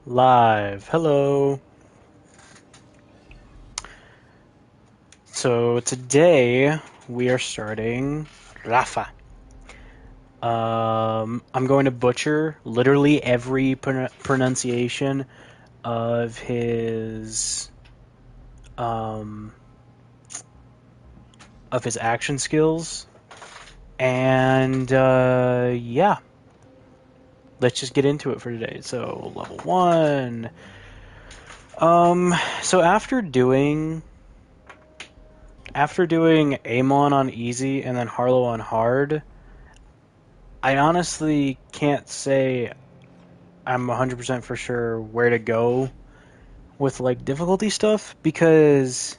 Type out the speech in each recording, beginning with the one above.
Live. Hello. So today we are starting Rafa. I'm going to butcher literally every pronunciation of um, his action skills, and yeah, let's just get into it for today. So level one. So after doing Amon on easy and then Harlow on hard, I honestly can't say I'm 100% for sure where to go with like difficulty stuff because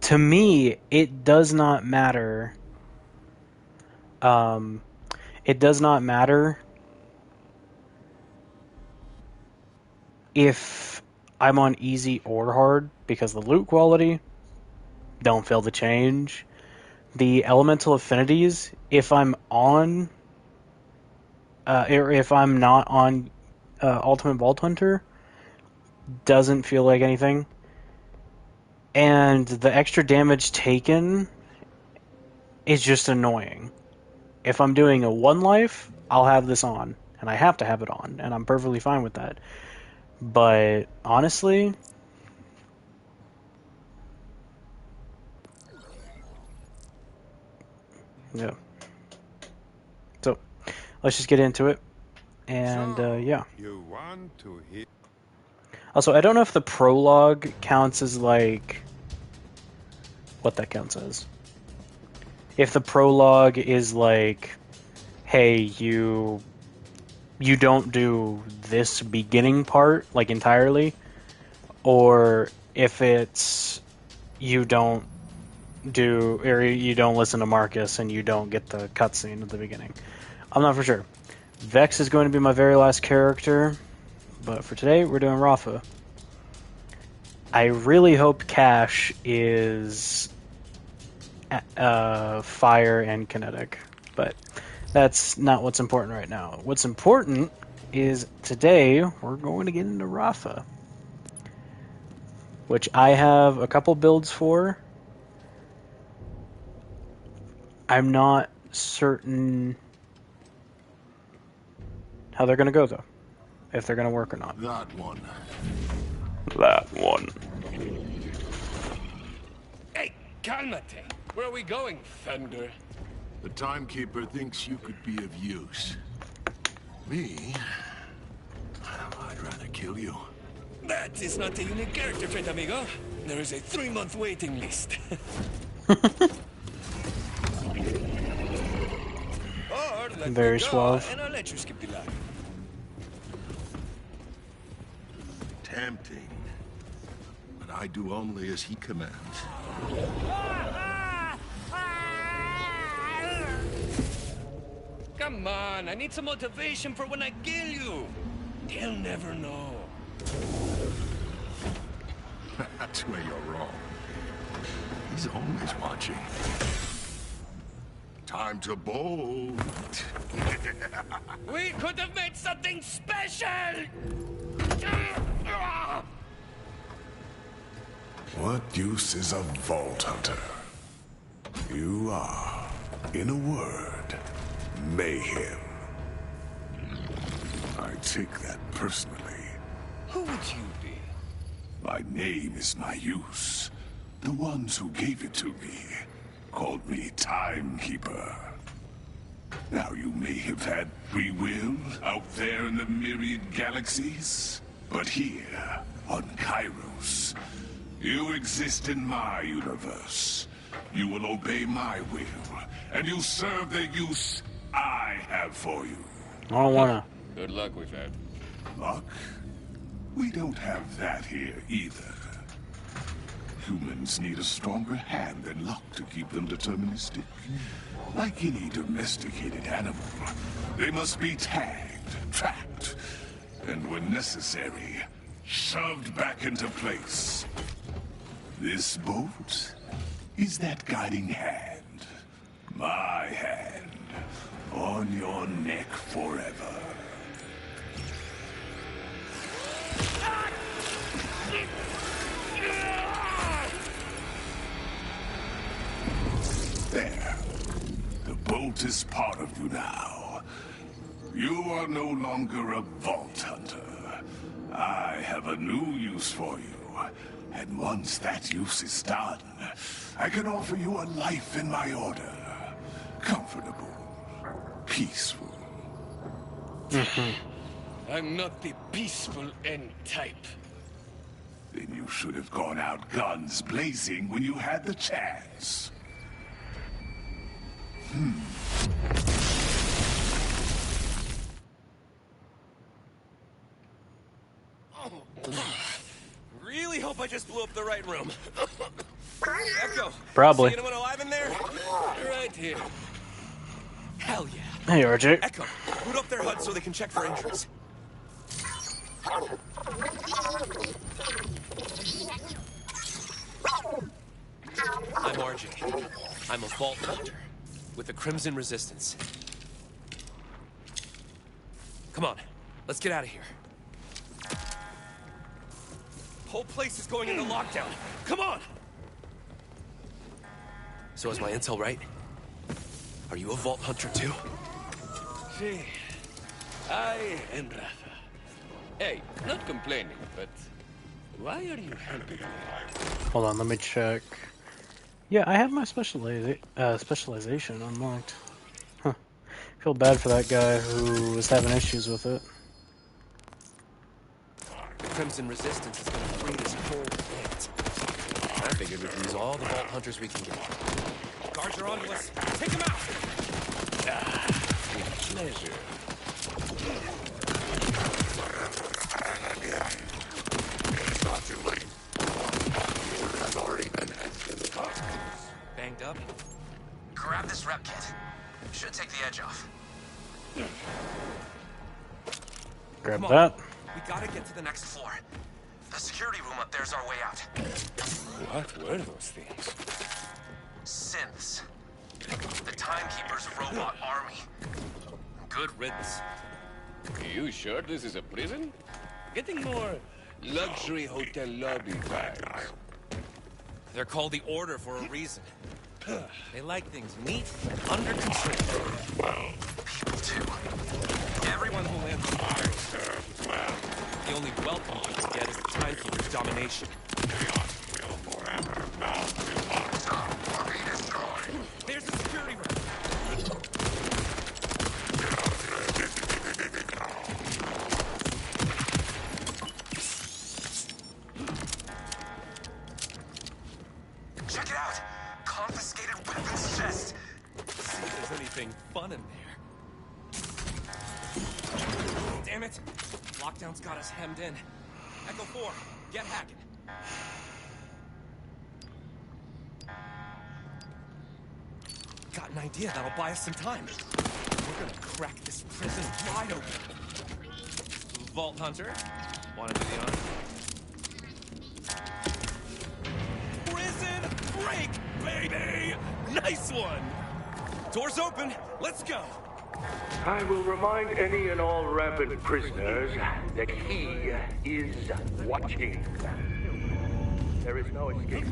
to me it does not matter. Um, it does not matter if I'm on easy or hard because the loot quality don't feel the change. The elemental affinities, if I'm on, or if I'm not on Ultimate Vault Hunter, doesn't feel like anything. And the extra damage taken is just annoying. If I'm doing a one life, I'll have this on, and I have to have it on, and I'm perfectly fine with that. But honestly, yeah. So let's just get into it, and yeah. You want to hear? Also, I don't know if the prologue counts as like what that counts as. If the prologue is like, hey, you don't do this beginning part like entirely, or if it's you don't listen to Marcus and you don't get the cutscene at the beginning. I'm not for sure. Vex is going to be my very last character, but for today we're doing Rafa. I really hope Cash is fire and kinetic, but that's not what's important right now. What's important is today we're going to get into Rafa, which I have a couple builds for. I'm not certain how they're going to go, though. If they're going to work or not. That one. That one. Hey, calmate. Where are we going, Thunder? The Timekeeper thinks you could be of use. Me? I'd rather kill you. That is not a unique character trait, amigo. There is a 3-month waiting list. Or let Very me go, suave. and I'll let you skip the line. Tempting. But I do only as he commands. Come on, I need some motivation for when I kill you. They'll never know. That's where you're wrong. He's always watching. Time to bolt. We could have made something special! What use is a Vault Hunter? You are, in a word, mayhem. I take that personally. Who would you be? My name is my use. The ones who gave it to me called me Timekeeper. Now you may have had free will out there in the myriad galaxies, but here, on Kairos, you exist in my universe. You will obey my will, and you'll serve the use I have for you. I don't wanna. Good luck we've had. Luck? We don't have that here either. Humans need a stronger hand than luck to keep them deterministic. Like any domesticated animal, they must be tagged, tracked, and when necessary, shoved back into place. This bolt is that guiding hand. My hand. On your neck forever. you now. You are no longer a vault hunter. I have a new use for you. And once that use is done, I can offer you a life in my order. Comfortable, peaceful. I'm not the peaceful end type. Then you should have gone out guns blazing when you had the chance. Really hope I just blew up the right room. Echo. Probably. See anyone alive in there? Right here. Hell yeah. Hey, RJ. Echo, boot up their HUD so they can check for entries. I'm RJ. I'm a vault hunter with the Crimson Resistance. Come on, let's get out of here. Whole place is going into lockdown. Come on! So is my intel right? Are you a vault hunter too? See, I am Rafa. Hey, not complaining, but why are you helping me? Hold on, let me check. Yeah, I have my specialization unlocked. Huh. Feel bad for that guy who was having issues with it. The Crimson Resistance is gonna free this whole plant. I figured we could use all the vault hunters we can get. Guards are onto us. Take them out! With pleasure. It's not too late. You have already been in the cockpit. Banged up? Grab this rep kit. Should take the edge off. Grab Come on. that. We gotta get to the next floor. The security room up there's our way out. What were those things? Synths. The Timekeeper's robot army. Good riddance. You sure this is a prison? Getting more luxury hotel lobby vibes. They're called the Order for a reason. They like things neat and under control. People too. Everyone who lands in Paris. The only welcome you can get is the Timekeeper's domination. There's the security room. Check it out! Confiscated weapons chest! See if there's anything fun in there. Damn it! Lockdown's got us hemmed in. Echo 4, get hacking. Got an idea that'll buy us some time. We're gonna crack this prison wide open. Vault Hunter, wanna do the honor? Prison break, baby! Nice one! Doors open, let's go! I will remind any and all rampant prisoners that he is watching. There is no escape.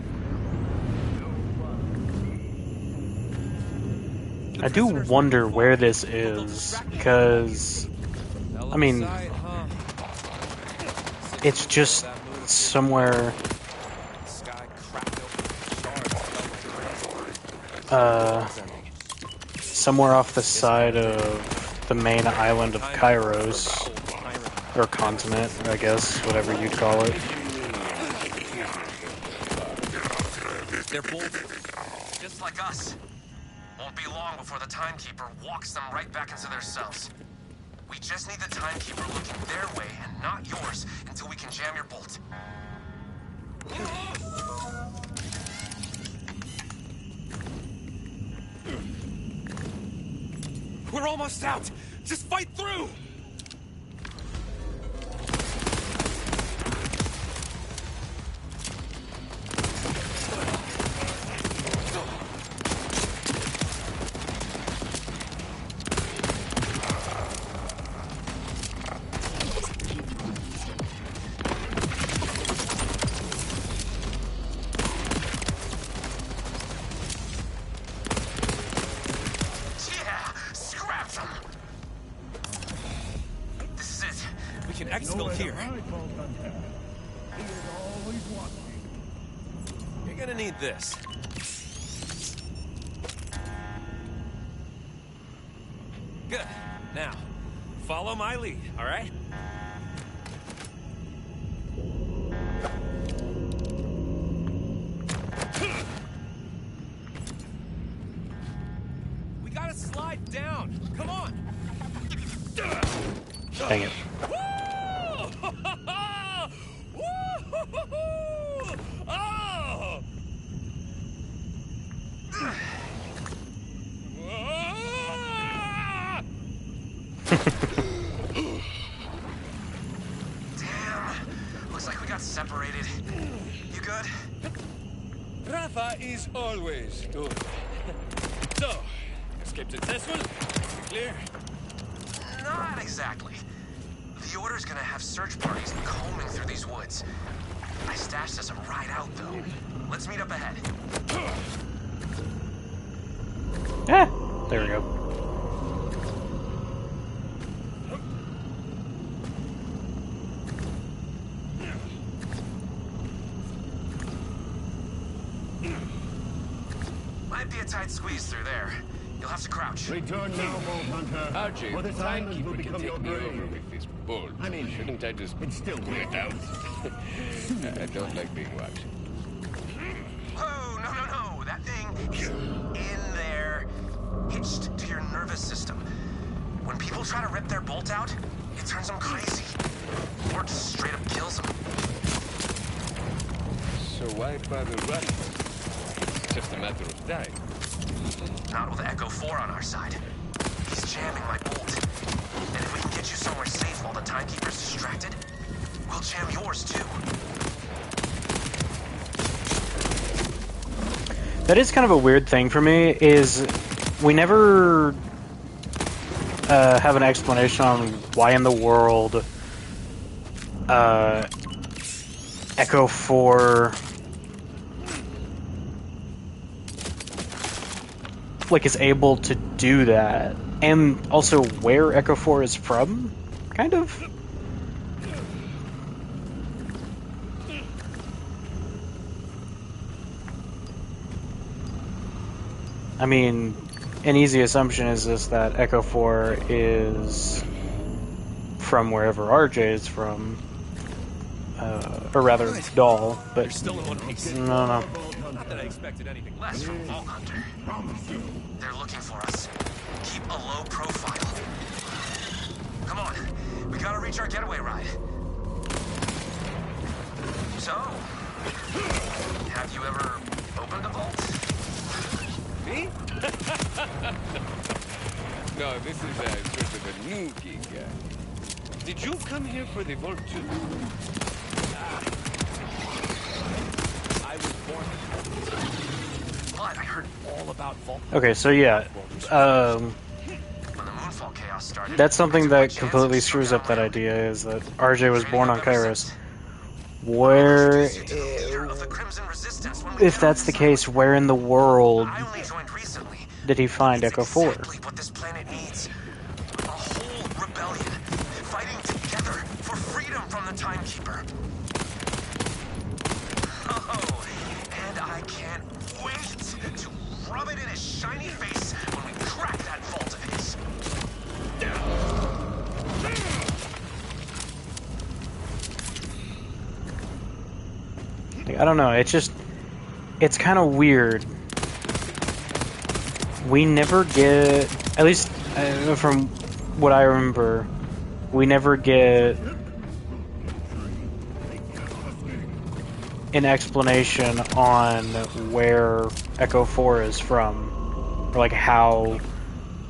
I do wonder where this is, because, I mean, it's just somewhere, somewhere off the side of the main island of Kairos, or continent, I guess, whatever you'd call it. They're both just like us. Won't be long before the Timekeeper walks them right back into their cells. We just need the Timekeeper looking their way and not yours until we can jam your bolt. We're almost out! Just fight through! can exfil here. You're gonna need this. Good. Now, follow my lead, all right? We gotta slide down. Come on. Dang it. Woo! Oh! Damn. Looks like we got separated. You good? Rafa is always good. So, escape successful? Clear? Not exactly. The Order's gonna have search parties combing through these woods. I stashed us a ride out, though. Let's meet up ahead. Yeah, there we go. Might be a tight squeeze through there. You'll have to crouch. Return now, Vault Hunter. RJ, or the this island will timekeeper can become take your me grave. over with this bolt. I mean, shouldn't I just... It's still weird out. I don't like being watched. Whoa, no. That thing is in there, hitched to your nervous system. When people try to rip their bolt out, it turns them crazy. Or just straight up kills them. So why bother running? It's just a matter of time. Not with Echo 4 on our side. He's jamming my bolt. And if we can get you somewhere safe while the Timekeeper's distracted, we'll jam yours too. That is kind of a weird thing for me, is we never have an explanation on why in the world Echo 4 like is able to do that, and also where Echo 4 is from, kind of. I mean, an easy assumption is just that Echo 4 is from wherever RJ is from, or rather, Doll, but You're still in one piece. no. Not that I expected anything Less less. from Vault Hunter. They're looking for us. Keep a low profile. Come on, we gotta reach our getaway ride. So, have you ever opened a vault? Me? No, this is a sort of a new gig. Did you come here for the vault too? I was born. But I heard all about vault Okay, so yeah, when the Moonfall chaos started. that's something I took my that chance completely and struck screws out up that on my own. idea, is that RJ was Trading born up on ever Kairos. since. Where, Introduced you to the leader of the Crimson Resistance when we if found that's the this case, island. where in the world I only joined recently. did he find It's Echo 4? exactly what this planet needs. A whole rebellion, fighting together for freedom from the Timekeeper. Oh, and I can't wait to rub it in his shiny face when we crack that vault of his. Like, I don't know, it's kind of weird. We never get, at least from what I remember, we never get an explanation on where Echo 4 is from, or like how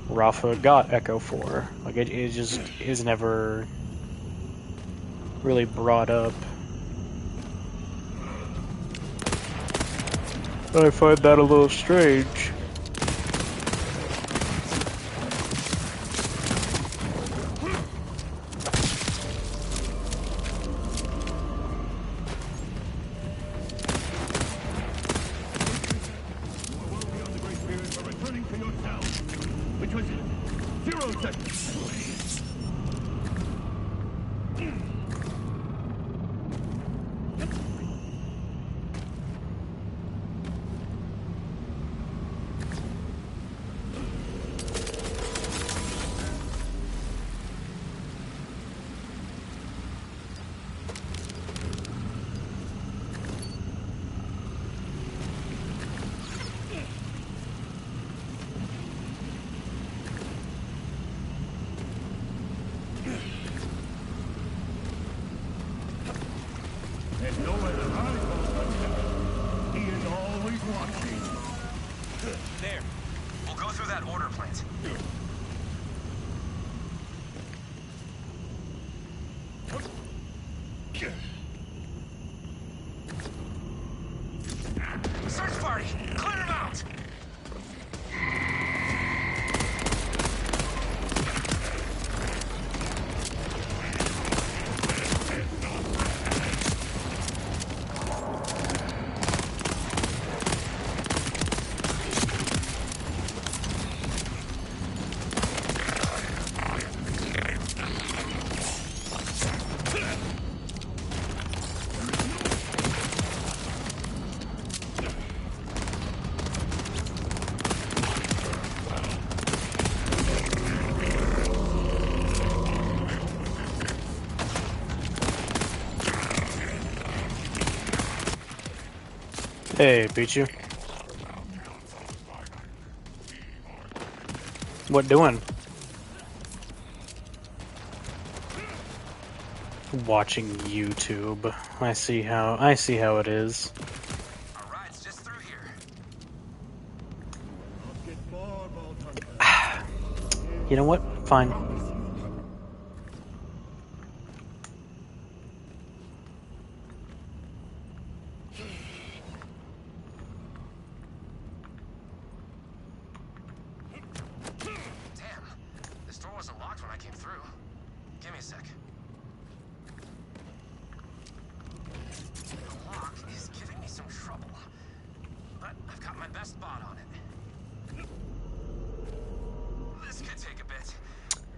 Rafa got Echo 4. Like it just is never really brought up. I find that a little strange. Returning to your town. Which was 0 seconds. Search party! Clear them out! Hey, beat you. What doing? Watching YouTube. I see how it is. Our ride's just through here. You know what? Fine. Damn, this door wasn't locked when I came through. Give me a sec. The lock is giving me some trouble, but I've got my best spot on it. This could take a bit.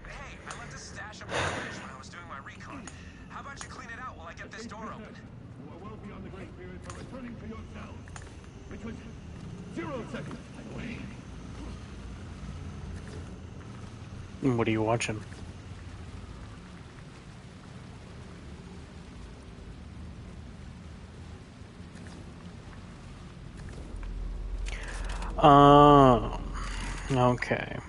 Hey, I left a stash up on the bridge when I was doing my recon. How about you clean it out while I get this door open? You are well beyond the grace period for returning to your cells, which was 0 seconds, by the way. What are you watching? Okay.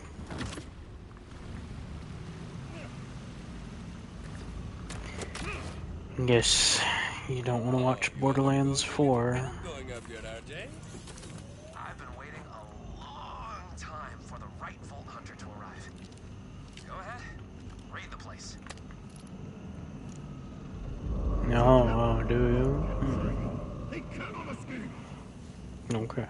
Guess you don't want to watch Borderlands 4. Going up yet, RJ? I've been waiting a long time for the right Vault Hunter to arrive. Go ahead, raid the place. No, do you? They cannot escape. Okay.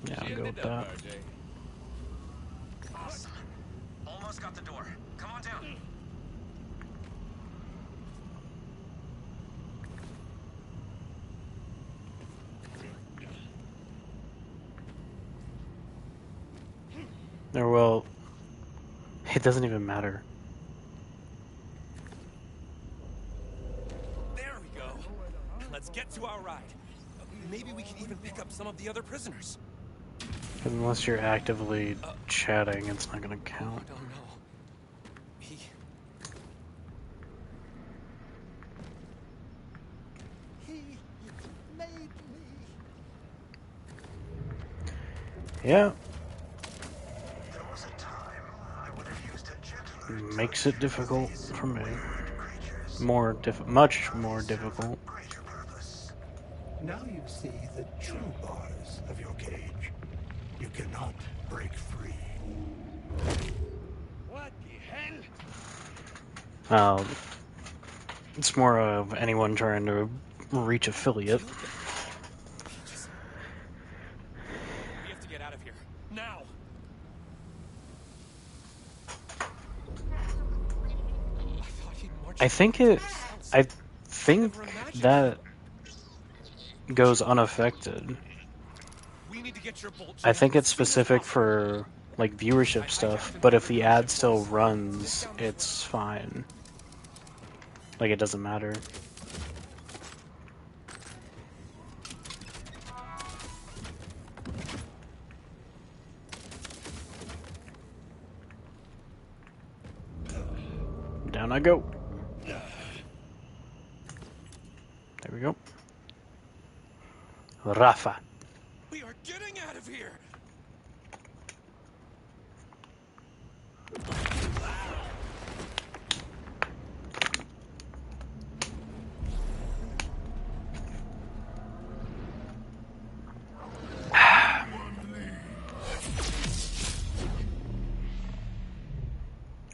Yeah, I'll go with that. RJ. Awesome. Almost got the door. Come on down. Or well, it doesn't even matter. There we go. Let's get to our ride. Maybe we can even pick up some of the other prisoners. Unless you're actively chatting, it's not gonna count. I don't know. He made me. Yeah, There was a time I would have used a gentler makes it difficult for me. creatures Much more difficult. greater purpose. Now you see the true bars of your cage. You cannot break free. What the hell? It's more of anyone trying to reach affiliate. We have to get out of here. Now! I thought he'd march I think that goes unaffected. We need to get your bolt. I think it's specific for like viewership stuff, but if the ad still runs, it's fine. Like it doesn't matter. Down I go. There we go. Rafa. We are getting out of here.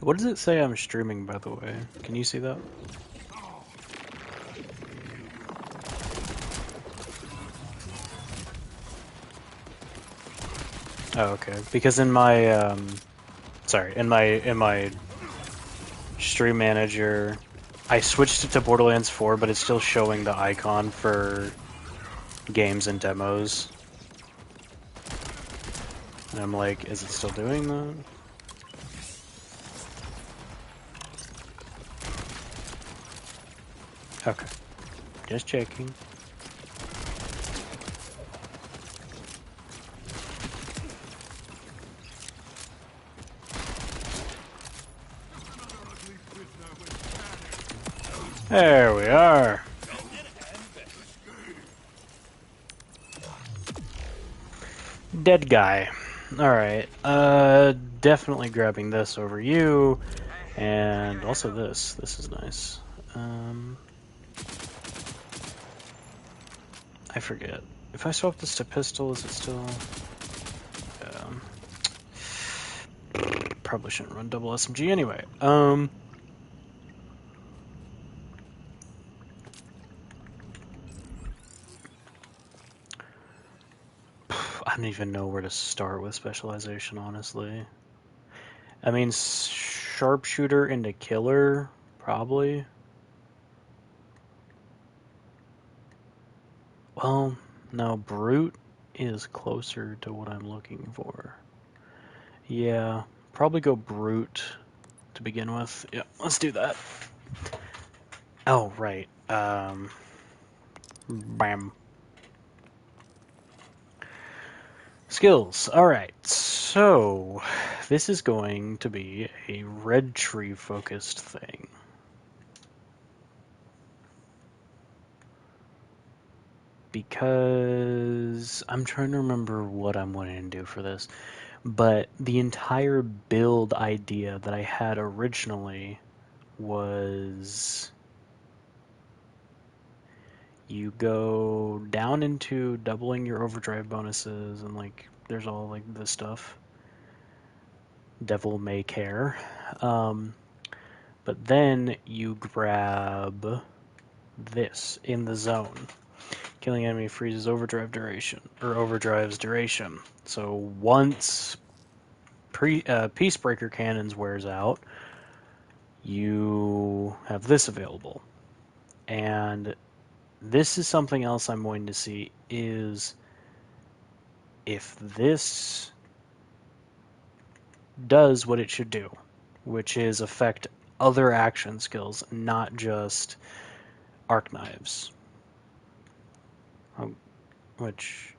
What does it say I'm streaming, by the way? Can you see that? Oh, okay. Because in my sorry, in my stream manager, I switched it to Borderlands 4, but it's still showing the icon for games and demos. And I'm like, is it still doing that? Okay. Just checking. There we are. Dead guy. Alright. Definitely grabbing this over you. And also this. This is nice. I forget. If I swap this to pistol, is it still... Probably shouldn't run double SMG anyway. I don't even know where to start with specialization, honestly. I mean, sharpshooter into killer, probably. Well, no, brute is closer to what I'm looking for. Yeah, probably go brute to begin with. Yeah, let's do that. Oh, right. Bam. Skills. Alright, so this is going to be a red tree focused thing. Because I'm trying to remember what I'm wanting to do for this. But the entire build idea that I had originally was you go down into doubling your overdrive bonuses and like there's all like this stuff. Devil may care. But then you grab this in the zone. Killing enemy freezes overdrive duration, or overdrive's duration. So once Peacebreaker Cannons wears out, you have this available. And this is something else I'm going to see, is if this does what it should do, which is affect other action skills, not just arc knives. Which...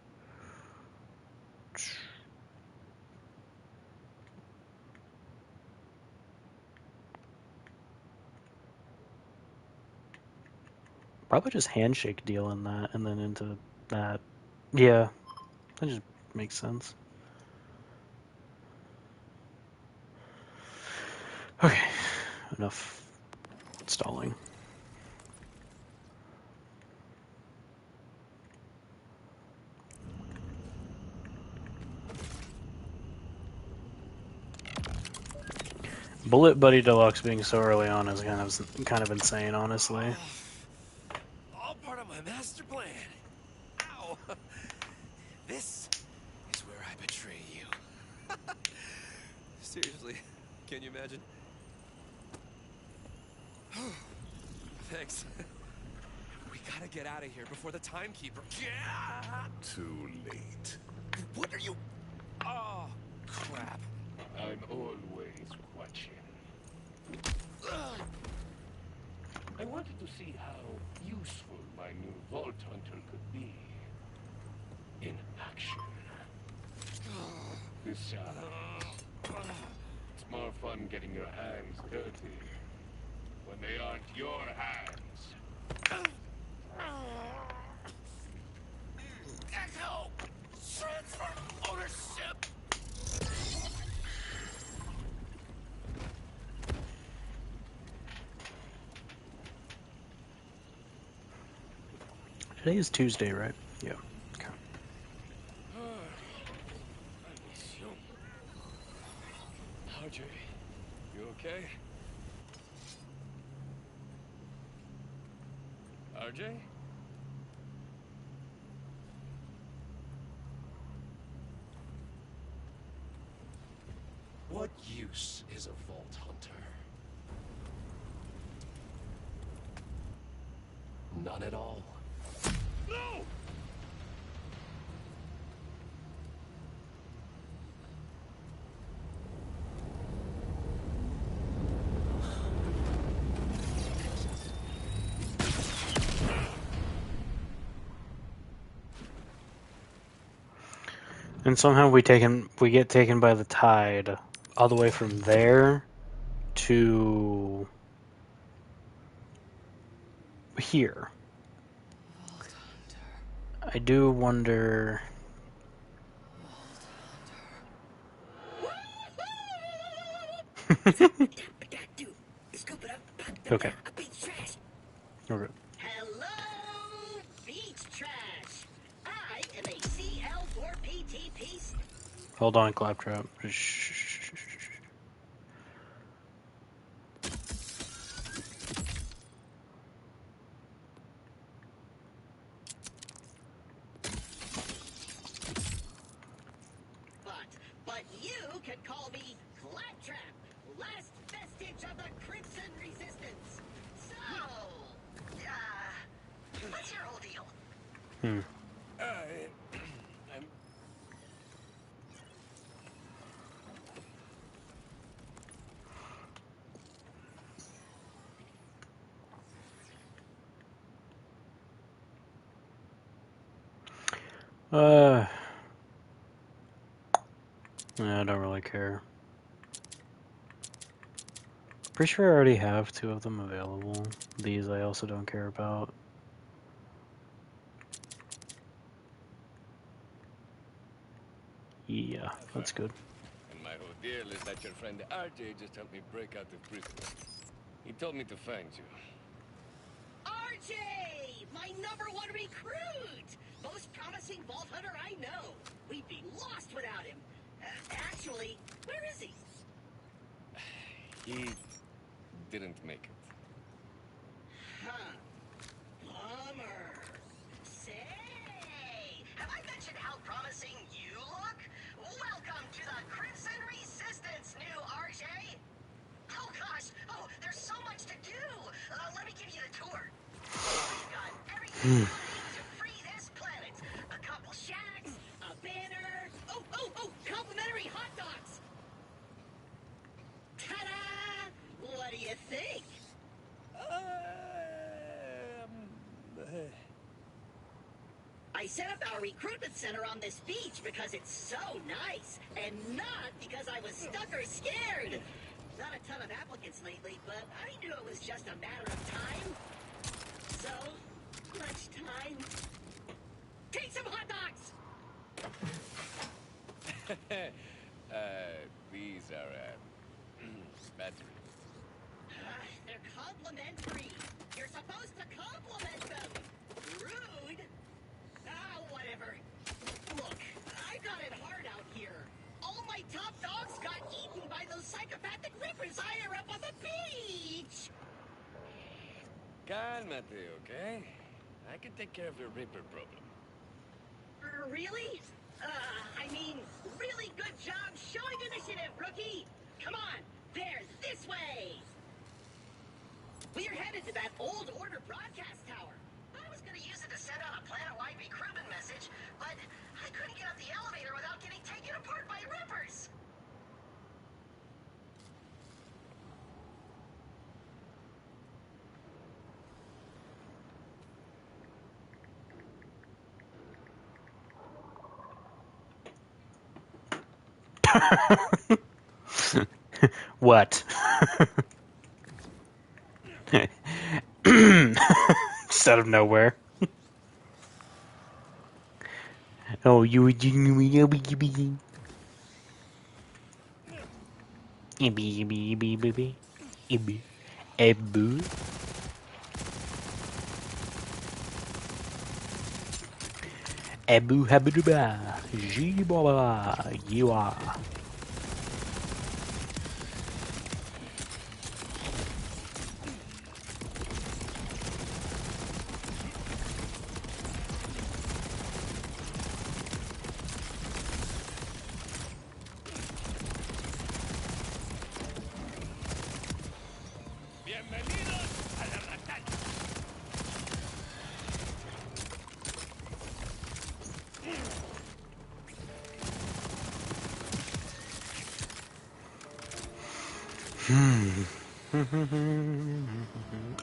Probably just handshake deal in that, and then into that. Yeah, that just makes sense. Okay, enough stalling. Bullet Buddy Deluxe being so early on is kind of insane, honestly. All part of my master plan. Ow! This is where I betray you. Seriously, can you imagine? Thanks. We gotta get out of here before the timekeeper. Yeah! Too late. What are you? Oh, crap. I'm always watching. I wanted to see how useful my new Vault Hunter could be. In action. It's more fun getting your hands dirty when they aren't your hands. Echo! Transfer ownership! Today is Tuesday, right? Yeah. Okay. Archery. You okay? RJ? What use is a vault hunter? None at all. No! And somehow we get taken by the tide all the way from there to here. I do wonder. Okay. Okay. Hello, beach trash. I am a CL4PTP. Hold on, Claptrap. Shh. But you can call me Claptrap, last vestige of the Crimson Resistance. So, what's your whole deal? I'm... I don't really care. Pretty sure I already have 2 of them available. These I also don't care about. Yeah, that's good. And my whole deal is that your friend RJ just helped me break out of prison. He told me to find you. RJ, my #1 recruit, most promising vault hunter I know. We'd be lost without him. Actually, where is he? He didn't make it. Huh. Bummer. Say, have I mentioned how promising you look? Welcome to the Crimson Resistance, new RJ. Oh gosh, there's so much to do. Let me give you the tour. We've got everything you need to free this planet. A couple shacks, a banner. Oh, complimentary hot dogs. Ta-da! What do you think? I set up our recruitment center on this beach because it's so nice, and not because I was stuck or scared. Not a ton of applicants lately, but I knew it was just a matter of time. So, lunchtime. Take some hot dogs! These are, batteries. They're complimentary. You're supposed to compliment them. Rude. Whatever. Look, I got it hard out here. All my top dogs got eaten by those psychopathic rippers higher up on the beach. Calmate, okay? I can take care of your Reaper problem. Really? I mean, really good job showing initiative, rookie. Come on, there's this way. We're headed to that old order broadcast tower. I was gonna use it to send out a planet-wide recruitment message, but I couldn't get up the elevator without getting taken apart by rippers. What? Just out of nowhere. Oh, you Ebu. Ebu habiduba. Jibaba. You are.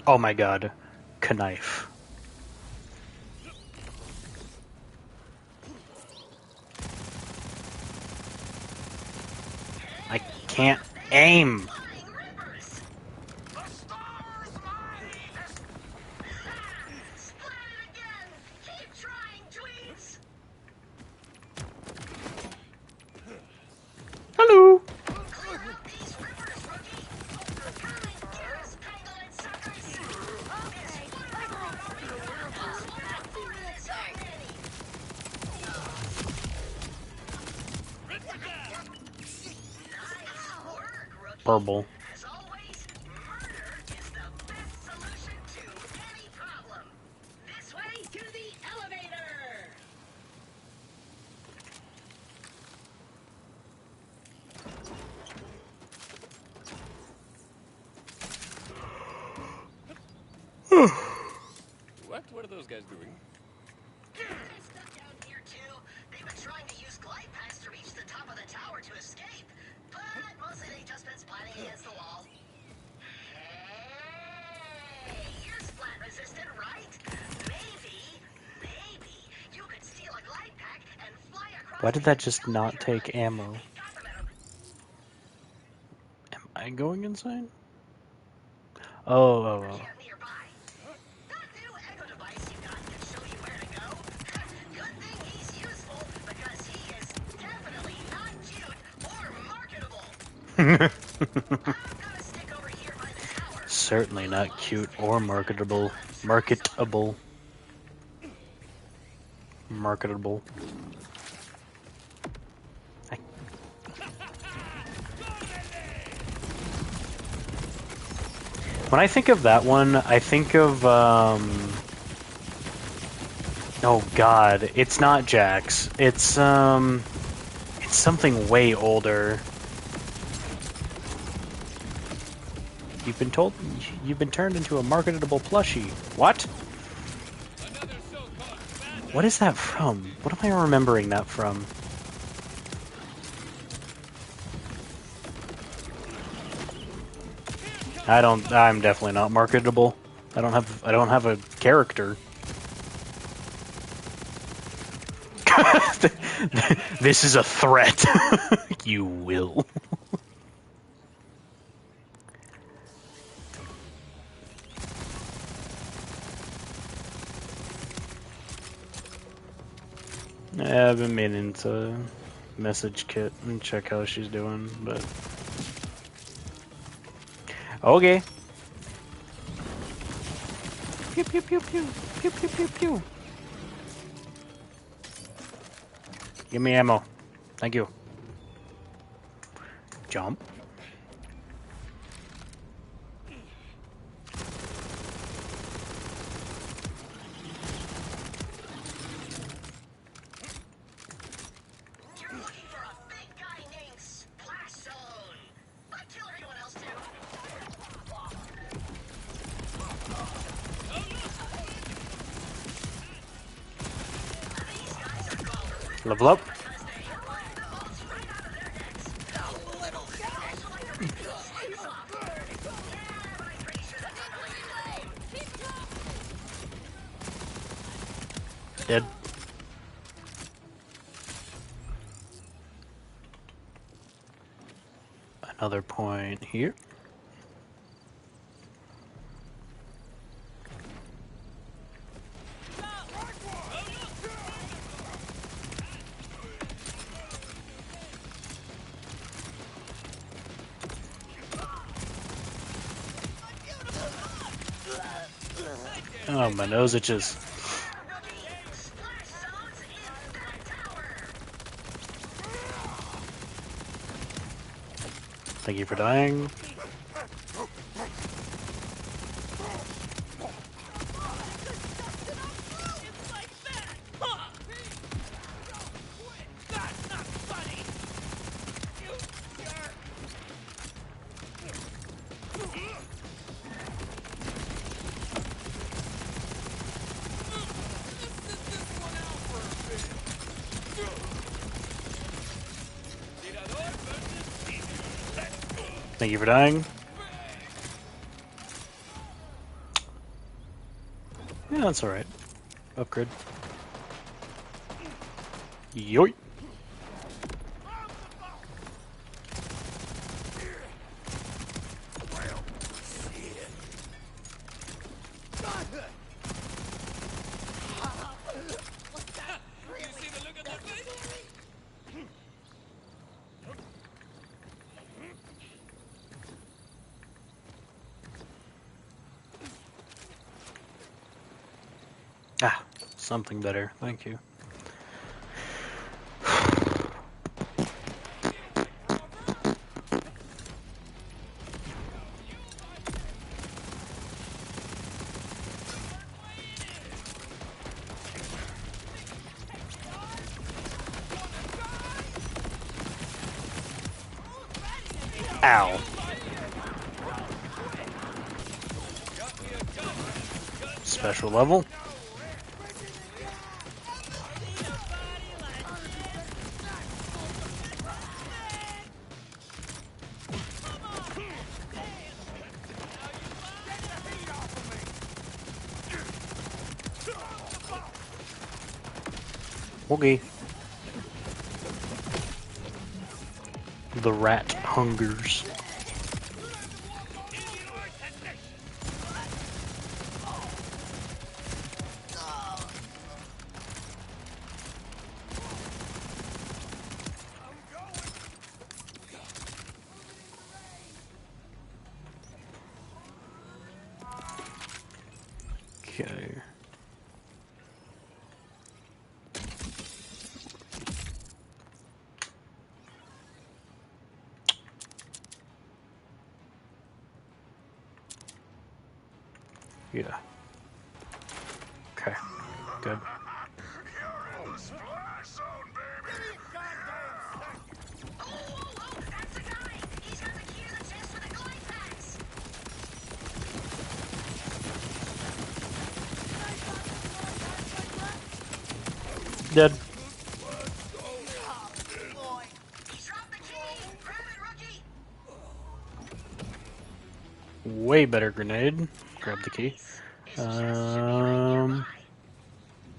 Oh my god. Knife. I can't aim. Hello. Purple. As always, murder is the best solution to any problem. This way to the elevator. What were those guys doing? They're stuck down here too. They've been trying to use glide paths to reach the top of the tower to escape, but mostly they've just been splatting against the wall. Hey, you're splat resistant, right? Maybe you could steal a glide pack and fly across. Why did that just not take ammo? Am I going insane? Oh. Nearby. That new echo device you got can show you where to go. Good thing he's useful because he is definitely not cute or marketable. I'm gonna stick over here by the tower. Certainly not cute or marketable. Marketable. When I think of that one, I think of, oh god, it's not Jax. It's something way older. You've been turned into a marketable plushie. What? What is that from? What am I remembering that from? I'm definitely not marketable. I don't have a character. This is a threat. You will. Yeah, I've been meaning to message Kit and check how she's doing, but okay. Pew pew pew pew pew pew pew pew. Give me ammo. Thank you. Jump. You're looking for a big guy named Splash Zone. But kill everyone else too. These guys are called Level up. because they blow the bolts right out of their necks. The little guys like to rip those things off. Yeah, but I'm pretty sure that's unrelated to the name. Dead. Another point here. Oh, my nose itches. Splash Zones in that tower. Thank you for dying. Thank you for dying. Yeah, that's alright. Upgrade. Yoink. Ah, something better. Thank you. Ow. Special level. Okay. The rat hungers. Okay. Yeah. Okay. Good. You're in the splash zone, baby! Oh, that's the guy! He's got the key to the chest for the glide packs! Dead. He's dropped the key! Grab it, rookie! Way better grenade. Grab the key. Nice. His chest should be right nearby.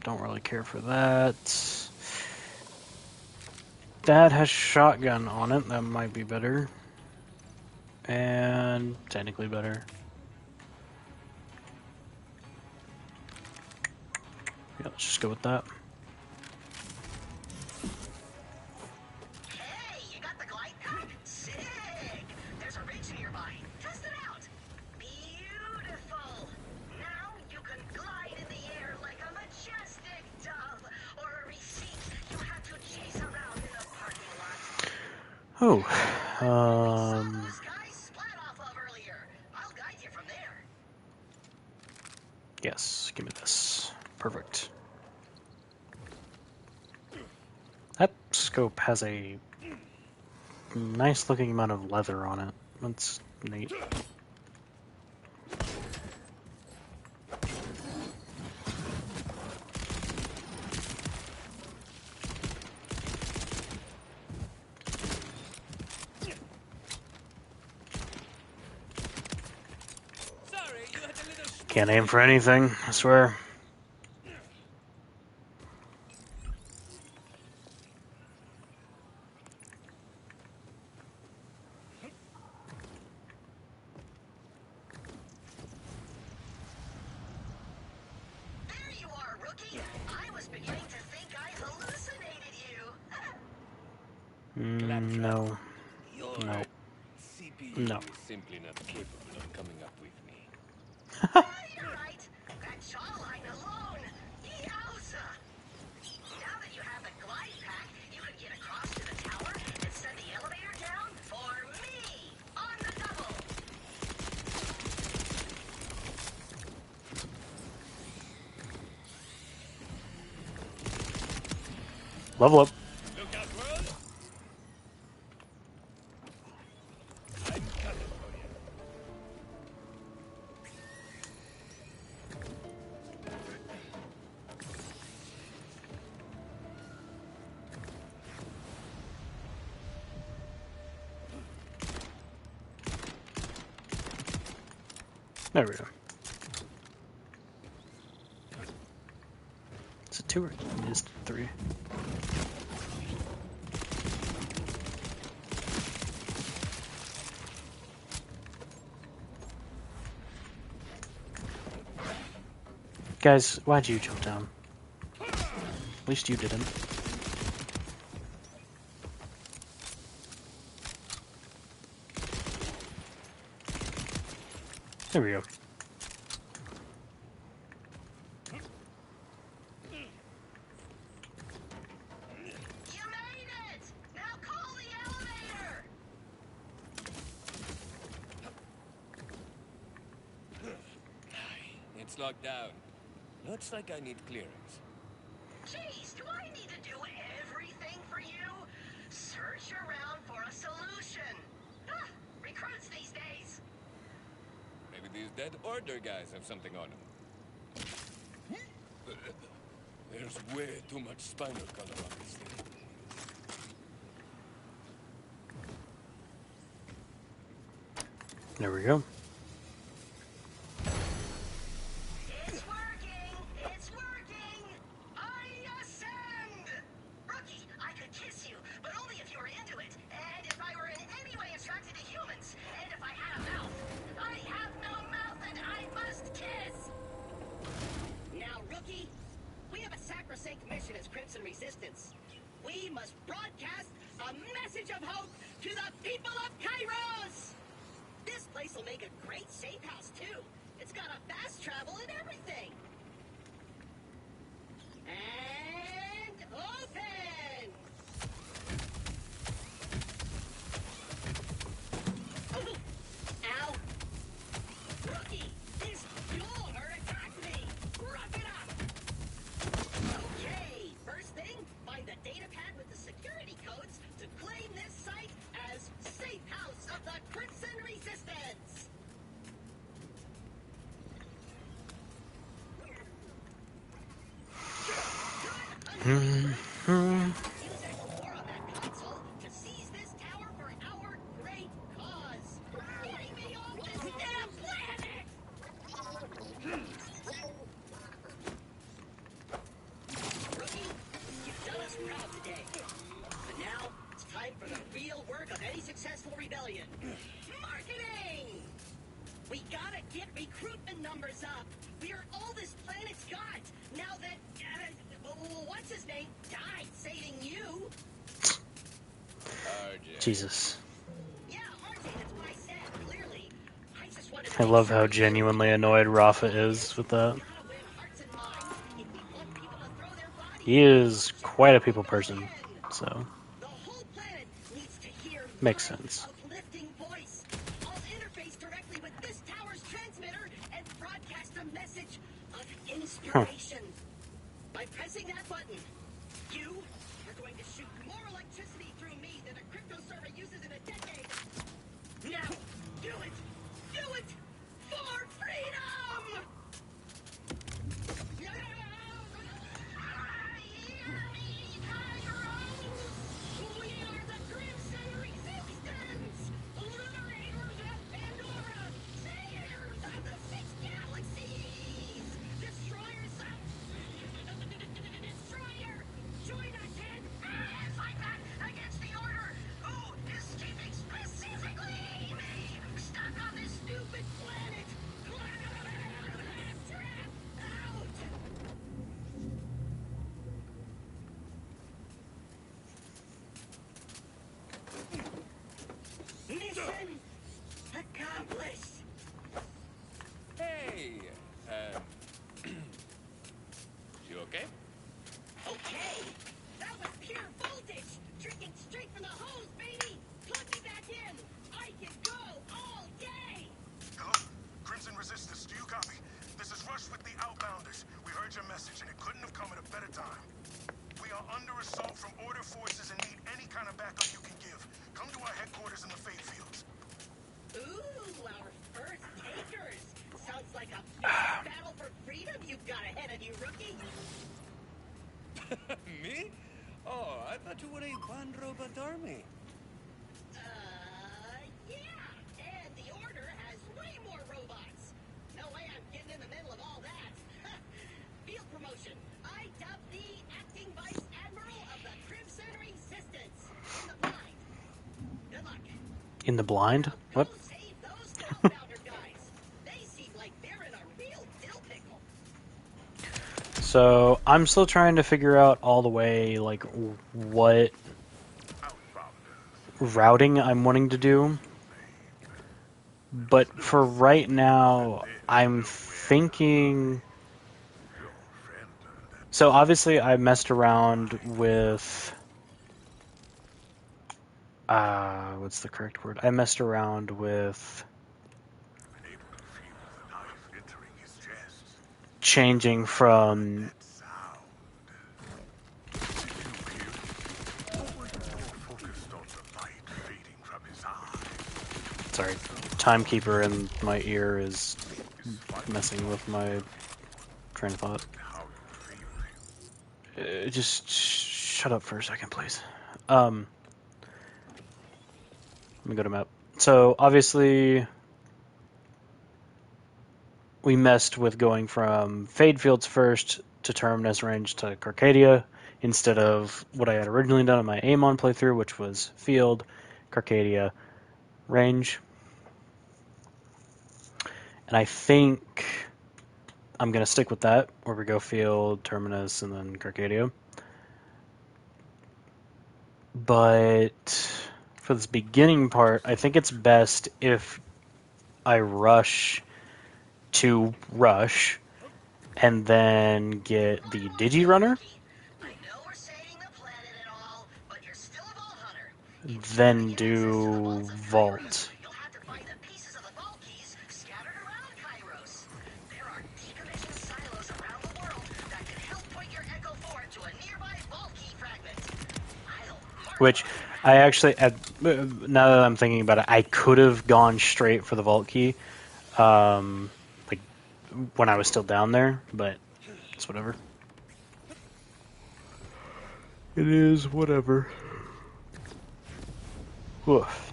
Don't really care for that. That has shotgun on it. That might be better. And technically better. Yeah, let's just go with that. Hey, you got the glide pack? Sick! There's a ridge nearby. Test it out. Beautiful. Now you can glide in the air like a majestic dove, or a receipt you have to chase around in the parking lot. Oh, Those guys splat off of earlier. I'll guide you from there. yes, give me this. Perfect. That scope has a nice looking amount of leather on it. That's neat. Can't aim for anything, I swear. There you are, rookie. I was beginning to think I hallucinated you. No. Your No. CPU No. is simply not capable of coming up with me. You're right. That jawline alone. Yowza. Now that you have the glide pack, you can get across to the tower and send the elevator down for me on the double. Level up. Look out, world! I'm coming for you. There we go. Is it 2 or is it 3? Guys, why'd you jump down? At least you didn't. There we go. You made it! Now call the elevator! It's locked down. Looks like I need clearance. Jeez, do I need to do everything for you? Search around for a solution. Ah, recruits these days. Maybe these dead order guys have something on them. There's way too much spinal color on this thing. There we go. It's working! It's working! I ascend! Rookie, I could kiss you, but only if you were into it, and if I were in any way attracted to humans, and if I had a mouth. I have no mouth and I must kiss! Now, Rookie, we have a sacrosanct mission as Crimson Resistance. We must broadcast a message of hope to the people of Kairos! This place will make a great safe house, too. It's got a fast travel and everything. And open! Oh, ow! Rookie, this door attacked me! Rough it up! Okay, first thing, find the data pad with the security codes to claim this site as Safe House of the Crimson Resistance! Use X4 on that console to seize this tower for our great cause. Getting me off this damn planet! Rookie, you've done us proud today. But now, it's time for the real work of any successful rebellion. Marketing! We gotta get recruitment numbers up. We are all this planet's got. Now that, what's his name, died saving you. RJ. Jesus. Yeah, RJ, that's what I said, clearly. I just wanted to I make love sure how you genuinely annoyed Rafa is with that. gotta win hearts and minds if we want people to throw their bodies. He is quite a people person, so The whole planet needs to hear makes my sense. uplifting voice. I'll interface directly with this tower's transmitter and broadcast a message of inspiration. By pressing that button, you are going to shoot more electricity through me than a crypto server uses in a decade. Now, do it! Do it! For freedom! Hear me, Kairos! We are the Crimson Resistance! Liberators of Pandora! Saviors of the Six Galaxies! Destroyers of... Destroyer! Join us in... Fight back against the Order! Who is keeping specifically me stuck on this stupid planet? Trap out! Mission accomplished! Hey, you okay? Okay, that was pure voltage! Drinking straight from the hose, baby! Plug me back in! I can go all day! Hello? Crimson Resistance, do you copy? This is Rush with the Outbounders. We heard your message, and it couldn't have come at a better time. We are under assault from Order forces and need any kind of backup you can give. Come to our headquarters in the Fate Fields. Ooh, our first takers! Sounds like a big battle for freedom you've got ahead of you, Rookie! In the blind? What? Go save those Outbounder guys. They seem like they're in a real dill pickle. So I'm still trying to figure out all the way like what routing I'm wanting to do. But for right now, I'm thinking. So obviously, I messed around with. What's the correct word? I messed around with changing from. Sorry, timekeeper in my ear is messing with my train of thought. Just shut up for a second, please. Let me go to map. So obviously, we messed with going from Fade Fields first to Terminus Range to Carcadia instead of what I had originally done in my Amon playthrough, which was Field, Carcadia, Range. And I think I'm going to stick with that, where we go Field, Terminus, and then Carcadia. But for this beginning part, I think it's best if I rush to Rush and then get the Digi Runner, I know we're saving the planet and all, but you're still a vault hunter. then do Vault. You'll have to find the pieces of the vault keys scattered around Kairos. There are decommissioned silos around the world that can help point your Echo Forward to a nearby vault key fragment. Which I actually, now that I'm thinking about it, I could have gone straight for the Vault Key, like when I was still down there, but it's whatever. It is whatever. Oof.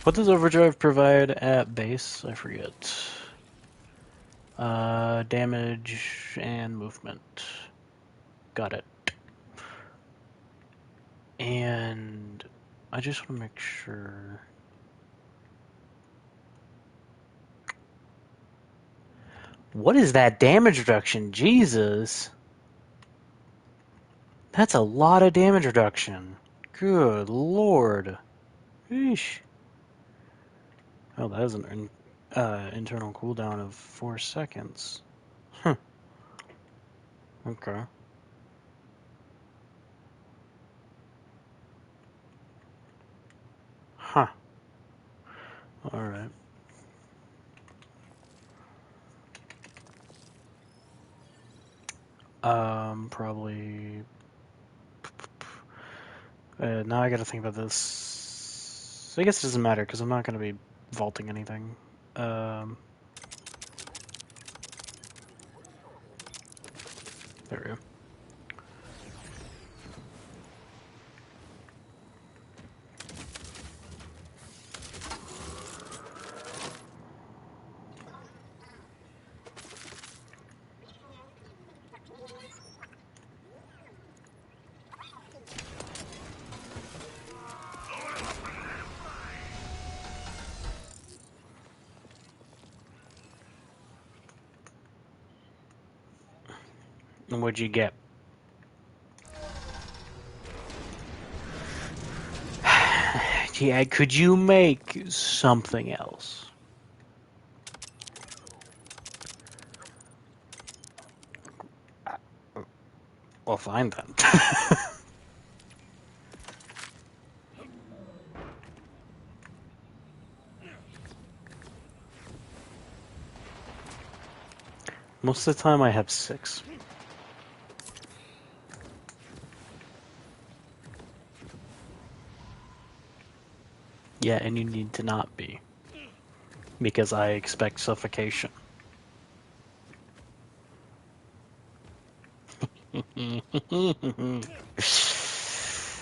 What does Overdrive provide at base? I forget. Damage and movement. Got it. And I just want to make sure. What is that damage reduction? Jesus. That's a lot of damage reduction. Good lord. Eesh. Oh, that is an internal cooldown of 4 seconds. Huh. Okay. Huh. Alright. Probably... now I gotta think about this. I guess it doesn't matter, because I'm not gonna be vaulting anything. There we go. And what'd you get? Yeah, could you make something else? Well, fine then. Most of the time I have 6. Yeah, and you need to not be. Because I expect suffocation.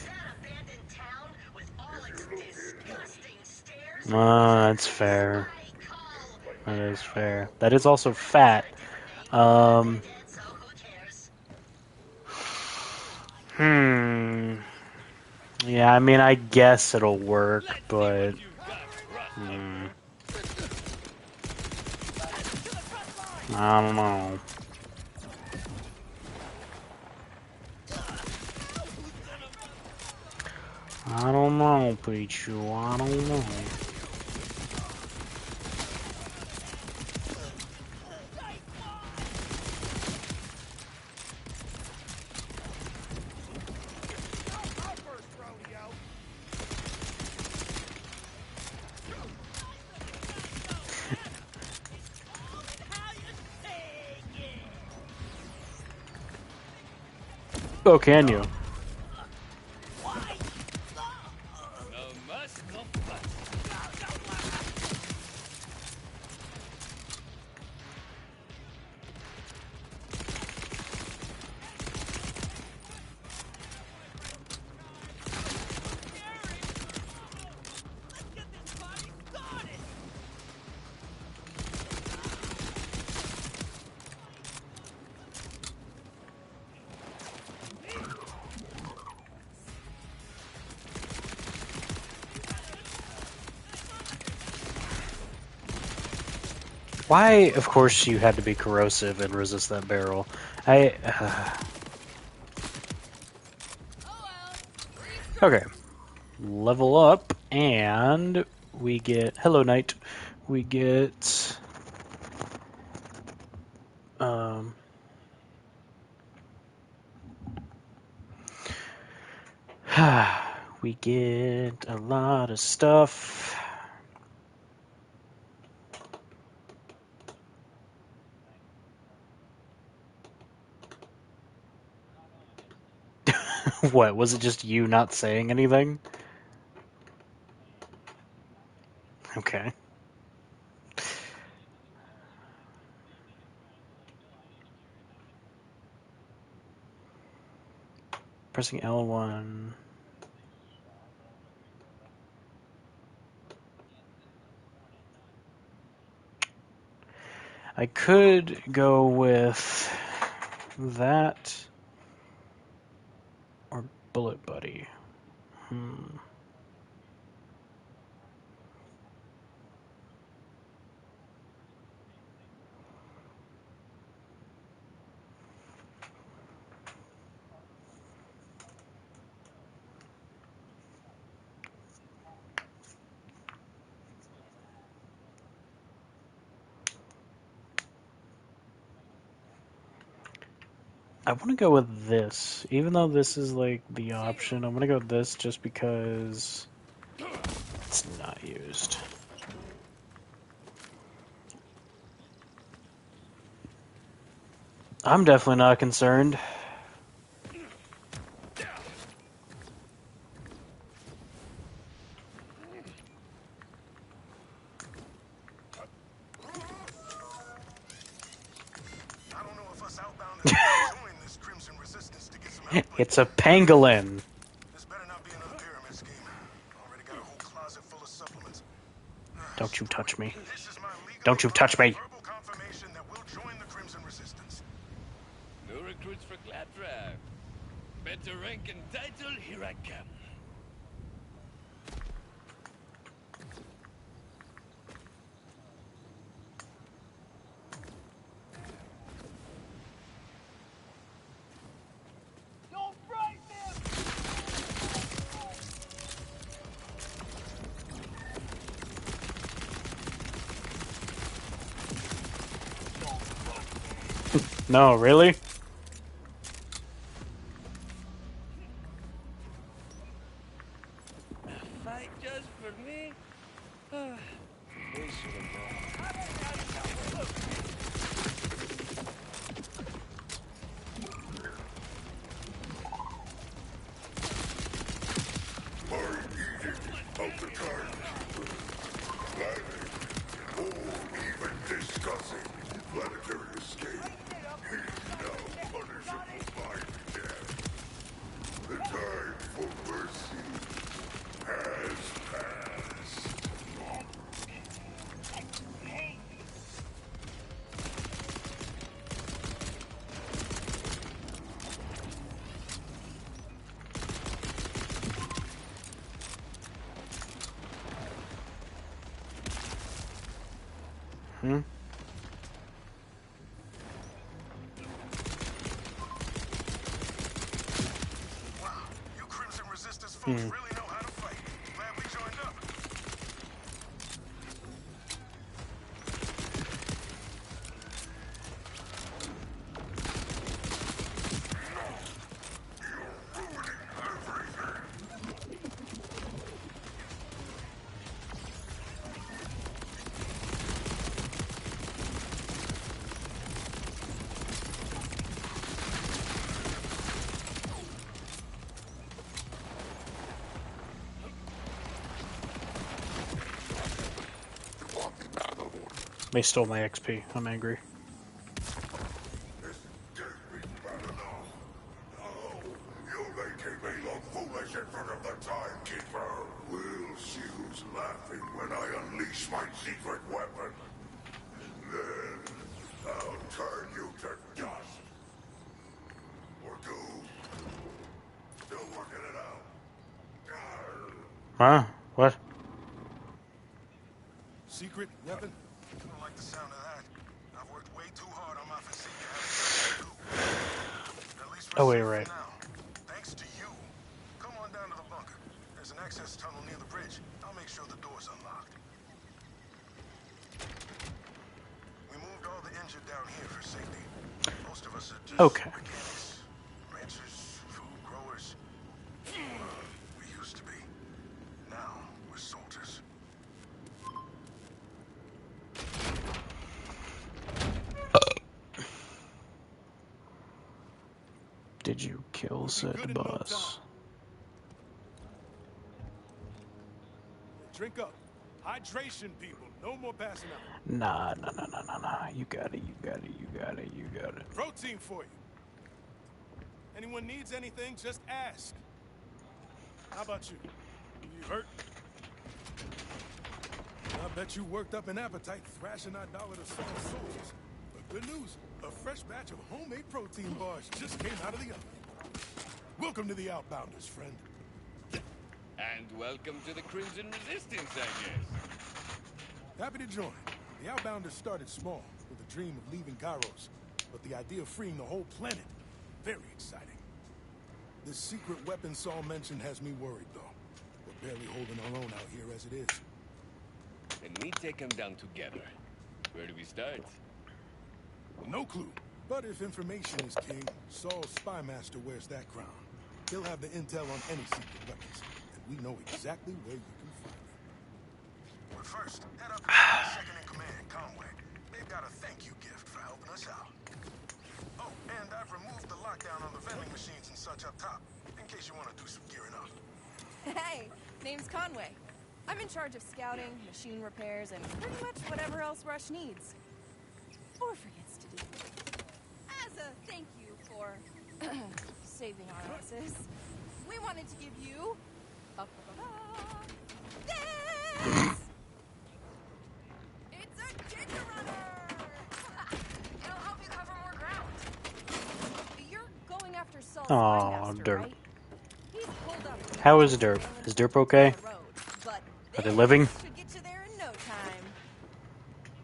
That abandoned town with all its disgusting stairs is a That's place fair. I call That is hell. fair. That is also fat. It's got a different name from the Um, dead, so who cares? hmm. Yeah, I mean, I guess it'll work, Let's see what but... you've got, Rafa. Hmm, I don't know. I don't know, Pichu. I don't know. Oh, can you? No muss, no fuss. Why, of course, you had to be corrosive and resist that barrel. I... Okay. Level up, and we get... Hello, Knight. We get... Um... we get a lot of stuff. What, was it just you not saying anything? Okay. Pressing L1. I could go with that or Bullet Buddy. Hmm. I want to go with this, even though this is like the option. I'm gonna go with this just because it's not used. I'm definitely not concerned. I don't know if us outbounders can join this Crimson Resistance to get some help, but It's a pangolin. this better not be another pyramid scheme. Already got a whole closet full of supplements. Don't you touch me. This is my legally Don't you touch me. verbal confirmation that we'll join the Crimson Resistance. No recruits for Gladrav. Better rank and title, here I come. No, really? Fight just for me? They should have known. My edict of the times. Planning, or even discussing planetary escape is now punishable by death. The time for mercy has passed. Hmm? Wow, you Crimson Resistance folks really know how to fight. Glad we joined up. They stole my XP. I'm angry. This can't be bad enough. Oh, you're making me look foolish in front of the timekeeper. Will she who's laughing when I unleash my secret weapon? Then I'll turn you to dust. Or two. Still working it out. Huh? What? Secret weapon? I don't like the sound of that. I've worked way too hard on my physique to have something to do. At least we're Oh, wait, safe right. for now. Thanks to you. Come on down to the bunker. There's an access tunnel near the bridge. I'll make sure the door's unlocked. We moved all the injured down here for safety. Most of us are just Okay. mechanics, ranchers, food growers. We used to be. Now we're soldiers. Did you kill said boss? Drink up. Hydration, people. No more passing out. Nah. You got it. You got it. Protein for you. Anyone needs anything, just ask. How about you? You hurt? I bet you worked up an appetite thrashing our dollar to small soldiers. But good news, a fresh batch of homemade protein bars just came out of the oven. Welcome to the Outbounders, friend. And welcome to the Crimson Resistance, I guess. Happy to join. The Outbounders started small, with a dream of leaving Kairos. But the idea of freeing the whole planet, very exciting. This secret weapon Saul mentioned has me worried, though. We're barely holding our own out here as it is. And we take them down together. Where do we start? No clue. But if information is king, Saul's spy master wears that crown. He'll have the intel on any secret weapons, and we know exactly where you can find it. But first, head up to my second in command, Conway. They've got a thank you gift for helping us out. Oh, and I've removed the lockdown on the vending machines and such up top, in case you want to do some gearing up. Hey, name's Conway. I'm in charge of scouting, machine repairs, and pretty much whatever else Rush needs. Or forgets to do. As a thank you for saving our asses, we wanted to give you this! It's a ginger runner! It'll help you cover more ground. You're going after Saul's Aw, Spymaster, Derp. right? He's pulled up How is Derp? Is Derp okay? but Are they living? should get you there in no time.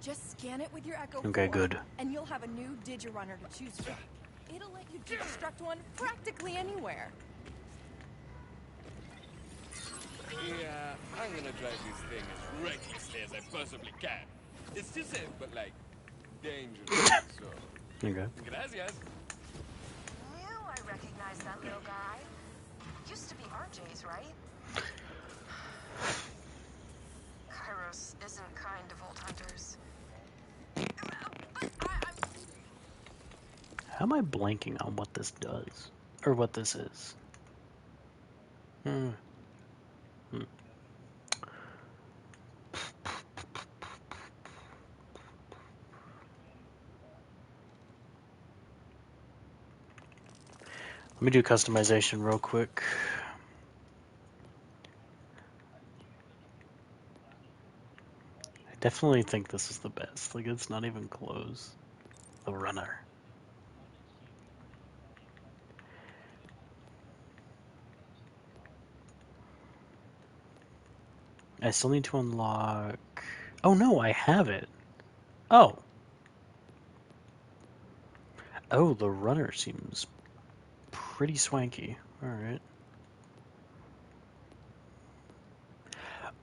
Just scan it with your Echo Okay, 4, good. and you'll have a new Digirunner to choose from. It'll let you deconstruct one practically anywhere. Yeah, I'm gonna drive this thing as recklessly as I possibly can. It's too safe, but like, dangerous, so... Okay. Gracias. Knew I recognized that little guy. Used to be RJ's, right? Kairos isn't kind to Vault Hunters. But I'm... How am I blanking on what this does? Or what this is? Hmm. Hmm. Let me do customization real quick. I definitely think this is the best. Like, it's not even close. The runner. I still need to unlock... Oh no, I have it. Oh. Oh, the runner seems pretty swanky. Alright.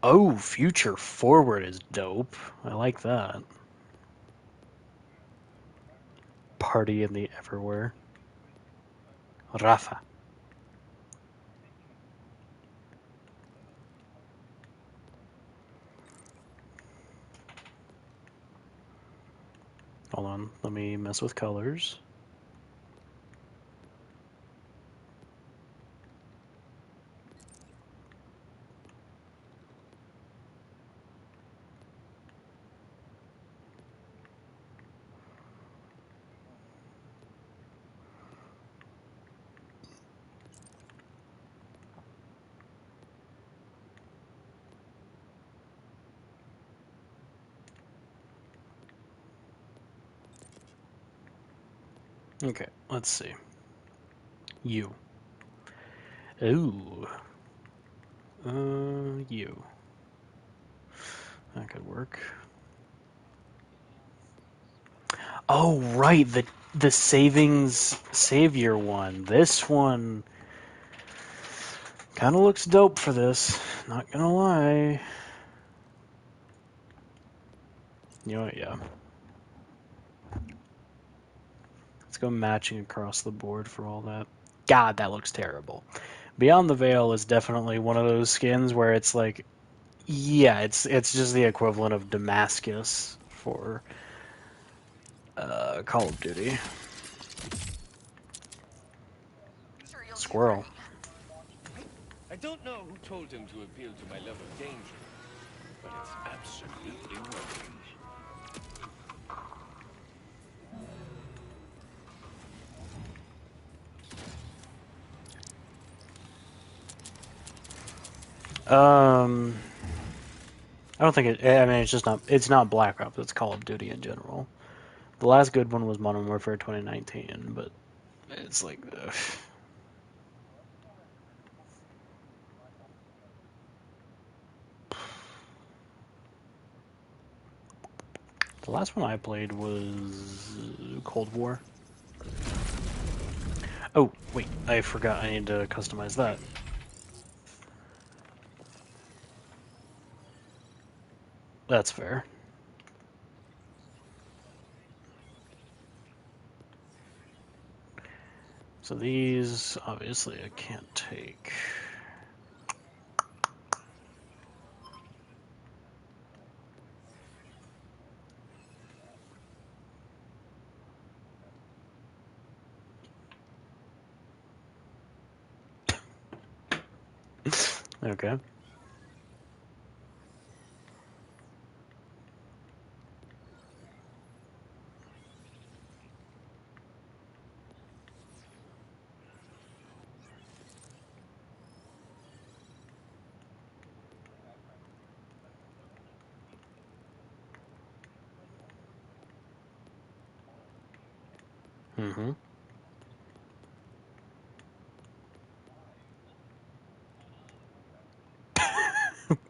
Oh, future forward is dope. I like that. Party in the everywhere. Rafa. Hold on, let me mess with colors. Okay, let's see. You. Ooh. You. That could work. Oh, right, the savings savior one. This one kind of looks dope for this. Not gonna lie. You know what? Yeah. Let's go matching across the board for all that. God, that looks terrible. Beyond the Veil is definitely one of those skins where it's like, yeah, it's just the equivalent of Damascus for Call of Duty. Sure you'll do Squirrel. great. I don't know who told him to appeal to my love of danger, but it's absolutely working. I don't think it. I mean, it's just not. It's not Black Ops. It's Call of Duty in general. The last good one was Modern Warfare 2019, but it's like. Ugh. The last one I played was Cold War. Oh, wait, I forgot I need to customize that. That's fair. So these, obviously, I can't take. Okay. Mm-hmm.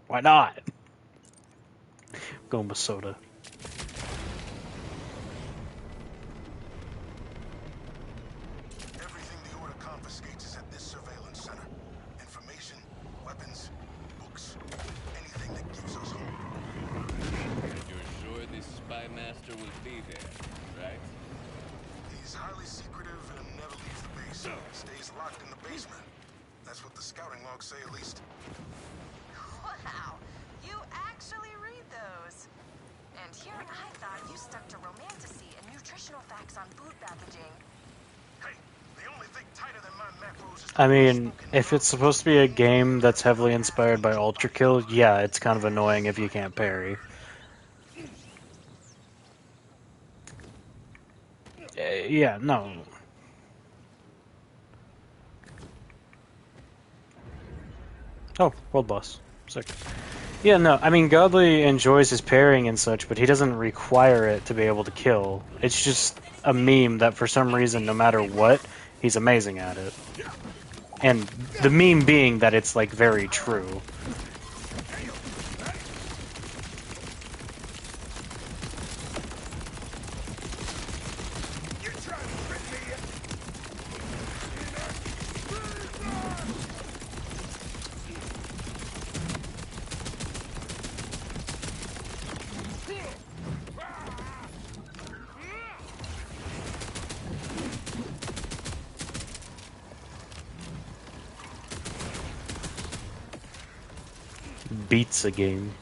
Why not? Going with soda. Everything the Order confiscates is at this surveillance center. Information, weapons, books, anything that gives us hope. You're sure this spy master will be there, right? highly secretive and never leaves the base. Stays locked in the basement. That's what the scouting logs say, at least. Wow, you actually read those. And here I thought you stuck to romanticy and nutritional facts on food packaging. Hey, the only thing tighter than my macros is I mean, if it's supposed to be a game that's heavily inspired by Ultra Kill, yeah, it's kind of annoying if you can't parry. Yeah, no. Oh, world boss. Sick. Yeah, no, I mean, Godly enjoys his parrying and such, but he doesn't require it to be able to kill. It's just a meme that for some reason, no matter what, he's amazing at it. And the meme being that it's, like, very true. Beats a game.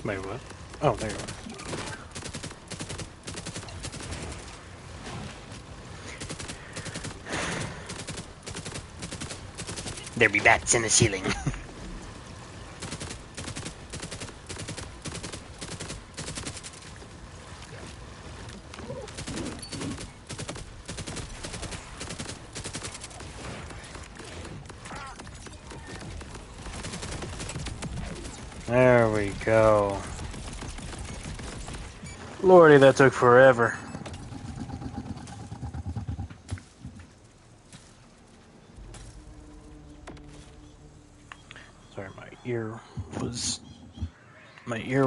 Wait, what? Oh, there you are. There be bats in the ceiling. There we go. Lordy, that took forever. Sorry, my ear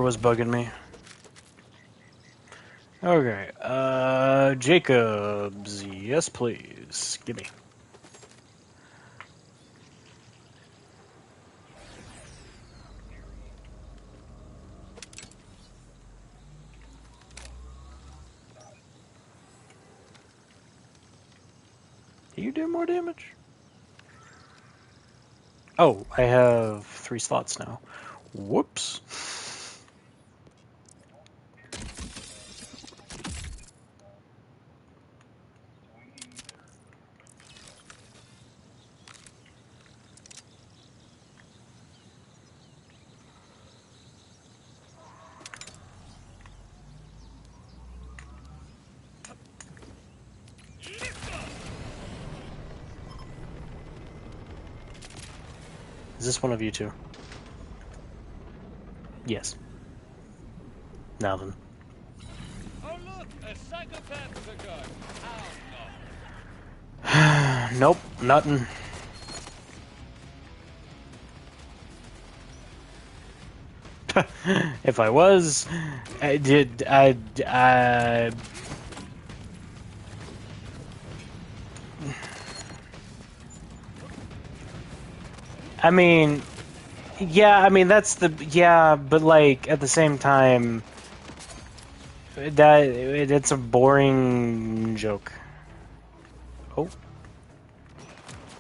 was bugging me. Okay, Jacobs, yes please, gimme. Do you do more damage? Oh, I have 3 slots now. Whoops. Is this one of you two? Yes. Now then. Oh look, a psychopath with a gun. How not? Nope, nothing. If I was, I mean, yeah, I mean, yeah, but like, at the same time, it's a boring joke. Oh.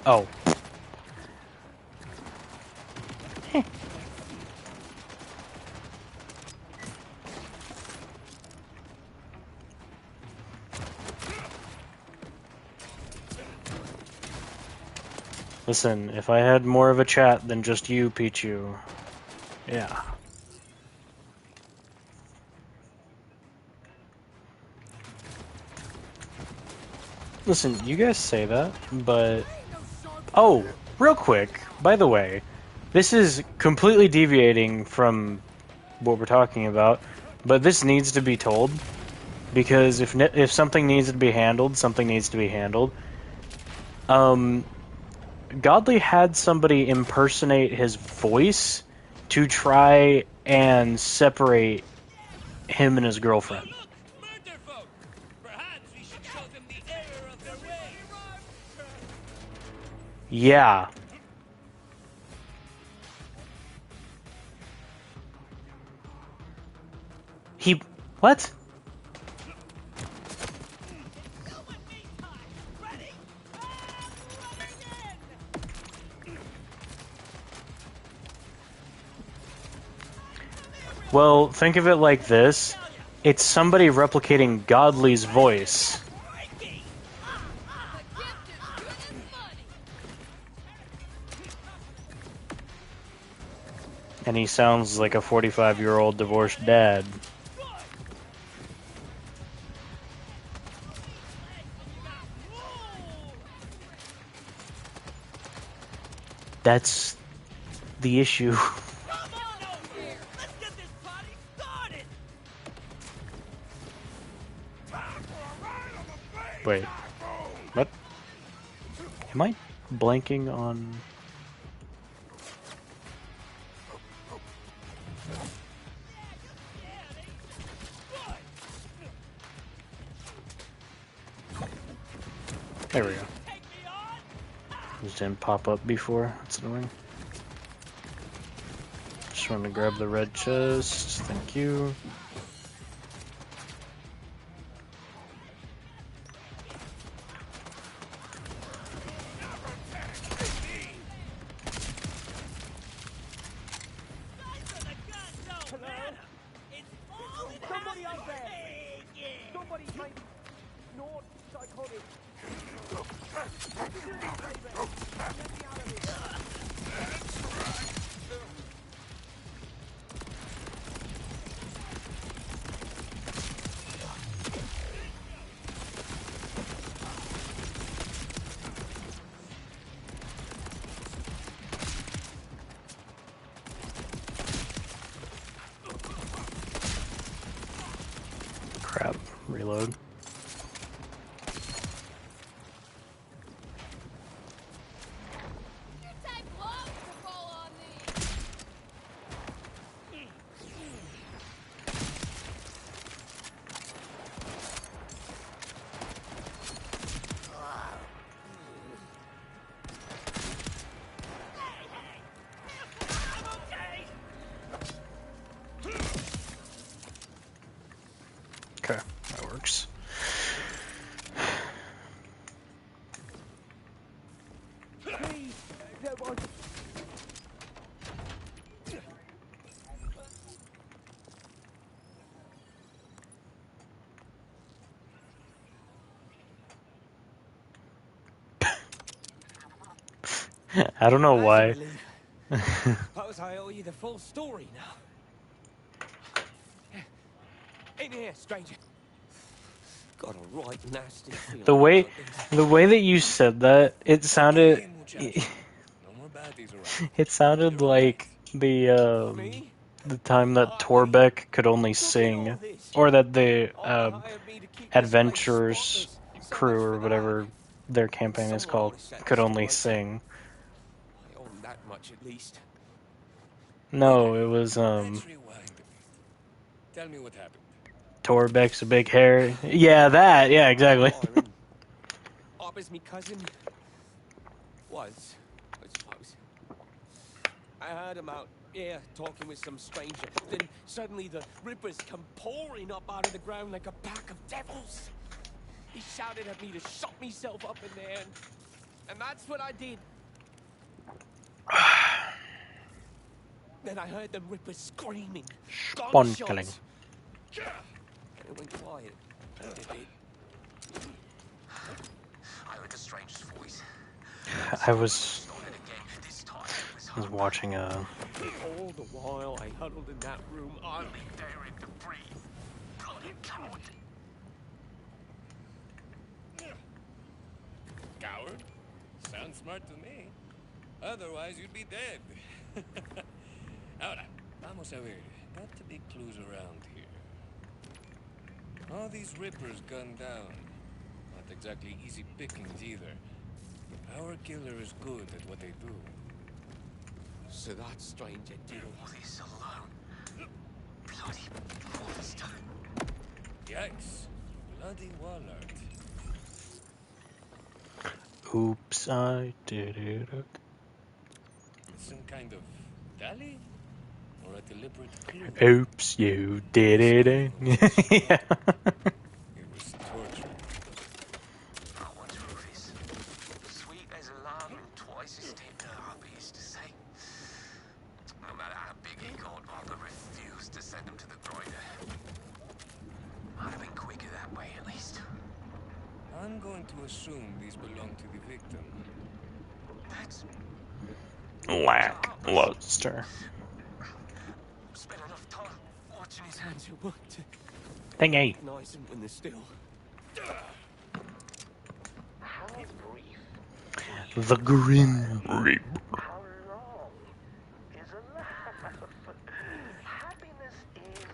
Oh. Listen, if I had more of a chat than just you, Pichu. Yeah. Listen, you guys say that, but... Oh, real quick, by the way, this is completely deviating from what we're talking about, but this needs to be told, because if something needs to be handled, something needs to be handled. Godly had somebody impersonate his voice to try and separate him and his girlfriend. Murderfolk! Perhaps we should show them the error of their ways. Yeah. What? Well, think of it like this. It's somebody replicating Godly's voice. And he sounds like a 45-year-old divorced dad. That's the issue. Wait. What? Am I blanking on... There we go. This didn't pop up before. That's annoying. Just want to grab the red chest. Thank you. Crap. Reload. Okay, that works. I don't know why. Suppose I owe you the full story now. In here, stranger. Got a right nasty feeling The way about this. that you said that, it sounded No more baddies around. it sounded like Me? the time that Torbeck could only sing, or that the Hired me to keep this place Adventurers spotless. So crew much or for that. whatever their campaign is Someone called always set could this only right. sing. I own that much at least. No, it was Let's rewind a bit. Tell me what happened. Torbeck's a big hair. Yeah, that. Yeah, exactly. Byron. Arbor's me cousin. Was, I suppose. I heard him out here talking with some stranger. Then suddenly the rippers come pouring up out of the ground like a pack of devils. He shouted at me to shut myself up in there, and that's what I did. Then I heard them rippers screaming. Spawn killing. Gunshots. And it went quiet. A bit. I heard a stranger's voice. I was I was watching All the while I huddled in that room, hardly daring to breathe. Bloody coward. Coward? Sounds smart to me. Otherwise, you'd be dead. Ahora, vamos a ver. Got to be clues around here. All these rippers gunned down. Not exactly easy pickings either. Our killer is good at what they do. So that stranger did all this alone. Bloody monster. Yikes. Bloody Wallard. oops, I did it. Some kind of dally? Or a deliberate clue? Oops, you did it. Yeah. It was torture. I once wrote this. Sweet as a lamb and twice as tender, Harvey used to say. No matter how big he got, Harper refused to send him to the grinder. Might have been quicker that way, at least. I'm going to assume these belong to the victim. That's... Lackluster. Spent enough time watching his hands at work to Thingy. recognize him when they're still. How brief, The Grim Reaper. how long is a laugh? Happiness is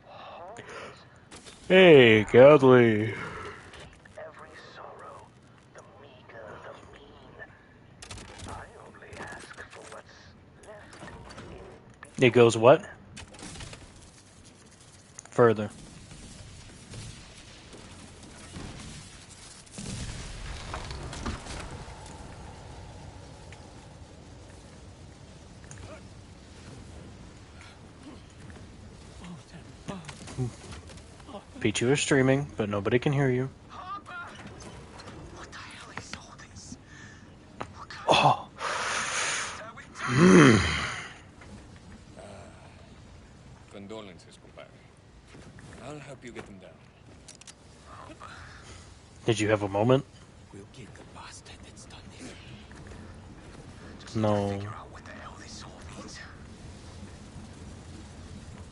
hard. Hey, Godly. Every sorrow, the meager, the mean. I only ask for what's left in It goes what? Further. Peachy was streaming, but nobody can hear you. What the hell is all this? Oh. Condolences, compadre. I'll help you get them down. Did you have a moment? We'll get the bastard that's done this. No. Figure out what the hell this all means.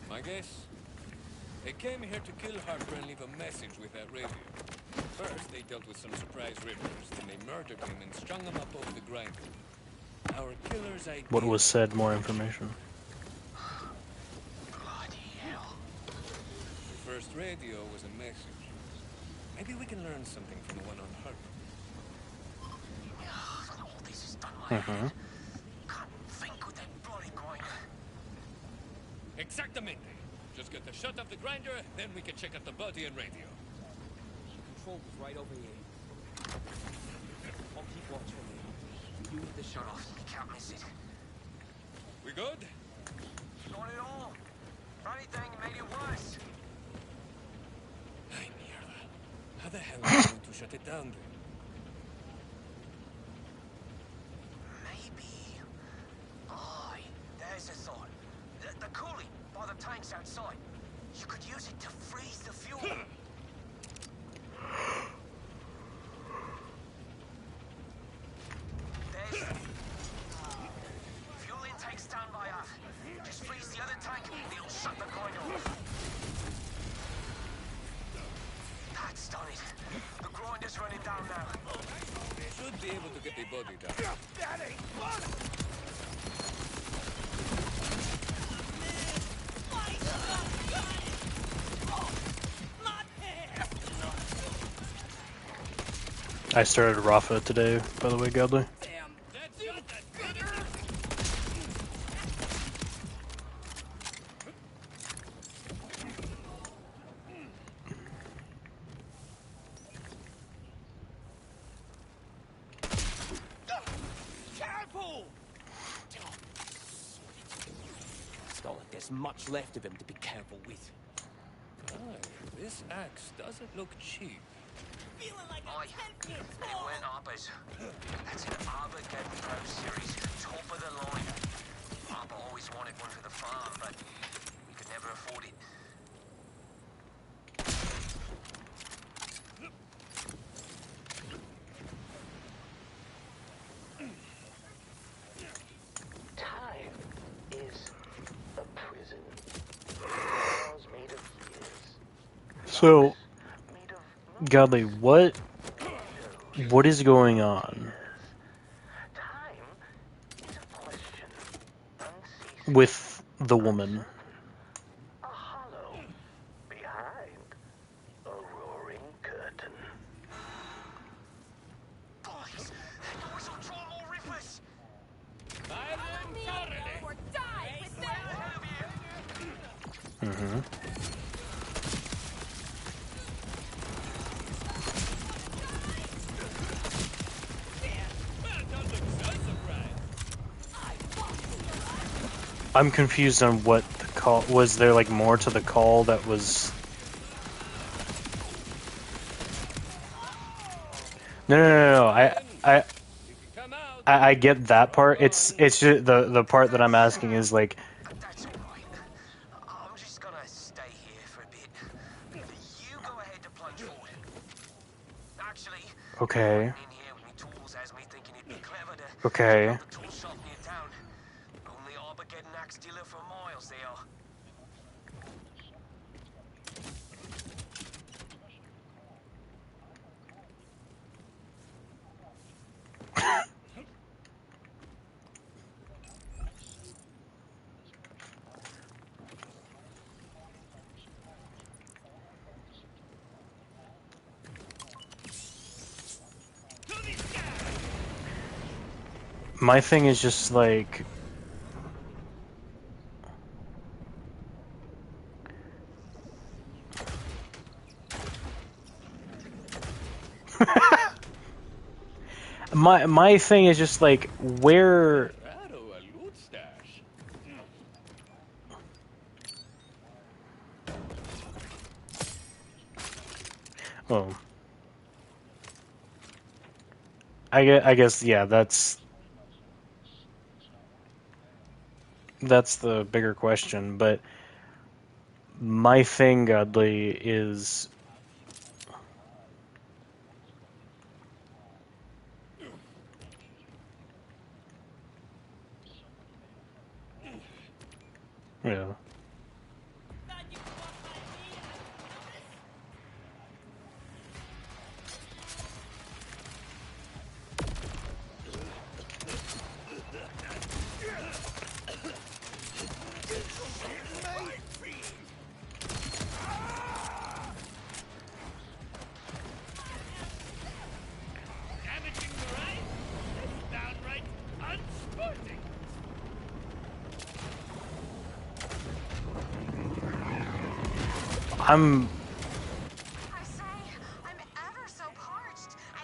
My guess? They came here to kill Harper and leave a message with that radio. First, they dealt with some surprise rippers, then they murdered him and strung him up over the grinder. Our killer's idea... What was said? More information. Bloody hell. The first radio was a message. Maybe we can learn something from the one on Harper. All this is done my Mm-hmm. head. Can't think with that bloody grinder. Exactamente! Just get the shut off the grinder, then we can check out the body and radio. Control was right over here. I'll keep watch from here. You hit the shut off. You can't miss it. We good? Not at all. If anything, it made it worse. Ay, mierda. How the hell are we going to shut it down then? Maybe. Aye, there's a thought. The cooling by the tanks outside. You could use it to freeze the fuel. There's fuel intake standby off. Just freeze the other tank and it'll shut the grinder off. That's done it. The grinder's running down now. Should be able to get the body down. I started Rafa today, by the way, Godly. It's not like there's much left of him to be careful with. Aye, this axe doesn't look cheap. Aye, and it went Harper's. That's an Arbor Game Pro Series, top of the line. Harper always wanted one for the farm, but we could never afford it. So, Godly, what is going on with the woman? A hollow behind a roaring curtain. Boys, that noise will draw more rippers. Or die with them! Mm-hmm. I'm confused on what the call was. There like more to the call that was. No. I get that part. It's just the part that I'm asking is like. That's all right. I'm just gonna stay here for a bit. You go ahead to plunge forward. Actually, Okay. in here with me tools has me thinking it'd be clever to Okay. check out the tool shop near town. Only Armageddon axe dealer for miles they are. My thing is just like. My thing is just like where. Oh. I guess yeah, that's the bigger question, but my thing, Godly, is yeah.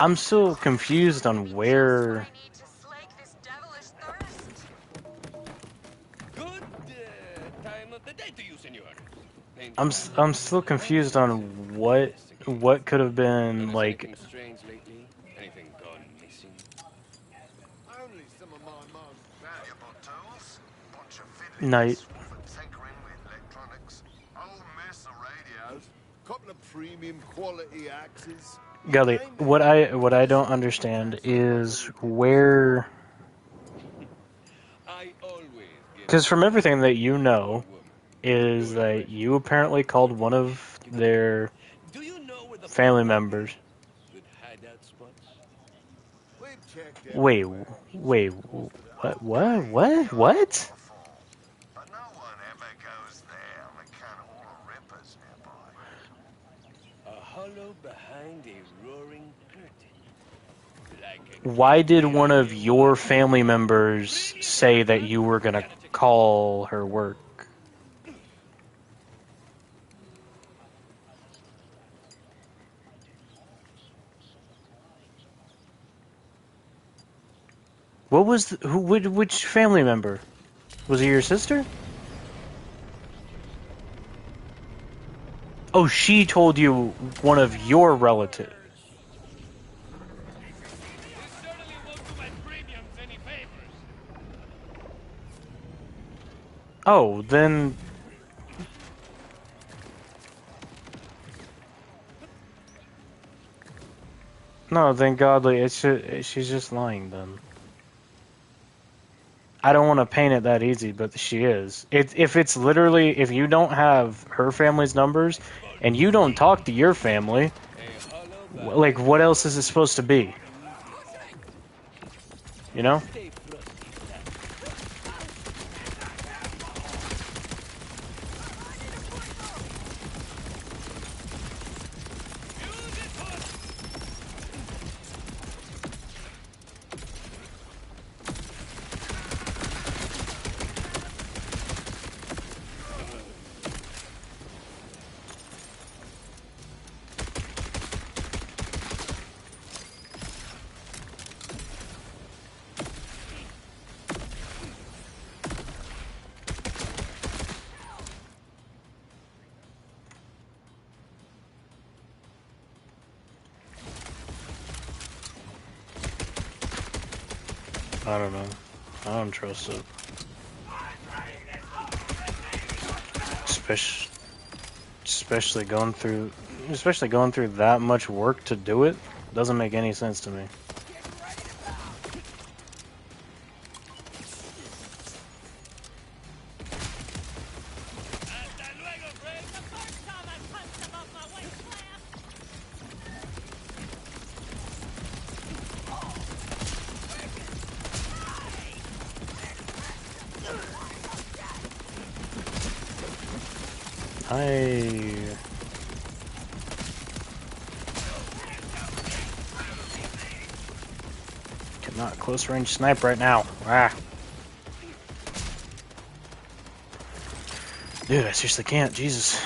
I'm still confused on where. Good time of the day to you, senor. I'm still confused on what could have been Notice like. anything strange lately? Anything gone missing? Only some of my most valuable tools. Bunch of Night. fiddliness for tinkering with electronics. Whole mess of radios. Couple of premium quality axes. Gully, what I don't understand is where, I always get because from everything that you know, is that you apparently called one of their Do you know where the family members. good hideout spots? We've checked Wait, everywhere. wait, what? But no one ever goes there on account of all the rippers nearby. A hollow behind a roaring curtain. Like a Why did one of your family members say that you were gonna call her work? What was which family member? Was it your sister? Oh, she told you one of your relatives. certainly won't do my premiums any favors. Oh, then. No, then Godly, she's just lying then. I don't want to paint it that easy, but she is. If it's literally, if you don't have her family's numbers and you don't talk to your family, like, what else is it supposed to be? You know? I don't know. I don't trust it. Especially, especially going through, especially going through that much work to do it doesn't make any sense to me. I cannot close range snipe right now. Ah. Dude, I seriously can't. Jesus.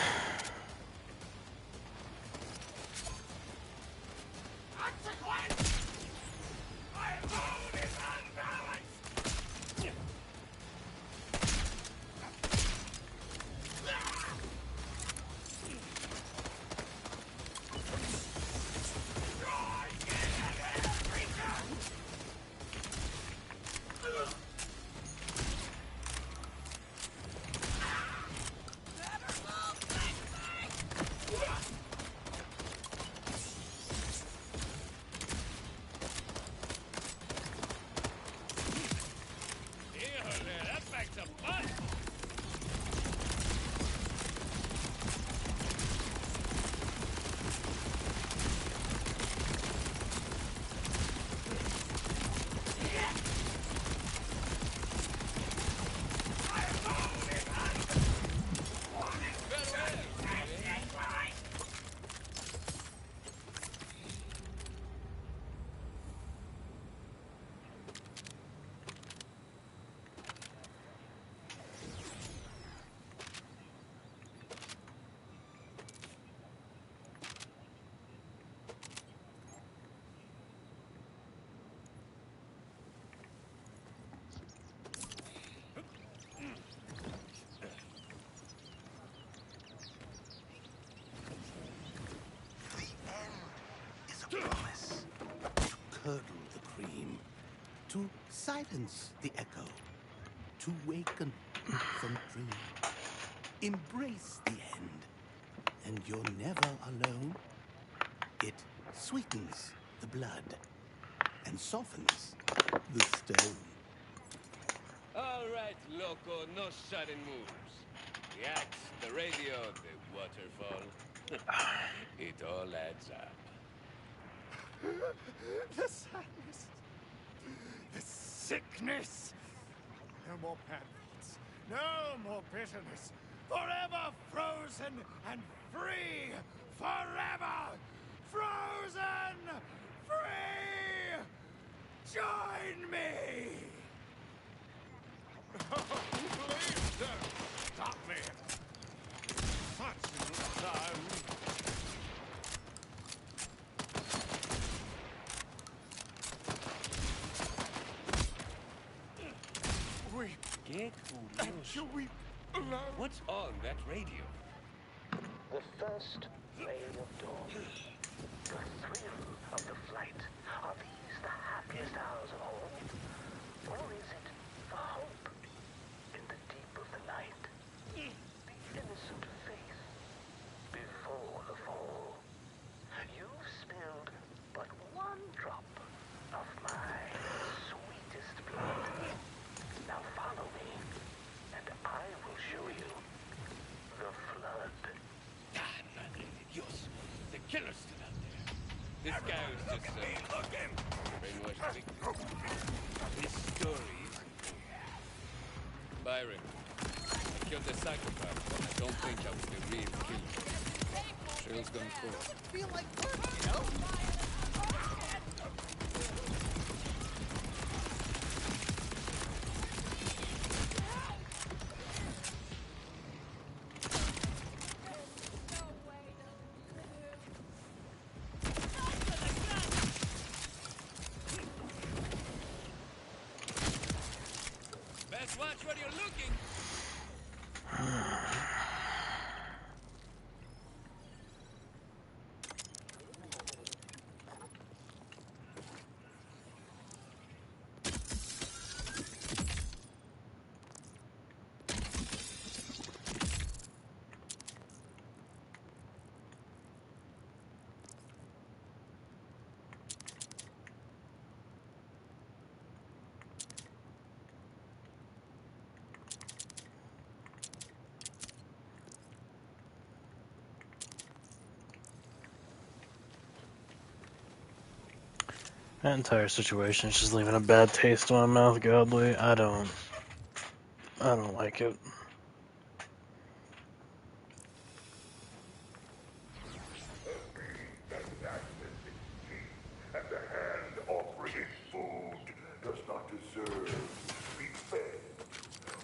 Curdle the cream, to silence the echo, to waken from dream. Embrace the end, and you're never alone. It sweetens the blood and softens the stone. All right, loco, no sudden moves. The axe, the radio, the waterfall. It all adds up. The sadness. The sickness. No more pamphlets. No more bitterness. Forever frozen and free. Forever frozen free. Join me. Oh, please don't stop me. Such little time. Get Shall we alone? What's on that radio? The first ray of dawn. The thrill of the flight. Are these the happiest hours of all? Or is it the hope in the deep of the night? The innocent faith before the fall. You've spilled but one drop of my sweetest blood. Now This guy was just brainwashed victim. This story is Byron. I killed the psychopath, but I don't think I was the real killer. Trail's gone cold. Feel like work, you know? Best watch where you're looking. That entire situation is just leaving a bad taste in my mouth, Godly. I don't like it. And the hand offering food does not deserve to be fed.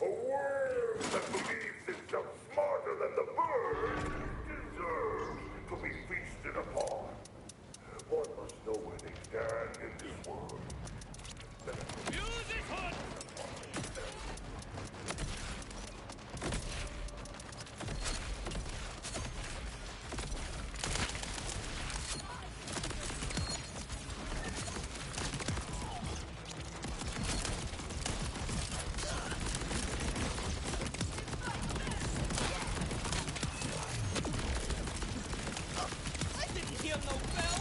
A worm that believes itself smarter than the bird deserves to be feasted upon. One must know where they stand in this world. Use this one! I didn't hear no bell!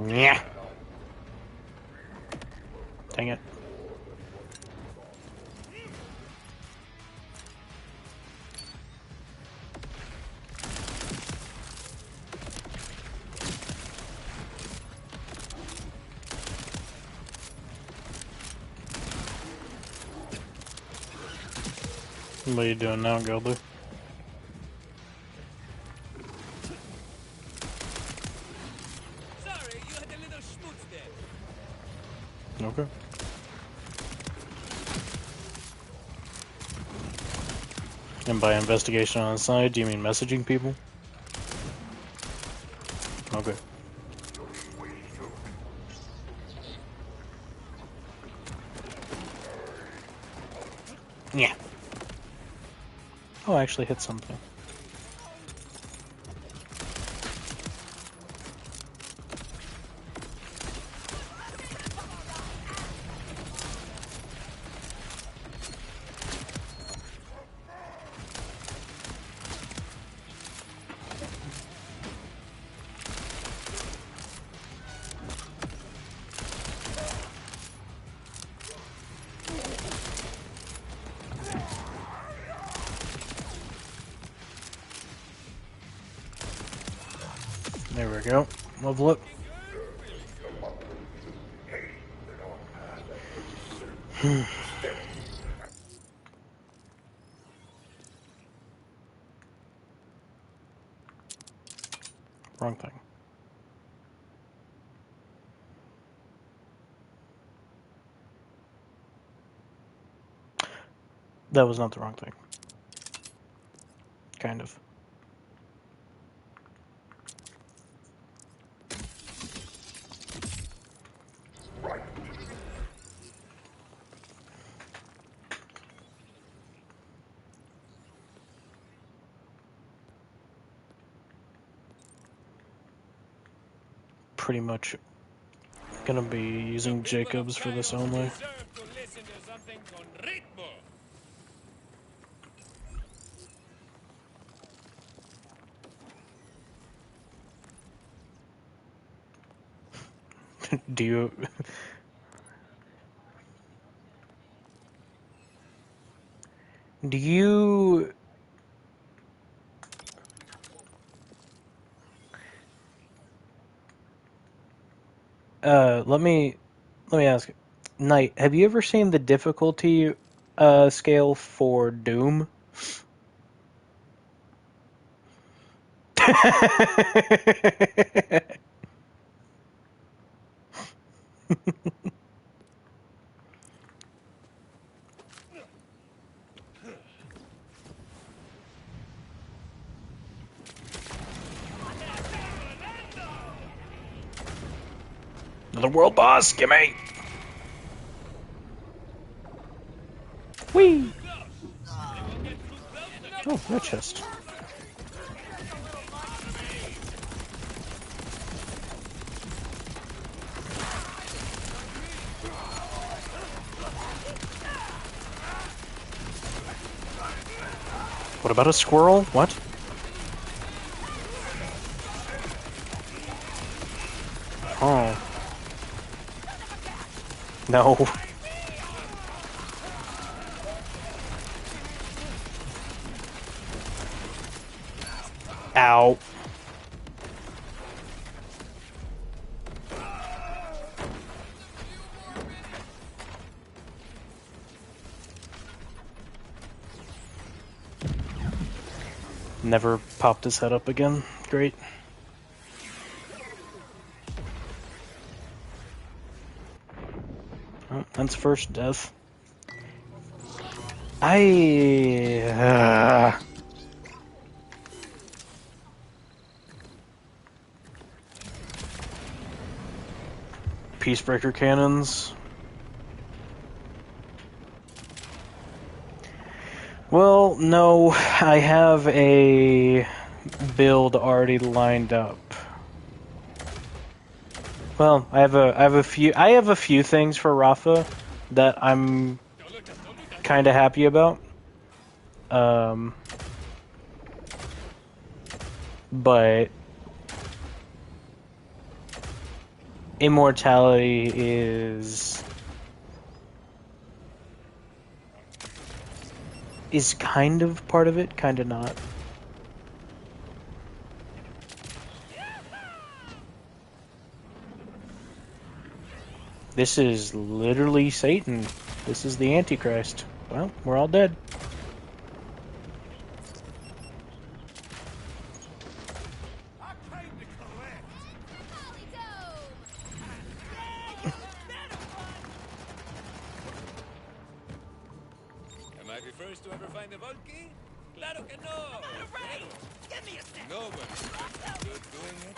Yeah. Dang it. What are you doing now, Godly? Sorry, you had a little schmutz there. Okay. And by investigation on the side, do you mean messaging people? Okay. Yeah. Oh, I actually hit something. There we go. Level up. Wrong thing. That was not the wrong thing. Kind of. pretty much gonna be using Jacobs for this only. Deserve to listen to something con ritmo. Do you... Do you... let me ask. Knight, have you ever seen the difficulty scale for Doom? Another world boss, gimme! Whee! Oh, no chest. What about a squirrel? What? Oh. No. Ow. Never popped his head up again. Great. Oh, that's first death. Peacebreaker cannons. Well, no, I have a build already lined up. Well, I have a few things for Rafa that I'm kind of happy about. But immortality is kind of part of it, kind of not. This is literally Satan. This is the Antichrist. Well, we're all dead. Am I the first to ever find a Volky? Claro que no! Give me a sec. Nobody good doing it.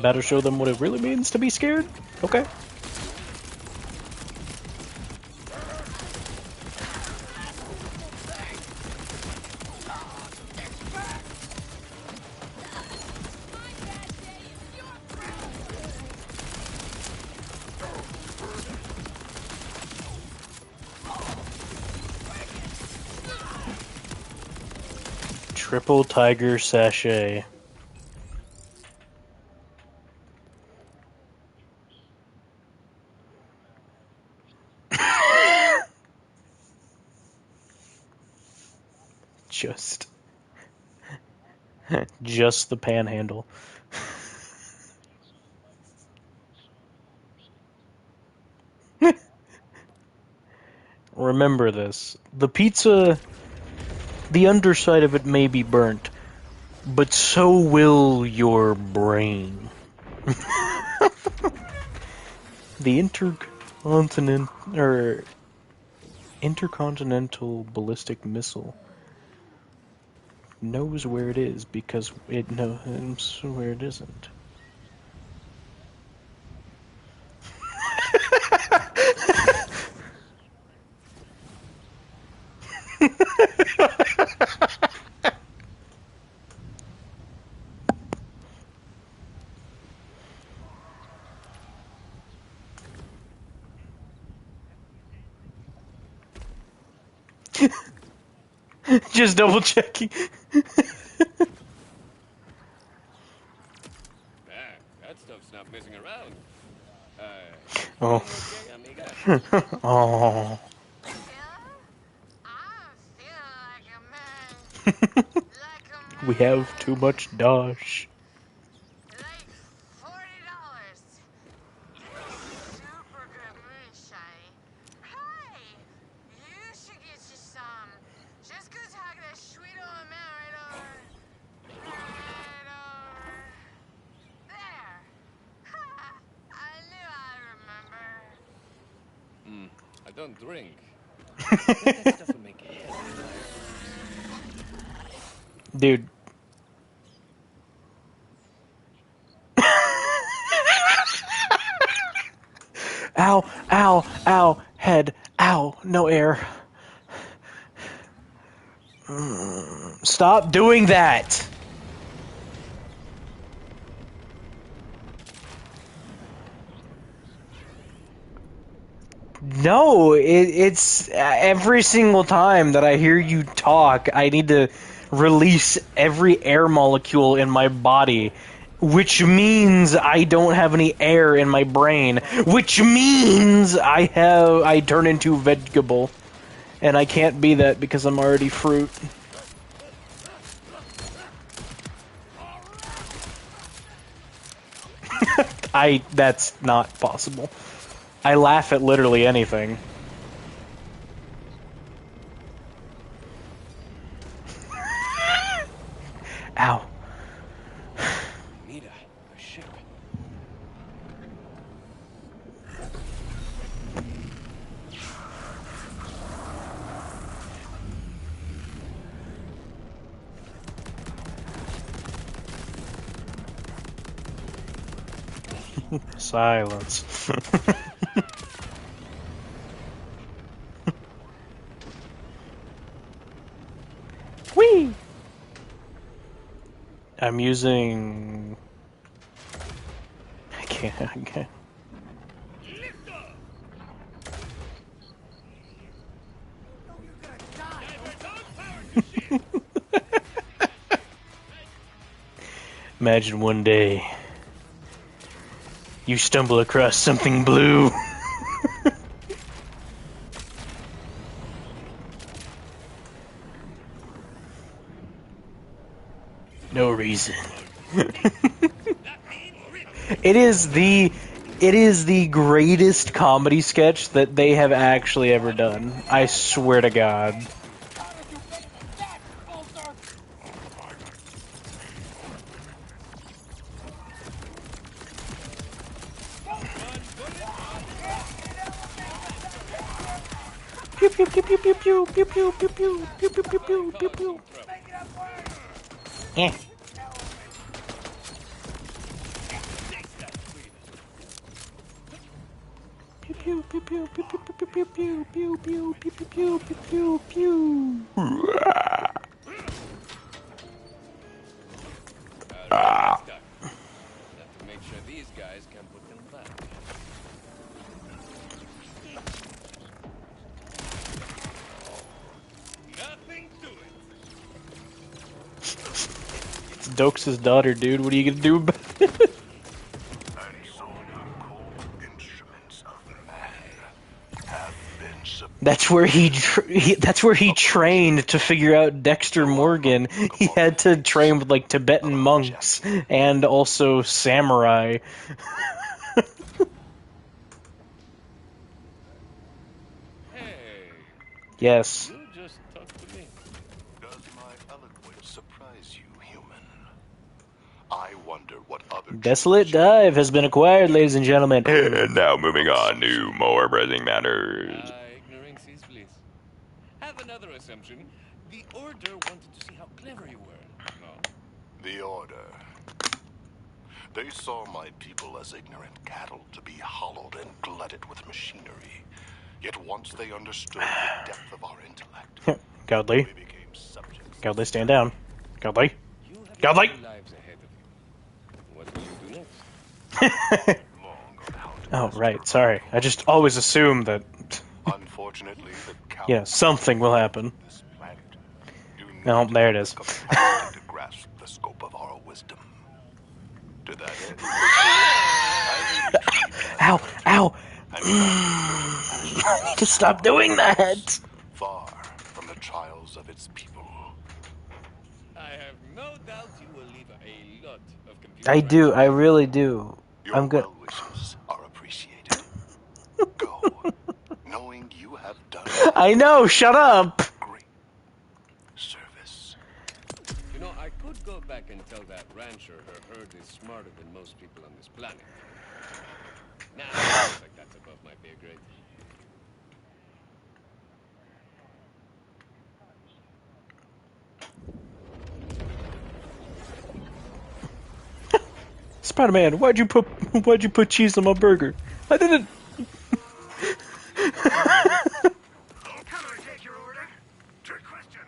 Better show them what it really means to be scared? Okay. Triple Tiger Sachet. Just the panhandle. Remember this. The pizza, the underside of it may be burnt, but so will your brain. The intercontinental ballistic missile knows where it is because it knows where it isn't. Just double checking. That stuff's not messing around. Oh. Okay, amiga? Oh. We have too much dosh. Like $40. Super good moon, Shiny. Hey, you should get you some. Just go talk that sweet old man right over. Right over. There. Ha! I knew I'd remember. I don't drink. I bet that stuff will make you happy. Dude. Ow, ow, ow, head, ow, no air. Stop doing that! No, it's every single time that I hear you talk, I need to release every air molecule in my body, which means I don't have any air in my brain, which means I turn into vegetable, and I can't be that because I'm already fruit. That's not possible. I laugh at literally anything. Ow. Mira, a ship. Silence. Whee! I'm using... I can't. Imagine one day you stumble across something blue. No reason. It is the greatest comedy sketch that they have actually ever done. I swear to God. Pew pew pew pew pew pew pew pew pew pew pew pew pew pew pew pew. Eh. Pew pew pew pew pew pew pew pew pew pew pew pew pew pew pew pew. Have to make sure these guys can put them back. Nothing to it. It's Dokes' daughter, dude. What are you gonna do about it? That's where that's where he trained to figure out Dexter Morgan. He had to train with like Tibetan monks and also samurai. Hey. Yes. You just talk to me. Does my eloquence surprise you, human? I wonder what other... Desolate Dive has been acquired, ladies and gentlemen. And now moving on to more pressing matters. Ignorances, please. Have another assumption. The Order wanted to see how clever you were. No? The Order. They saw my people as ignorant cattle to be hollowed and glutted with machinery. Yet once they understood the depth of our intellect, Godly. we became subjects. Godly, stand down. Godly. Godly! Lives ahead of you. What will you do next? Oh, right. Sorry. I just always assume that... Unfortunately, the Yeah, something will happen. This planet. You need Oh, there it is. capacity to grasp the scope of our wisdom. To that end, I will each keep an Ow! Ow! and guide I need to stop doing that! far from the trials of its people. I have no doubt you will leave a lot of computer. I do, I really do. Your I'm good. well wishes are appreciated. Go, knowing you have done I know, shut up! great service. You know, I could go back and tell that rancher her herd is smarter than most people on this planet. Nah, I feel like that's above my pay grade. Spider-Man, why'd you put cheese on my burger? I didn't. Can I take your order? Trick question.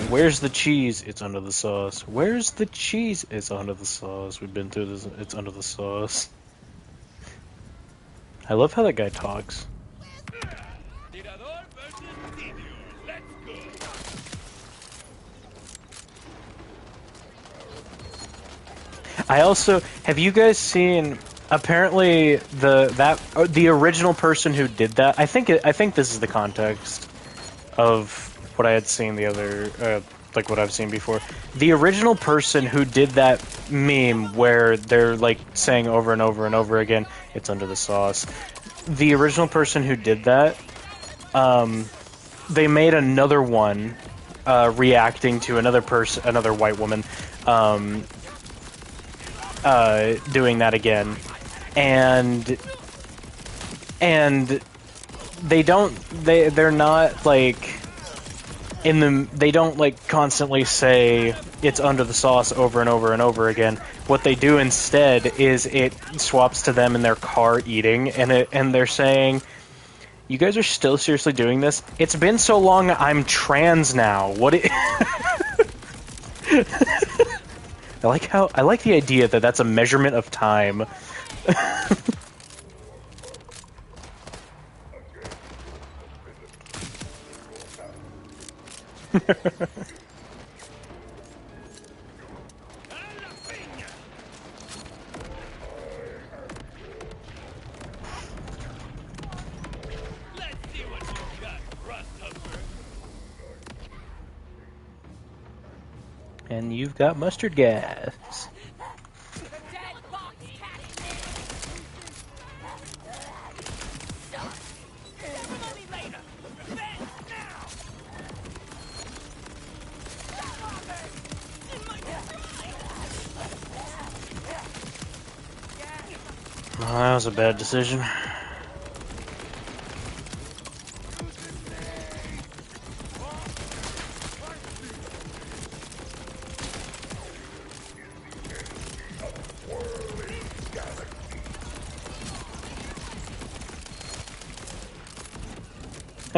Where's the cheese? It's under the sauce. Where's the cheese? It's under the sauce. We've been through this. It's under the sauce. I love how that guy talks. I also have you guys seen? Apparently, the original person who did that. I think this is the context of what I had seen the other, like what I've seen before. The original person who did that meme where they're like saying over and over and over again, "It's under the sauce." The original person who did that, they made another one, reacting to another white woman, doing that again, and they're not like they don't like constantly say it's under the sauce over and over and over again. What they do instead is it swaps to them in their car eating, and they're saying, "You guys are still seriously doing this? It's been so long. I'm trans now. What?" I like the idea that that's a measurement of time. And you've got mustard gas. Oh, that was a bad decision.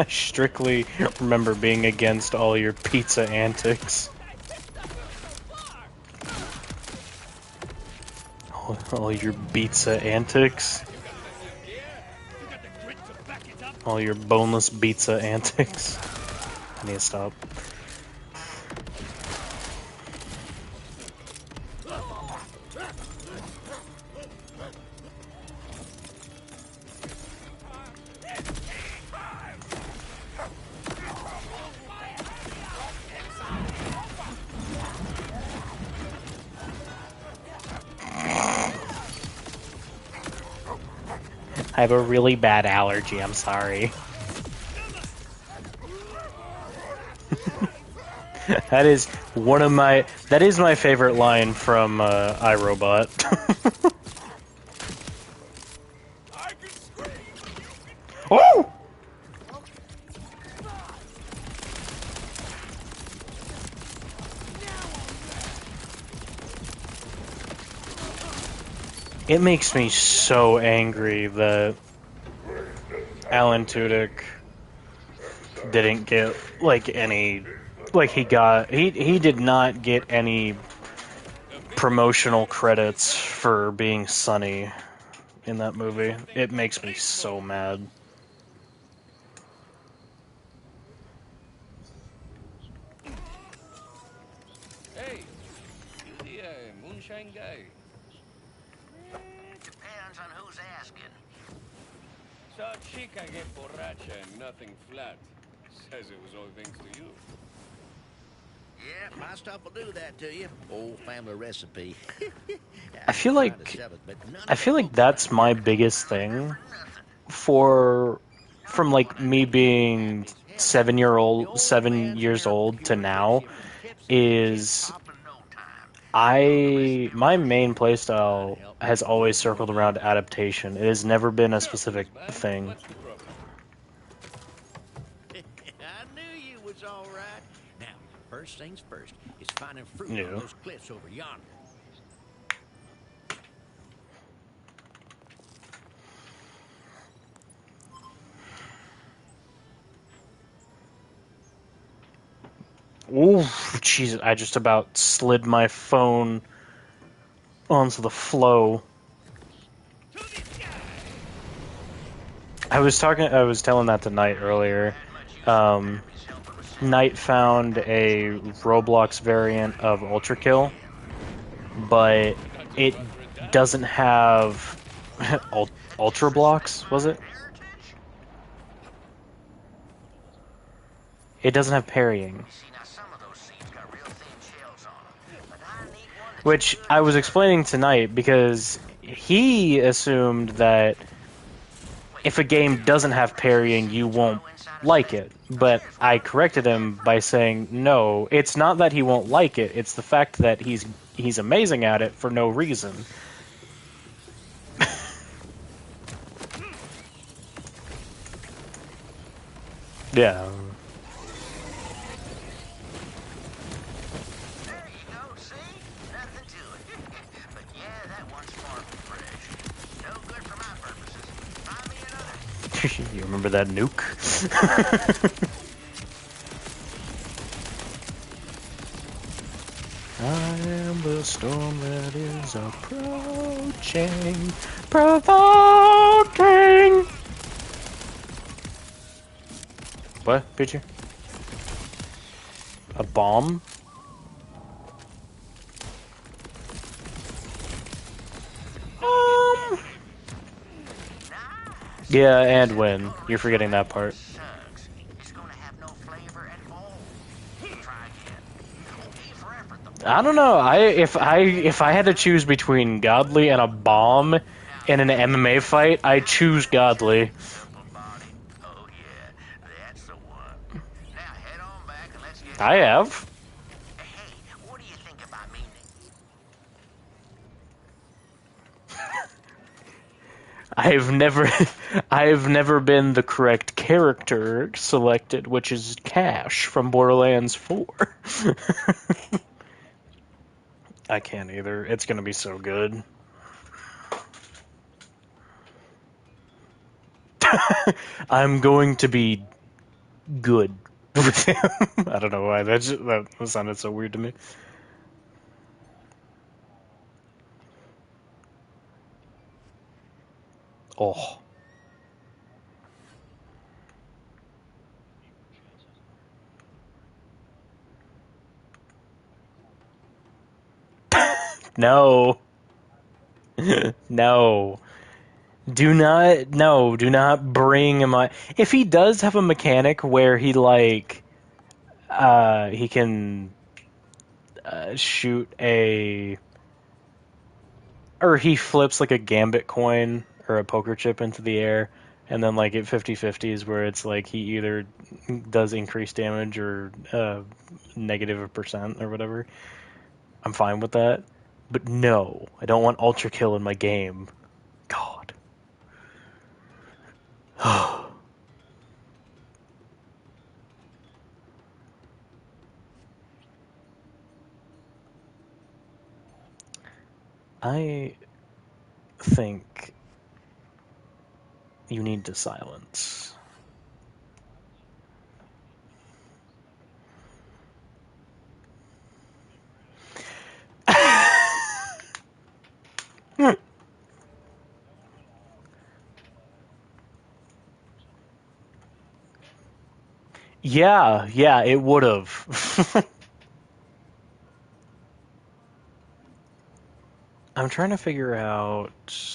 I strictly remember being against all your pizza antics. All your pizza antics. All your boneless pizza antics. I need to stop. I have a really bad allergy, I'm sorry. That is my favorite line from iRobot. Oh! It makes me so angry that Alan Tudyk didn't get like any, like he did not get any promotional credits for being Sunny in that movie. It makes me so mad. Hey, you the moonshine guy? Depends on who's asking. Saw chica get borracha and nothing flat. Says it was all thanks to you. Yeah, my stuff will do that to you. Old family recipe. I feel like that's my biggest thing for from like me being 7 years old to now is my main playstyle has always circled around adaptation. It has never been a specific thing. What's the problem? I knew you was all right. Now, first things first is finding fruit on Yeah. those cliffs over yonder. Ooh, Jesus! I just about slid my phone onto the flow. I was telling that to Knight earlier. Knight found a Roblox variant of Ultra Kill, but it doesn't have Ultra Blocks, was it? It doesn't have parrying. Which I was explaining tonight because he assumed that if a game doesn't have parrying, you won't like it. But I corrected him by saying, no, it's not that he won't like it, it's the fact that he's amazing at it for no reason. Yeah. You remember that nuke? I am the storm that is approaching, provoking. What, picture? A bomb? Yeah, and win. You're forgetting that part. I don't know. If I had to choose between Godly and a bomb in an MMA fight, I choose Godly. I have. I've never I've never been the correct character selected, which is Cash from Borderlands 4. I can't either. It's gonna be so good. I'm going to be good with him. I don't know why that sounded so weird to me. Oh. No. No. Do not bring him on. If he does have a mechanic where he he can shoot or he flips like a gambit coin or a poker chip into the air, and then like at 50/50s where it's like he either does increased damage or negative a percent or whatever. I'm fine with that. But no, I don't want Ultra Kill in my game. God. I think you need to silence. Yeah, it would have. I'm trying to figure out.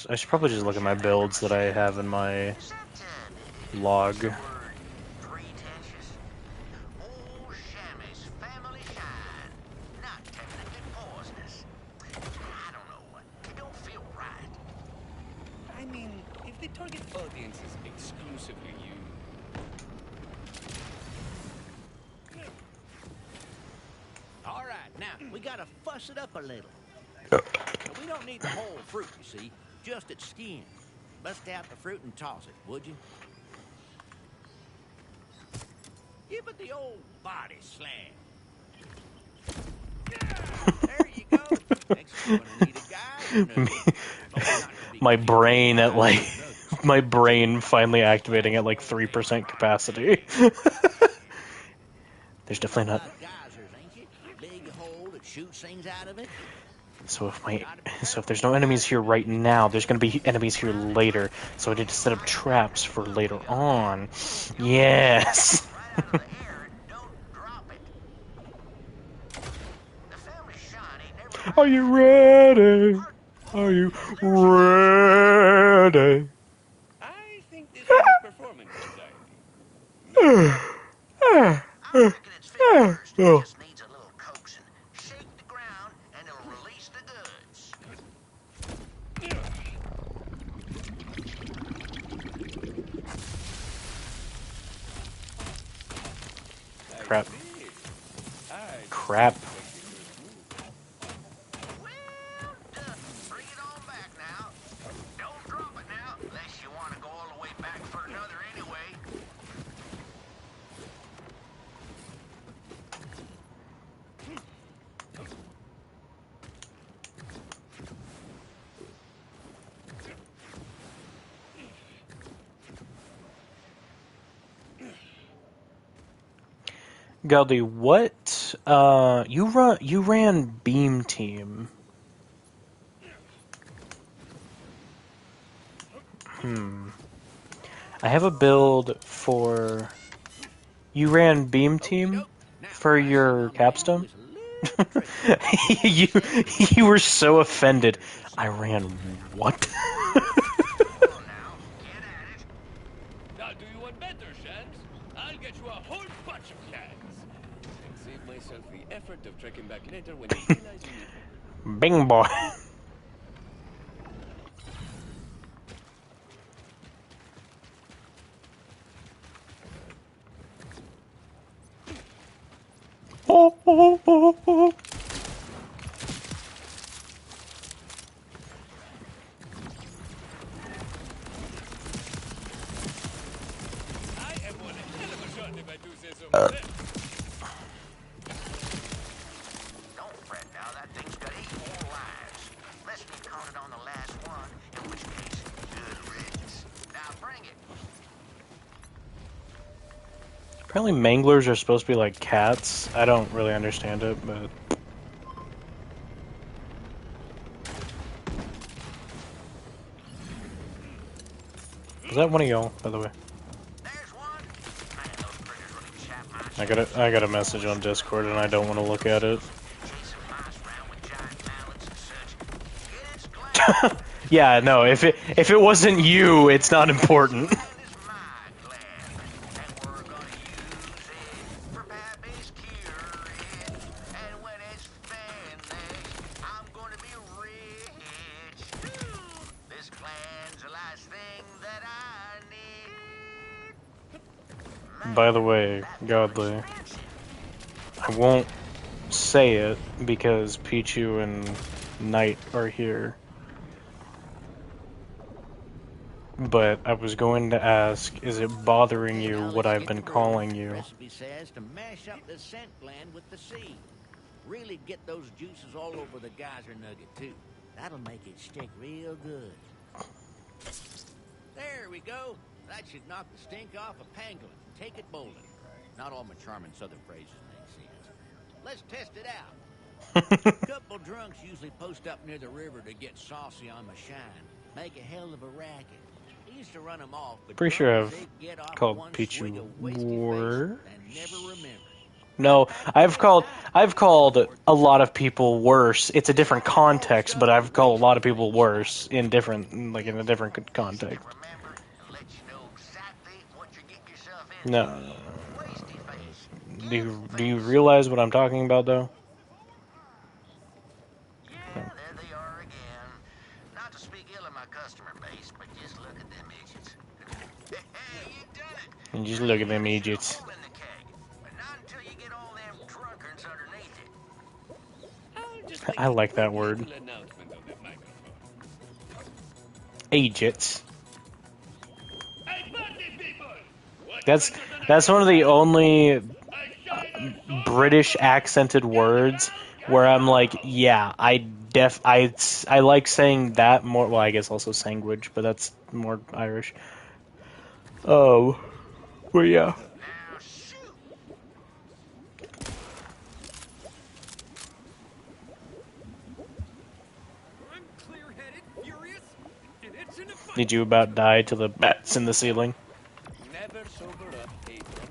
I should probably just look at my builds that I have in my log. Pretentious. Old Shamus family shine. Not technically poisonous. I don't know. It don't feel right. I mean, if the target audience is exclusively you. All right, now, we gotta fuss it up a little. Now, we don't need the whole fruit, you see, just its skin. Bust out the fruit and toss it, would you? Give it the old body slam. There you go. Next, you're gonna need a geyser nugget. My brain at like my brain finally activating at like 3% capacity. There's definitely not. Geysers, ain't you? Big hole that shoots things out of it. So if there's no enemies here right now, there's gonna be enemies here later. So I need to set up traps for later on. Yes. Are you ready? Are you ready? I think this is his performance anxiety. Oh. Shake the ground and it'll release the goods. Crap. Crap. Bring it on back now. Don't drop it now, unless you want to go all the way back for another anyway. Galdi, what you ran Beam Team. I have a build for you ran Beam Team for your capstone? you you were so offended. I ran what? Now, do you want better, Shans? I'll get you a whole bunch of cans. And save myself the effort of trekking back later when you realize you need them. Bing boy. Oh. I am one hell of a shot if I do say so myself. Don't fret now, that thing's got 8 more lives. Unless we counted on the last one, in which case, good riddance. Now bring it. Apparently manglers are supposed to be like cats. I don't really understand it, but is that one of y'all, by the way? I got a message on Discord and I don't want to look at it. Yeah, no, if it wasn't you, it's not important. By the way, Godly, I won't say it because Pichu and Knight are here. But I was going to ask, is it bothering you what I've been calling you? Recipe says to mash up the scent gland with the seed. Really get those juices all over the geyser nugget, too. That'll make it stick real good. There we go. That should knock the stink off a pangolin. Take it bowling. Not all my charming southern phrases make sense. Let's test it out. Couple drunks usually post up near the river to get saucy on my shine. Make a hell of a racket. We used to run them off, but Pretty sure drunks, I've they get off called one swig Pichu of whiskey face worse. and never remember. No, I've called a lot of people worse. It's a different context, but I've called a lot of people worse in different, like in a different context. No. Do you realize what I'm talking about, though? Yeah, there they are again. Not to speak ill of my customer base, but just look at them idiots. Hey, you done it. And just look at them idiots. Hole in the keg, but not until you get all them drunkards underneath it. I'll just I make a like quick that word. little announcement on the microphone. Idiots. Hey, party people! That's one of the only British accented words where I'm like, yeah, I like saying that more. Well, I guess also sandwich, but that's more Irish. Oh, but yeah. Now shoot! I'm clear-headed, furious, and it's in a fight. Did you about die to the bats in the ceiling? Never sober up a drunk ripper.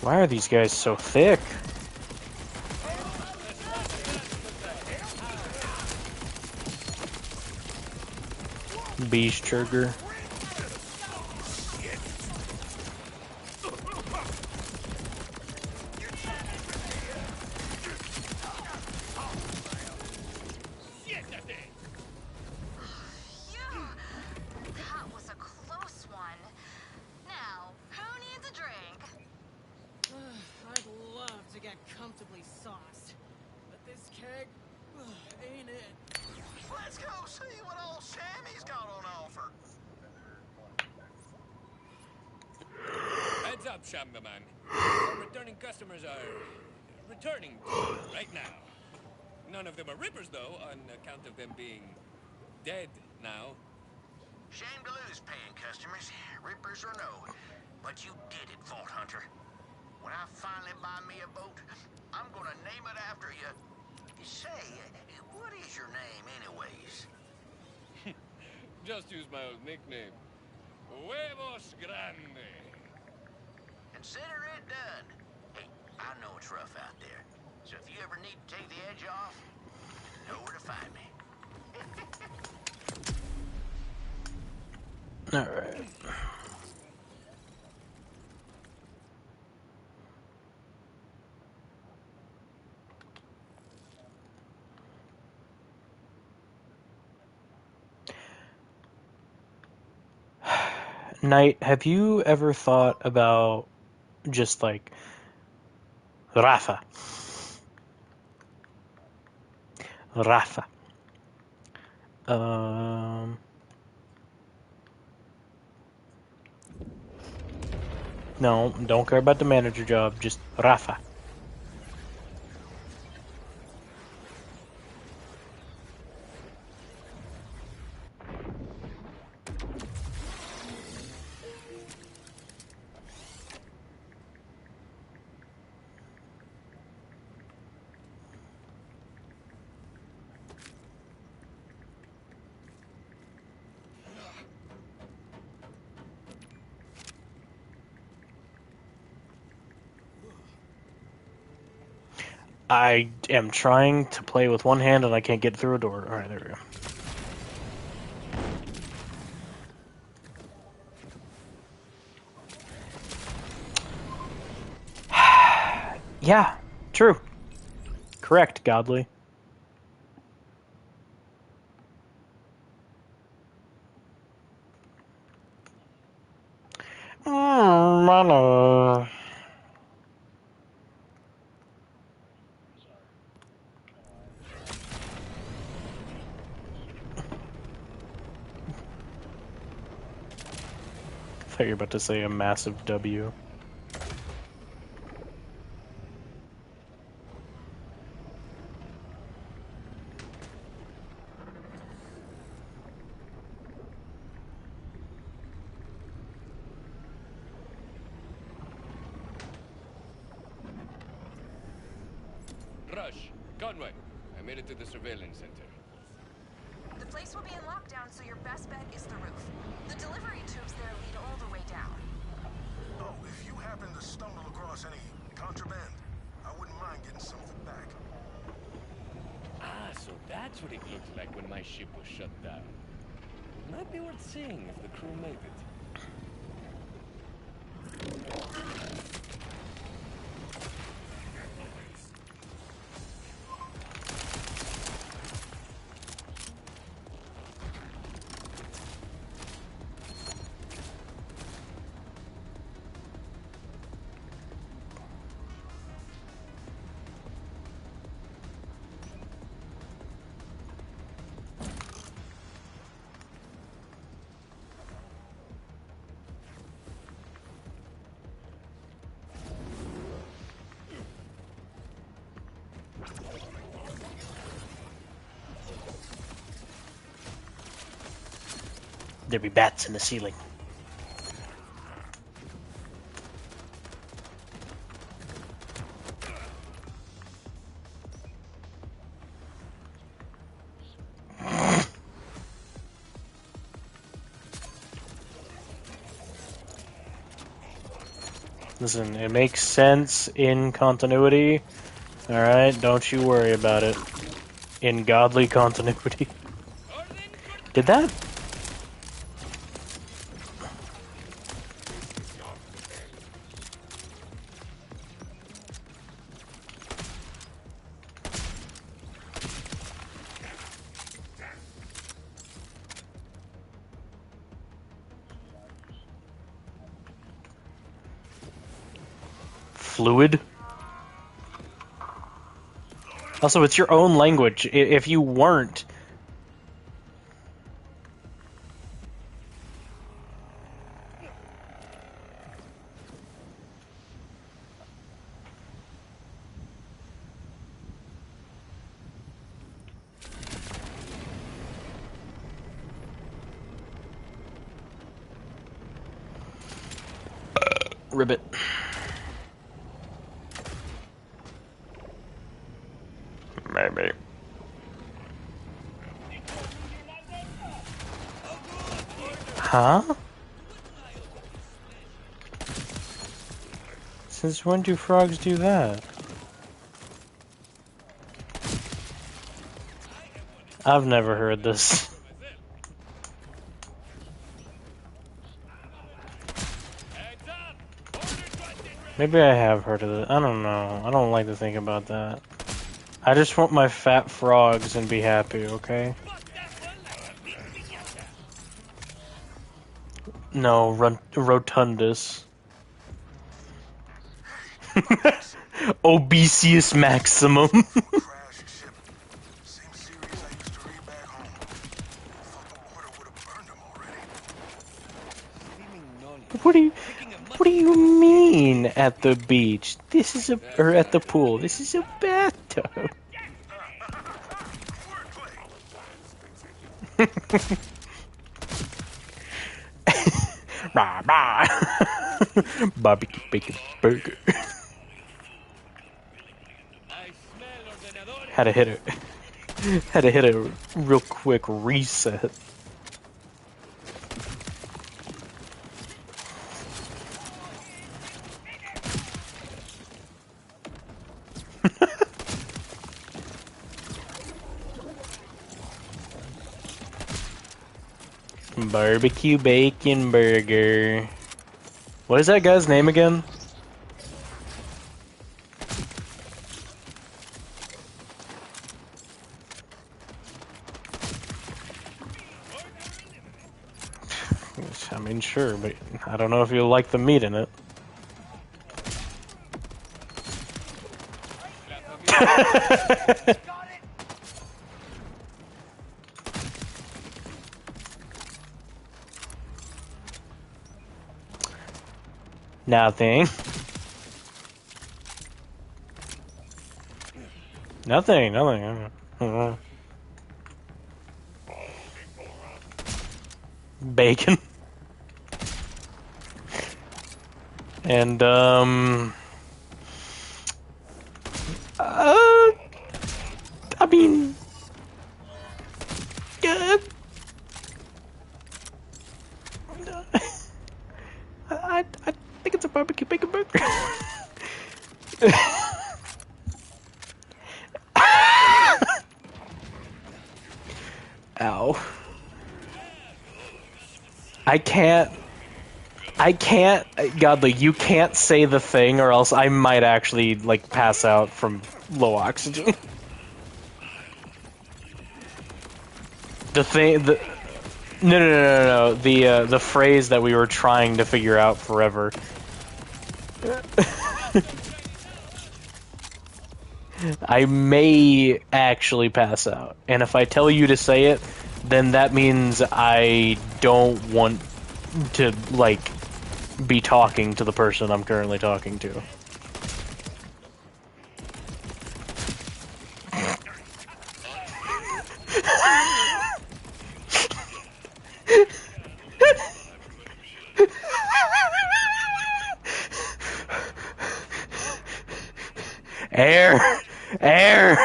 Why are these guys so thick? Beast trigger. That was a close one. Now, who needs a drink? I'd love to get comfortably sauced, but this keg ain't it. Let's go see what old Sammy's got on offer. Heads up, Shamgaman. Our returning customers are returning to you right now. None of them are rippers, though, on account of them being dead now. Shame to lose paying customers, rippers or no. But you did it, Vault Hunter. When I finally buy me a boat, I'm gonna name it after you. Say, what is your name anyways? Just use my old nickname. Huevos Grande. Consider it done. Hey, I know it's rough out there. So if you ever need to take the edge off, you know where to find me. Alright. Knight, have you ever thought about just like Rafa? Rafa. No, don't care about the manager job, just Rafa. I am trying to play with one hand and I can't get through a door. Alright, there we go. Yeah, true. Correct, Godly. Mana. I thought you were about to say a massive W. Hush. Conway, I made it to the surveillance center. The place will be in lockdown, so your best bet is the roof. The delivery tubes there lead all the way down. Oh, if you happen to stumble across any contraband, I wouldn't mind getting something back. Ah, so that's what it looked like when my ship was shut down. Might be worth seeing if the crew made it. There be bats in the ceiling. Listen, it makes sense in continuity. Alright, don't you worry about it. In godly continuity. Did that? Fluid? Also, it's your own language. If you weren't... Ribbit. Maybe. Huh? Since when do frogs do that? I've never heard this. Maybe I have heard of it. I don't know. I don't like to think about that. I just want my fat frogs and be happy, okay? No, rotundus. Obesius maximum. What do you mean at the beach? This is or at the pool. This is a bathtub. Rah, rah. Barbecue bacon burger. Had to hit a real quick reset. Barbecue bacon burger. What is that guy's name again? I mean, sure, but I don't know if you'll like the meat in it. Nothing. Nothing. Bacon. And, I can't, Godly, you can't say the thing or else I might actually, like, pass out from low oxygen. The thing, no, the phrase that we were trying to figure out forever. I may actually pass out, and if I tell you to say it, then that means I don't want to, like, be talking to the person I'm currently talking to. Air! Air!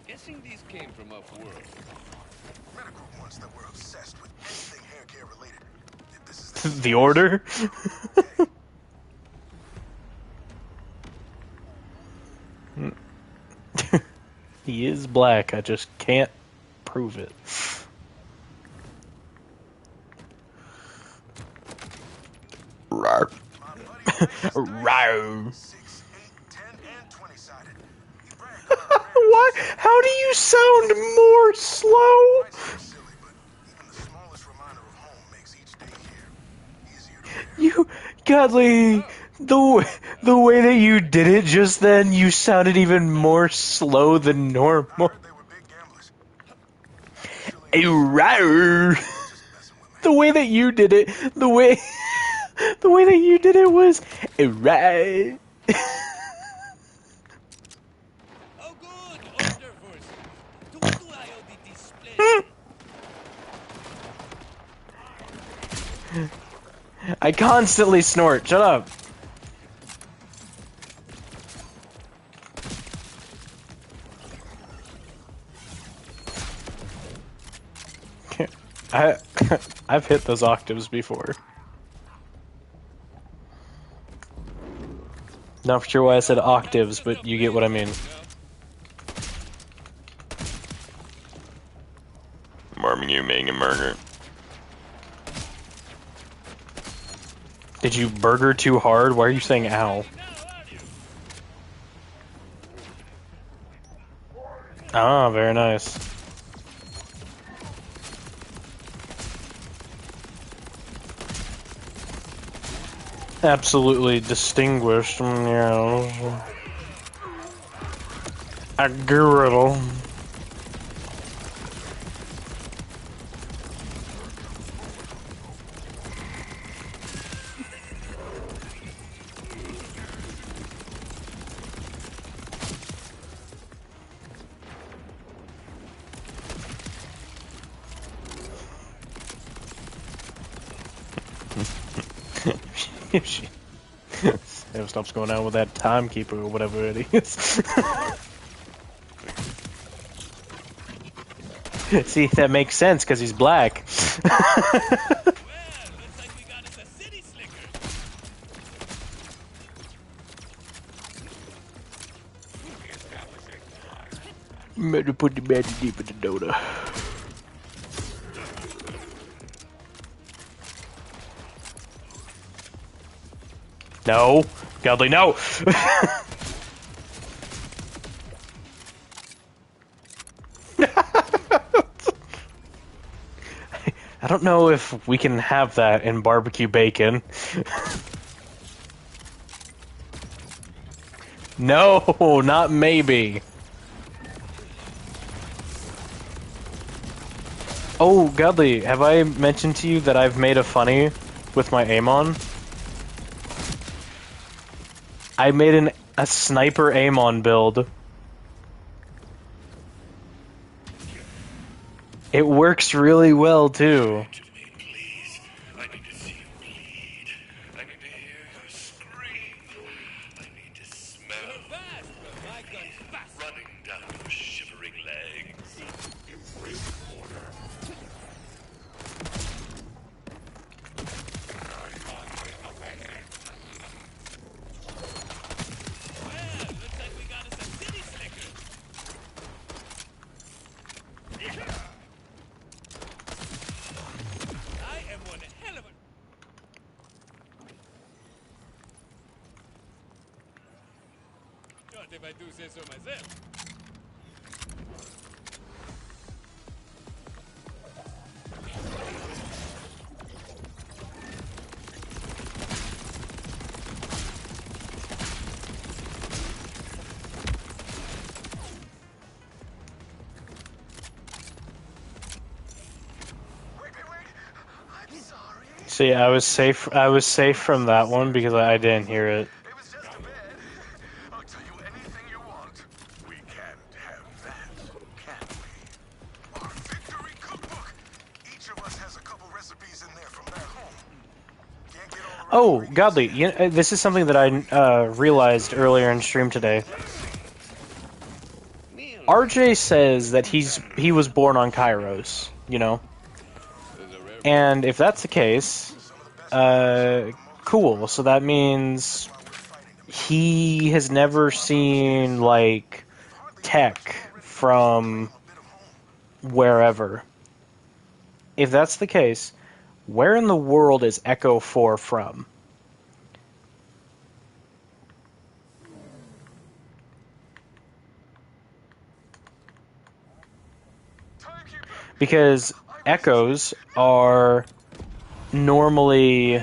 Guessing these came from off-world. Medical ones that were obsessed with anything hair care related. This is their The Order? He is black, I just can't prove it. Rawr. Rawr. 6, 8, 10, and 20-sided. What? How do you sound more slow? You, Godly, the way that you did it just then, you sounded even more slow than normal. Rawr. The way that you did it, the way that you did it was right. Oh good, order forces. To what do I owe the display? I constantly snort. Shut up. I've hit those octaves before. Not for sure why I said octaves, but you get what I mean. Marming you making a murder. Did you burger too hard? Why are you saying ow? Ah, very nice. Absolutely distinguished, yeah. A griddle. If she ever stops going out with that timekeeper or whatever it is. See, that makes sense because he's black. Better put the bed deep in the Dota. No, Godly, no. I don't know if we can have that in barbecue bacon. No, not maybe. Oh, Godly, have I mentioned to you that I've made a funny with my aim on? I made a sniper aim on build. It works really well, too. Not if I do say so myself. See, I was safe. I was safe from that one because I didn't hear it. I'll tell you anything you want. We can't have that, can we? Our victory cookbook. Each of us has a couple recipes in there from back home. Can't get all Oh, godly! This is something that I realized earlier in stream today. RJ says that he was born on Kairos, you know, and if that's the case, cool. So that means he has never seen like tech from wherever. If that's the case, where in the world is Echo 4 from? Because echoes are normally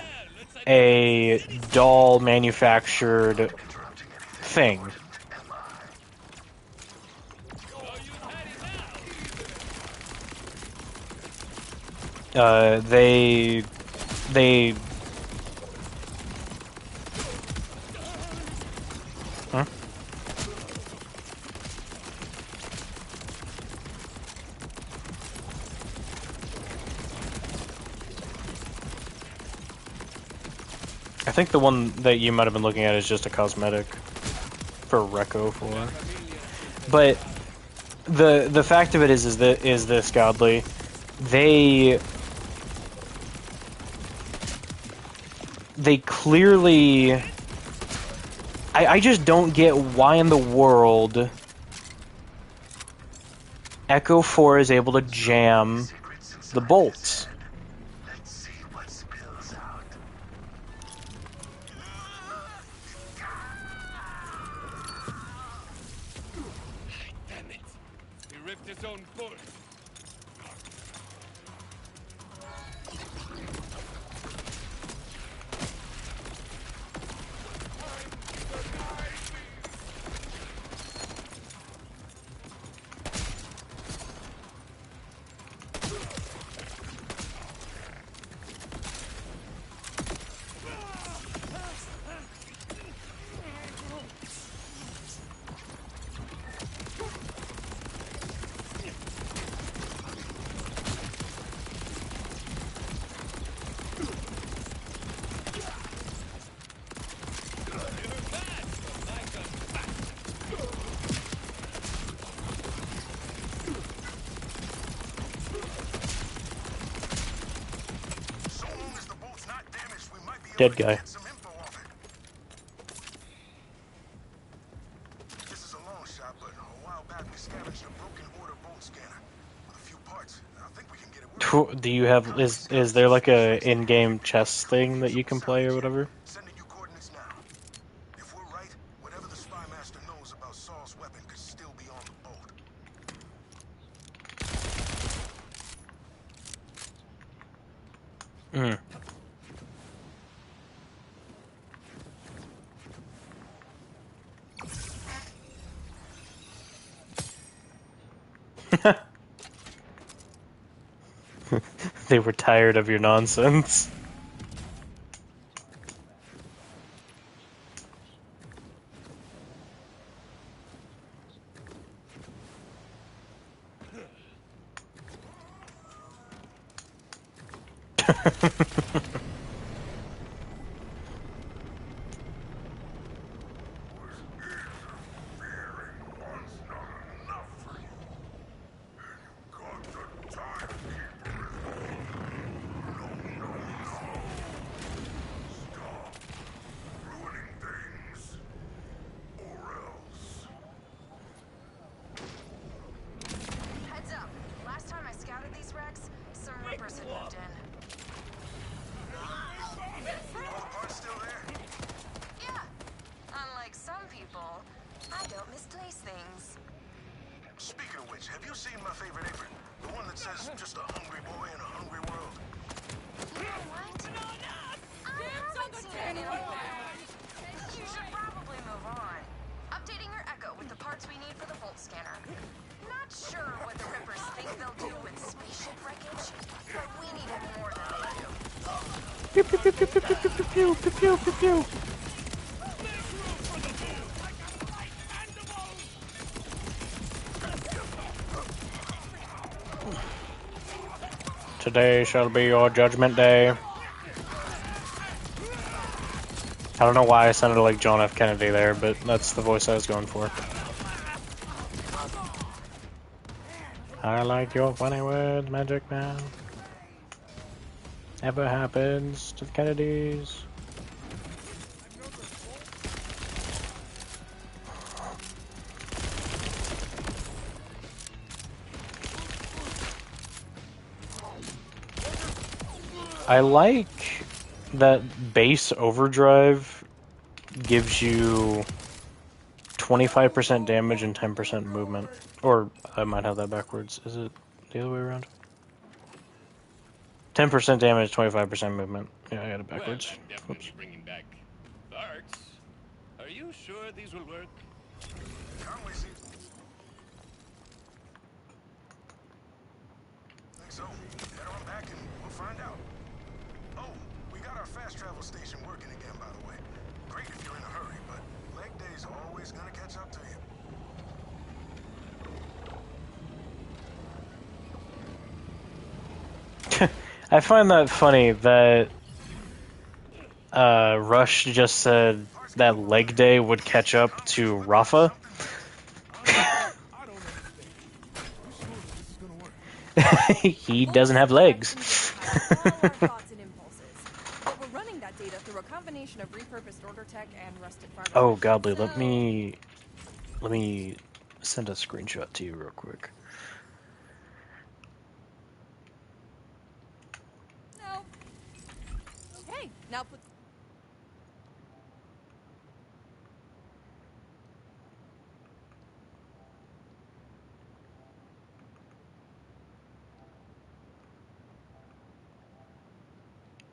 a doll manufactured thing. They huh? I think the one that you might have been looking at is just a cosmetic for Reco 4. But the fact of it is this godly. They clearly I just don't get why in the world Echo 4 is able to jam the bolts. Damn it. He ripped his own bolt. Dead guy. This is a long shot, but a while back we scavenged a broken order bolt scanner with a few parts. I think we can get it working. Do you have is there like a in-game chess thing that you can play or whatever? Sending you coordinates now. If we're right, whatever the spy master knows about Saul's weapon could still be on the bolt. Mm. They were tired of your nonsense. Heads up. Last time I scouted these wrecks, some rippers had moved in. Pew pew pew pew pew pew pew pew pew pew pew pew. Today shall be your judgment day. I don't know why I sounded like John F. Kennedy there, but that's the voice I was going for. I like your funny words, Magic Man. Ever happens to the Kennedys. I like that base overdrive gives you 25% damage and 10% movement. Or I might have that backwards. Is it the other way around? 10% damage, 25% movement. Yeah, I got it backwards. Well, I'm definitely bringing back parts. Are you sure these will work? Think so. Head on back and we'll find out. Oh, we got our fast travel station working again, by the way. Great if you're in a hurry, but leg day's always gonna catch up to you. I find that funny that Rush just said that leg day would catch up to Rafa. He doesn't have legs. But we're running that data through a combination of repurposed order tech and rusted farm. Oh godly, let me send a screenshot to you real quick. No. Okay, now put.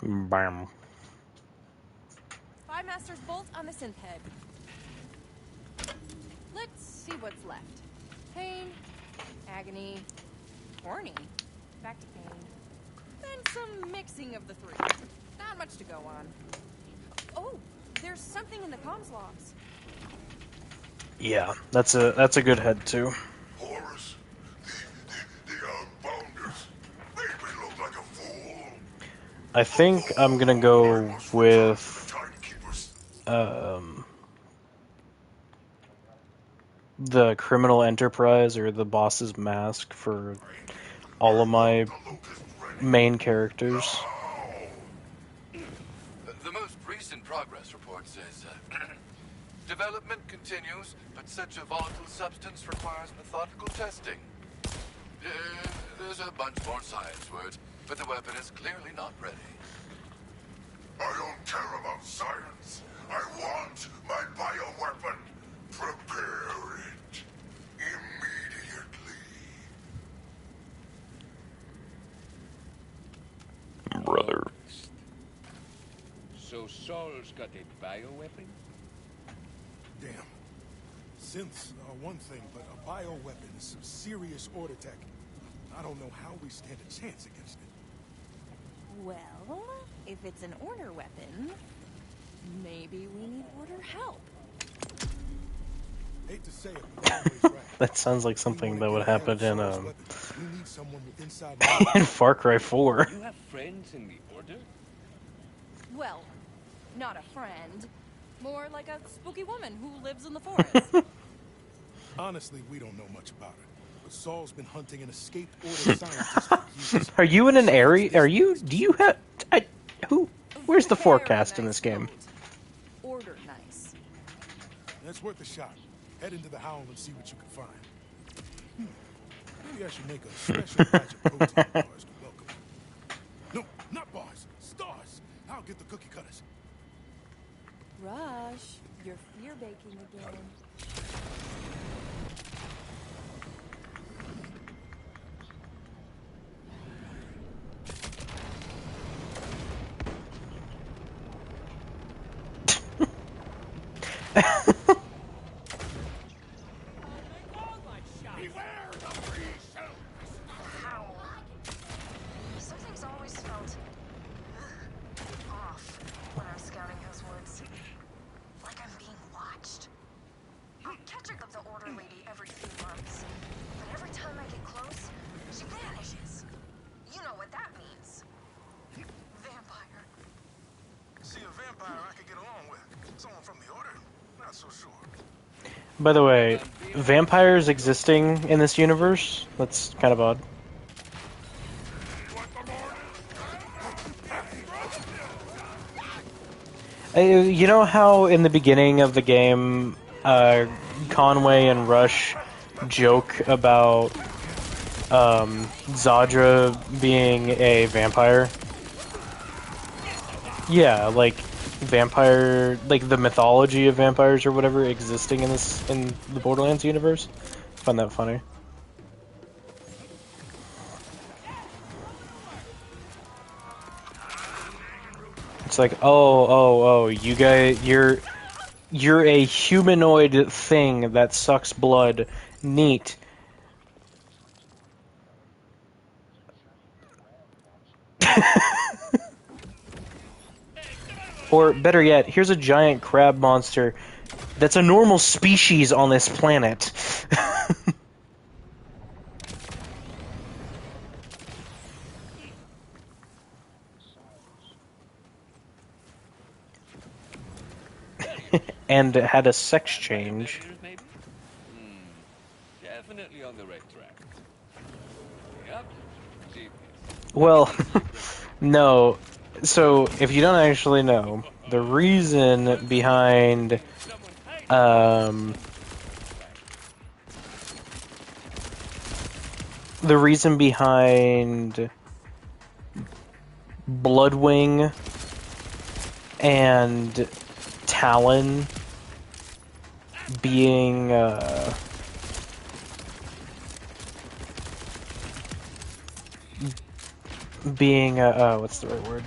Bam. Spy Master's bolt on the synth head. Let's see what's left. Pain, agony, horny, back to pain, then some mixing of the three. Not much to go on. Oh, there's something in the comms logs. Yeah, that's a good head too. Horus, the Outbounders made me look like a fool. I think I'm gonna go with the Criminal Enterprise or the Boss's Mask for all of my main characters. The most recent progress report says development continues, but such a volatile substance requires methodical testing. There's a bunch more science words, but the weapon is clearly not ready. I don't care about science. I want my bioweapon. Prepare it immediately. Brother. So Saul's got a bioweapon? Damn. Synths are one thing, but a bioweapon is some serious order tech. I don't know how we stand a chance against it. Well, if it's an order weapon, maybe we need order help. Hate to say it, but you're always right. That sounds like something that would happen in We need someone with inside in Far Cry 4. You have friends in the order? Well, not a friend. More like a spooky woman who lives in the forest. Honestly, we don't know much about it. But Saul's been hunting an escaped order scientist for years. Are you in an area? Do you have? Who? Where's the forecast in this game? Order nice. That's worth a shot. Head into the Howl and see what you can find. Maybe I should make a special batch of protein bars to welcome you. No, not bars. Stars. I'll get the cookie cutters. Rush, you're fear baking again. Something's always felt Someone from the Order? Not so sure. By the way, vampires existing in this universe? That's kind of odd. You know how in the beginning of the game, Conway and Rush joke about Zadra being a vampire? Yeah, like vampire, like the mythology of vampires or whatever existing in the Borderlands universe. I find that funny. It's like, oh, you guys, you're a humanoid thing that sucks blood. Neat. Or better yet, here's a giant crab monster that's a normal species on this planet. And had a sex change. Definitely on the right track. Yep. Well, no. So, if you don't actually know, the reason behind Bloodwing and Talon being what's the right word?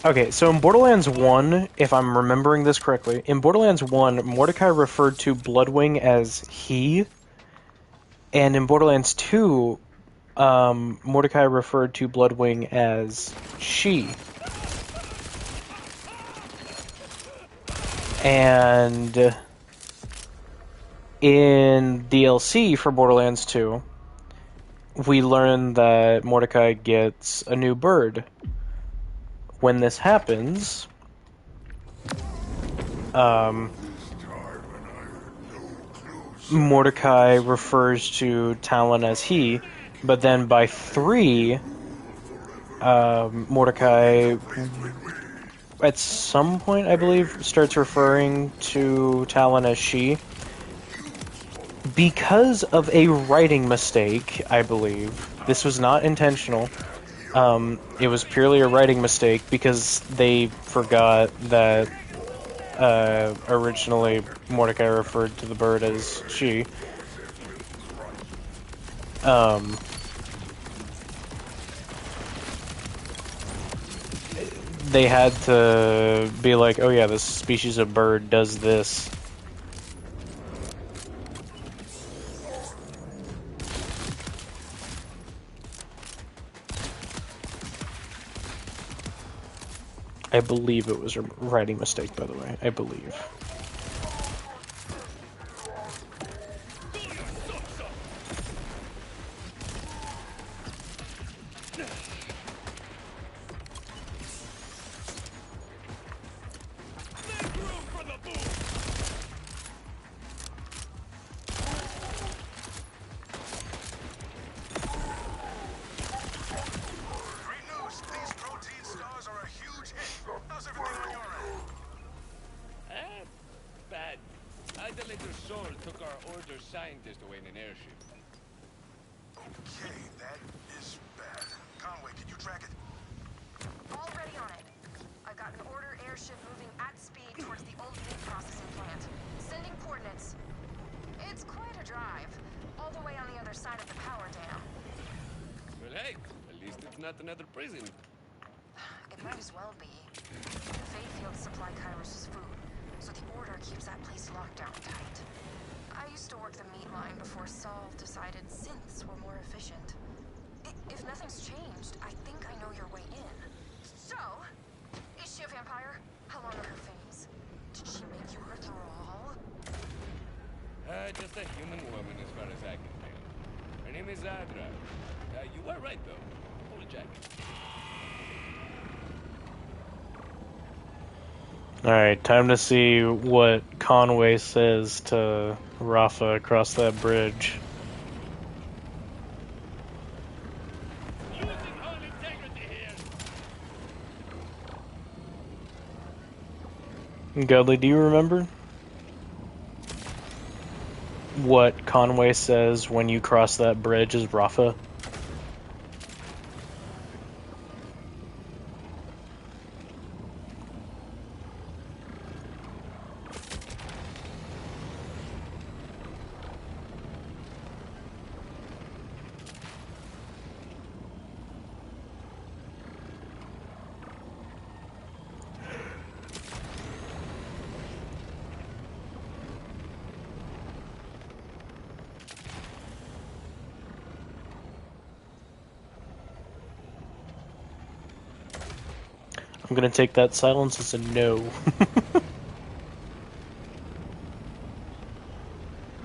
Okay, so in Borderlands 1, if I'm remembering this correctly, in Borderlands 1, Mordecai referred to Bloodwing as he, and in Borderlands 2, Mordecai referred to Bloodwing as she. And in DLC for Borderlands 2, we learn that Mordecai gets a new bird. When this happens, Mordecai refers to Talon as he, but then by 3, Mordecai, at some point, I believe, starts referring to Talon as she. Because of a writing mistake, I believe. This was not intentional. It was purely a writing mistake because they forgot that originally Mordecai referred to the bird as she. They had to be like, oh yeah, this species of bird does this. I believe it was a writing mistake, by the way. I believe. Scientist away in an airship. Okay, that is bad. Conway, can you track it? Already on it. I've got an order airship moving at speed towards the old meat processing plant. Sending coordinates. It's quite a drive. All the way on the other side of the power dam. Well, hey, at least it's not another prison. It might as well be. The Fayfield supply Kairos' food, so the order keeps that place locked down tight. I used to work the meat line before Saul decided synths were more efficient. If nothing's changed, I think I know your way in. So, is she a vampire? How long are her fangs? Did she make you her thrall? Just a human woman as far as I can tell. Her name is Zadra. You were right, though. Hold a jacket. Alright, time to see what Conway says to Rafa across that bridge. Godly, do you remember what Conway says when you cross that bridge as Rafa? I'm gonna take that silence as a no.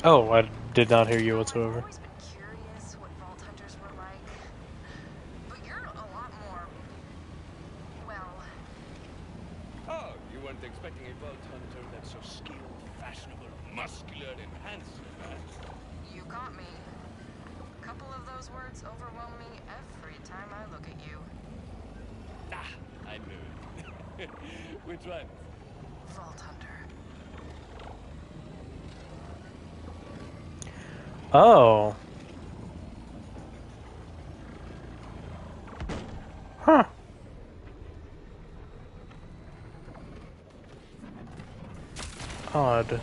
Oh, I did not hear you whatsoever. Oh, you weren't expecting a Vault Hunter that's so skilled, fashionable, muscular, and handsome, huh? You got me. A couple of those words overwhelm me every time I look at you. Ah, I knew it. Which one? Vault Hunter. Oh. Huh. Odd.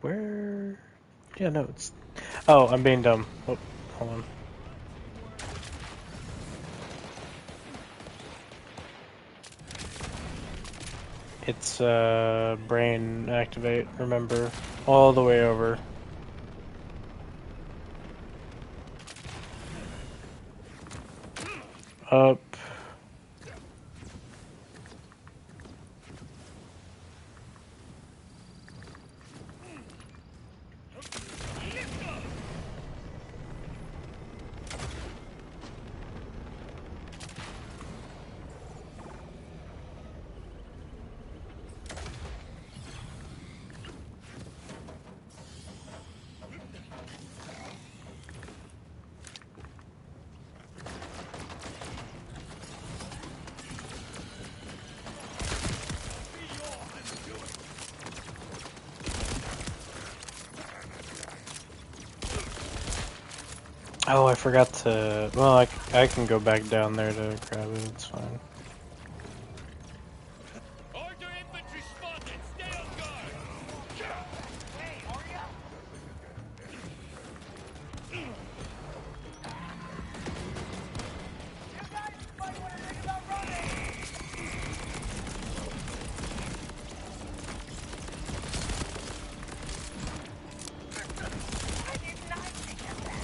Where? Yeah, no, it's... Oh, I'm being dumb. Oh, hold on. It's, brain activate, remember. All the way over. Up. Oh, I forgot to... Well, I can go back down there to grab it, it's fine. Order infantry spotted! Stay on guard! Hey, are ya? You guys might want to think about running! I did not think of that!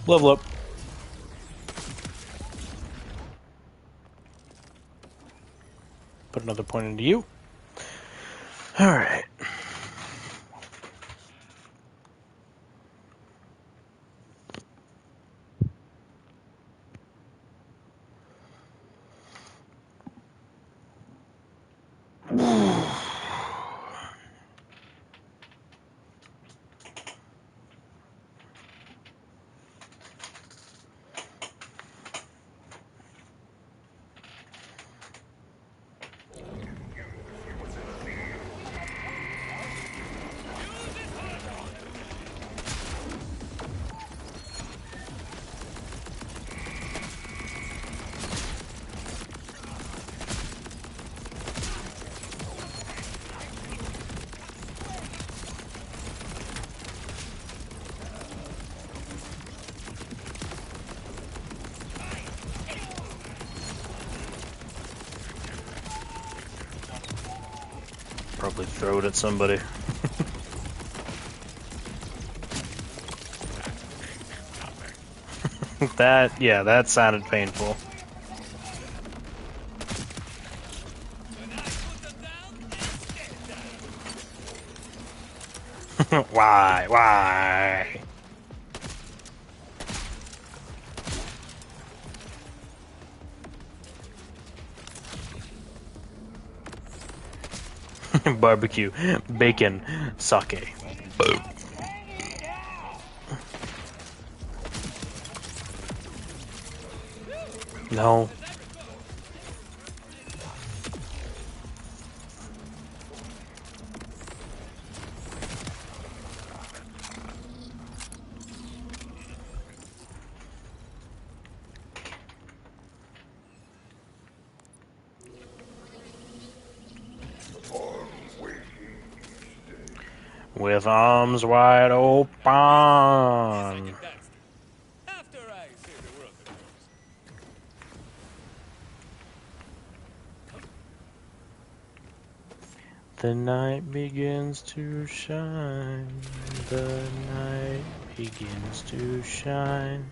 Level up. Put another point into you. Alright. Probably throw it at somebody. That sounded painful. Why? Why? Barbecue, bacon, sake. Boom. No. With arms wide open. After I say the word. The night begins to shine. The night begins to shine.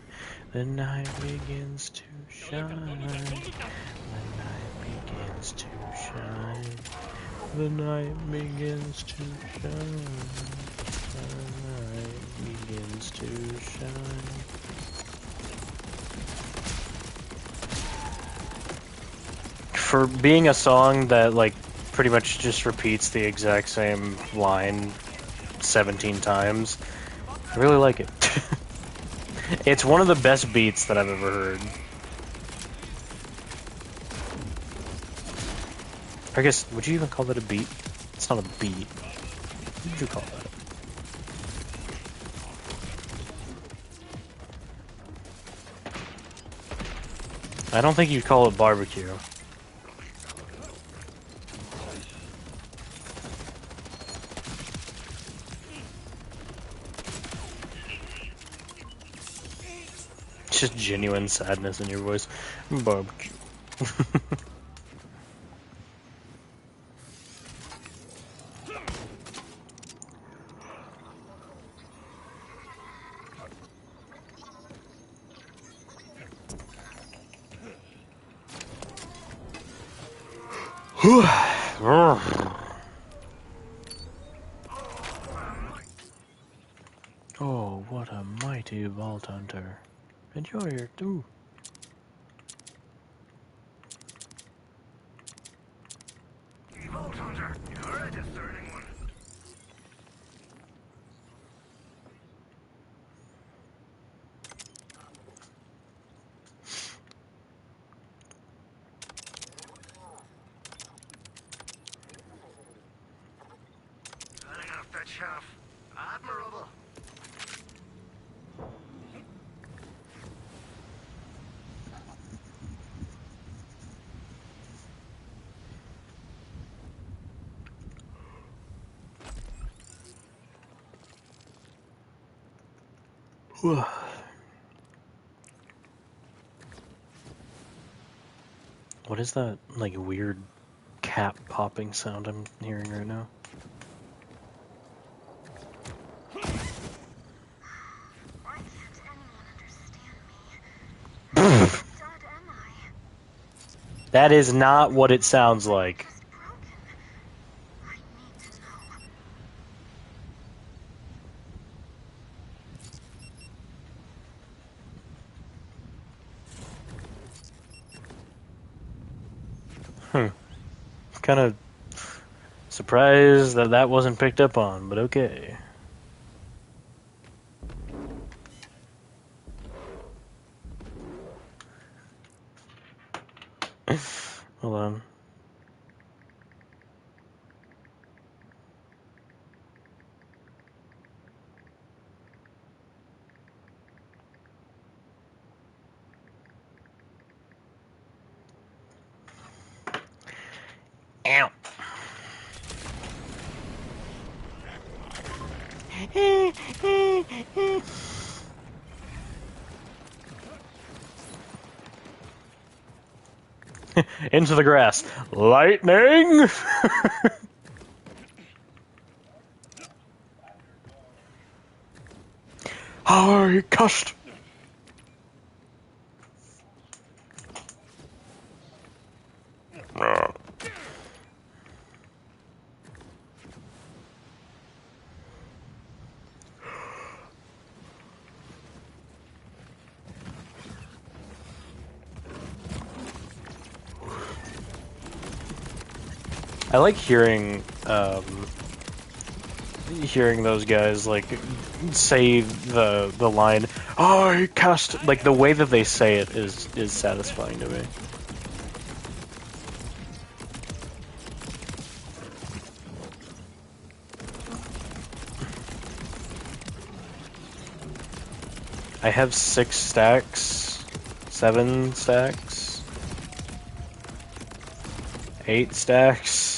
The night begins to shine. The night begins to shine. The night begins to shine. The night begins to shine. For being a song that, like, pretty much just repeats the exact same line 17 times, I really like it. It's one of the best beats that I've ever heard. I guess, would you even call that a beat? It's not a beat. What would you call that? I don't think you'd call it barbecue. It's just genuine sadness in your voice. Barbecue. Oh, what a mighty vault hunter. Enjoy your too. Vault hunter, you're a discerning one. Cutting off that chaff. Admirable. What is that, like, weird cap popping sound I'm hearing right now? Why can't anyone understand? That is not what it sounds like. Kind of surprised that that wasn't picked up on, but okay. Hold on. Ow. Into the grass. Lightning! I cussed. I like hearing those guys like say the line, "Oh, I cussed." Like the way that they say it is satisfying to me. I have 6 stacks, 7 stacks, 8 stacks.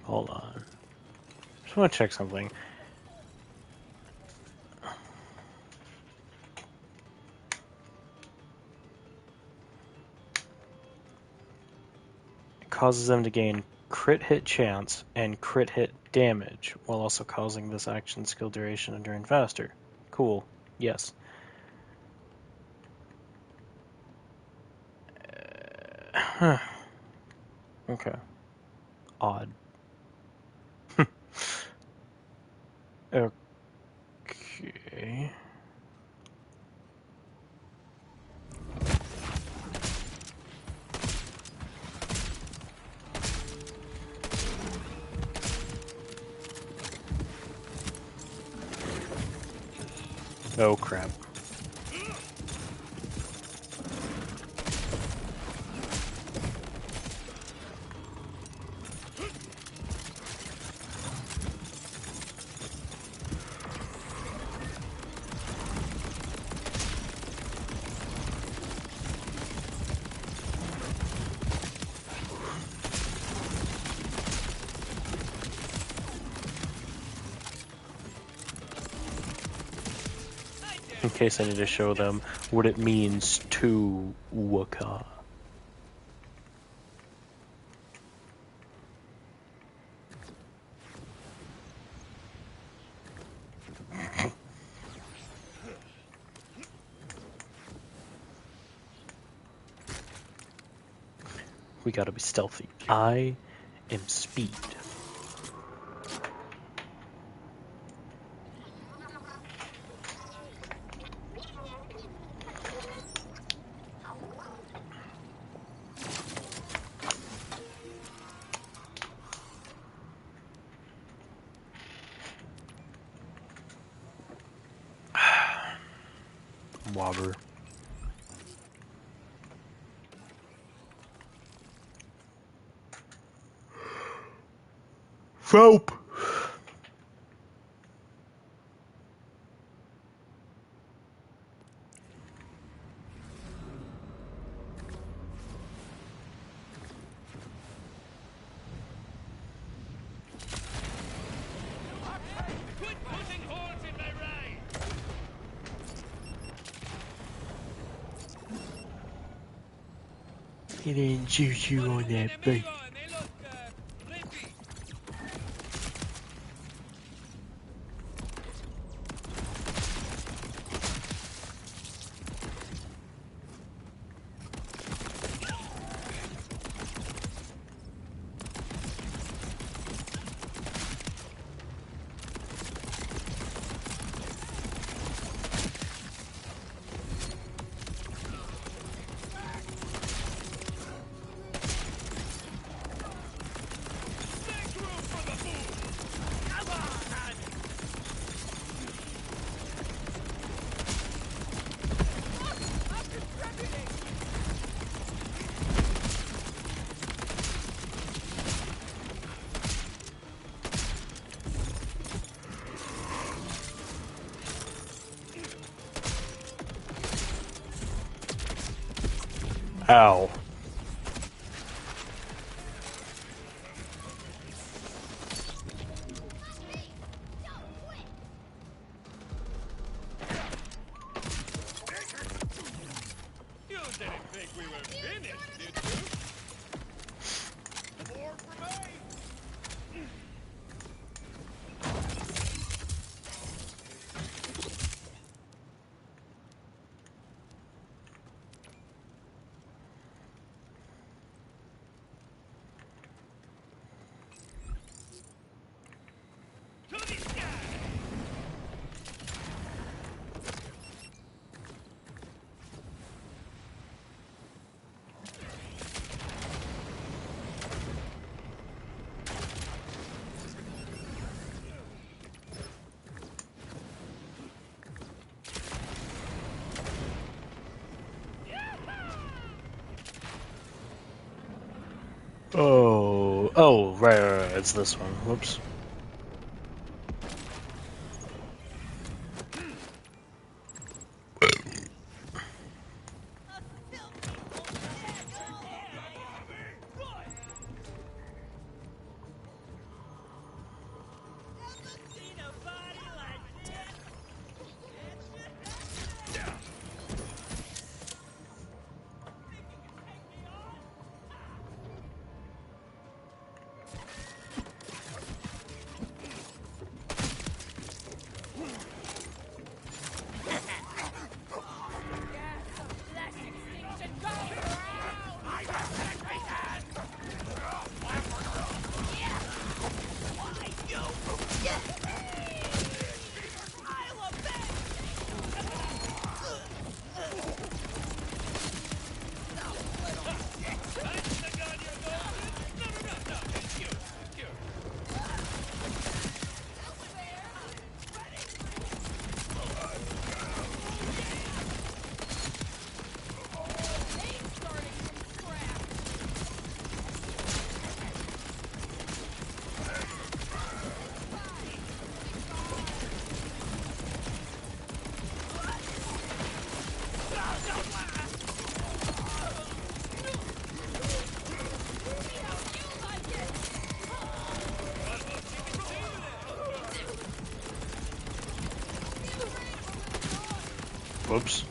Hold on. Just want to check something. It causes them to gain crit hit chance and crit hit damage, while also causing this action skill duration to drain faster. Cool. Yes. Okay. Odd. Okay. Oh crap. In case I need to show them what it means to Waka. We gotta be stealthy. I am speed. Wobber. Soap! He didn't shoot you on that bait. Ow. You didn't think we were finished, did you? More for me! Oh, right, it's this one. Whoops. Whoops.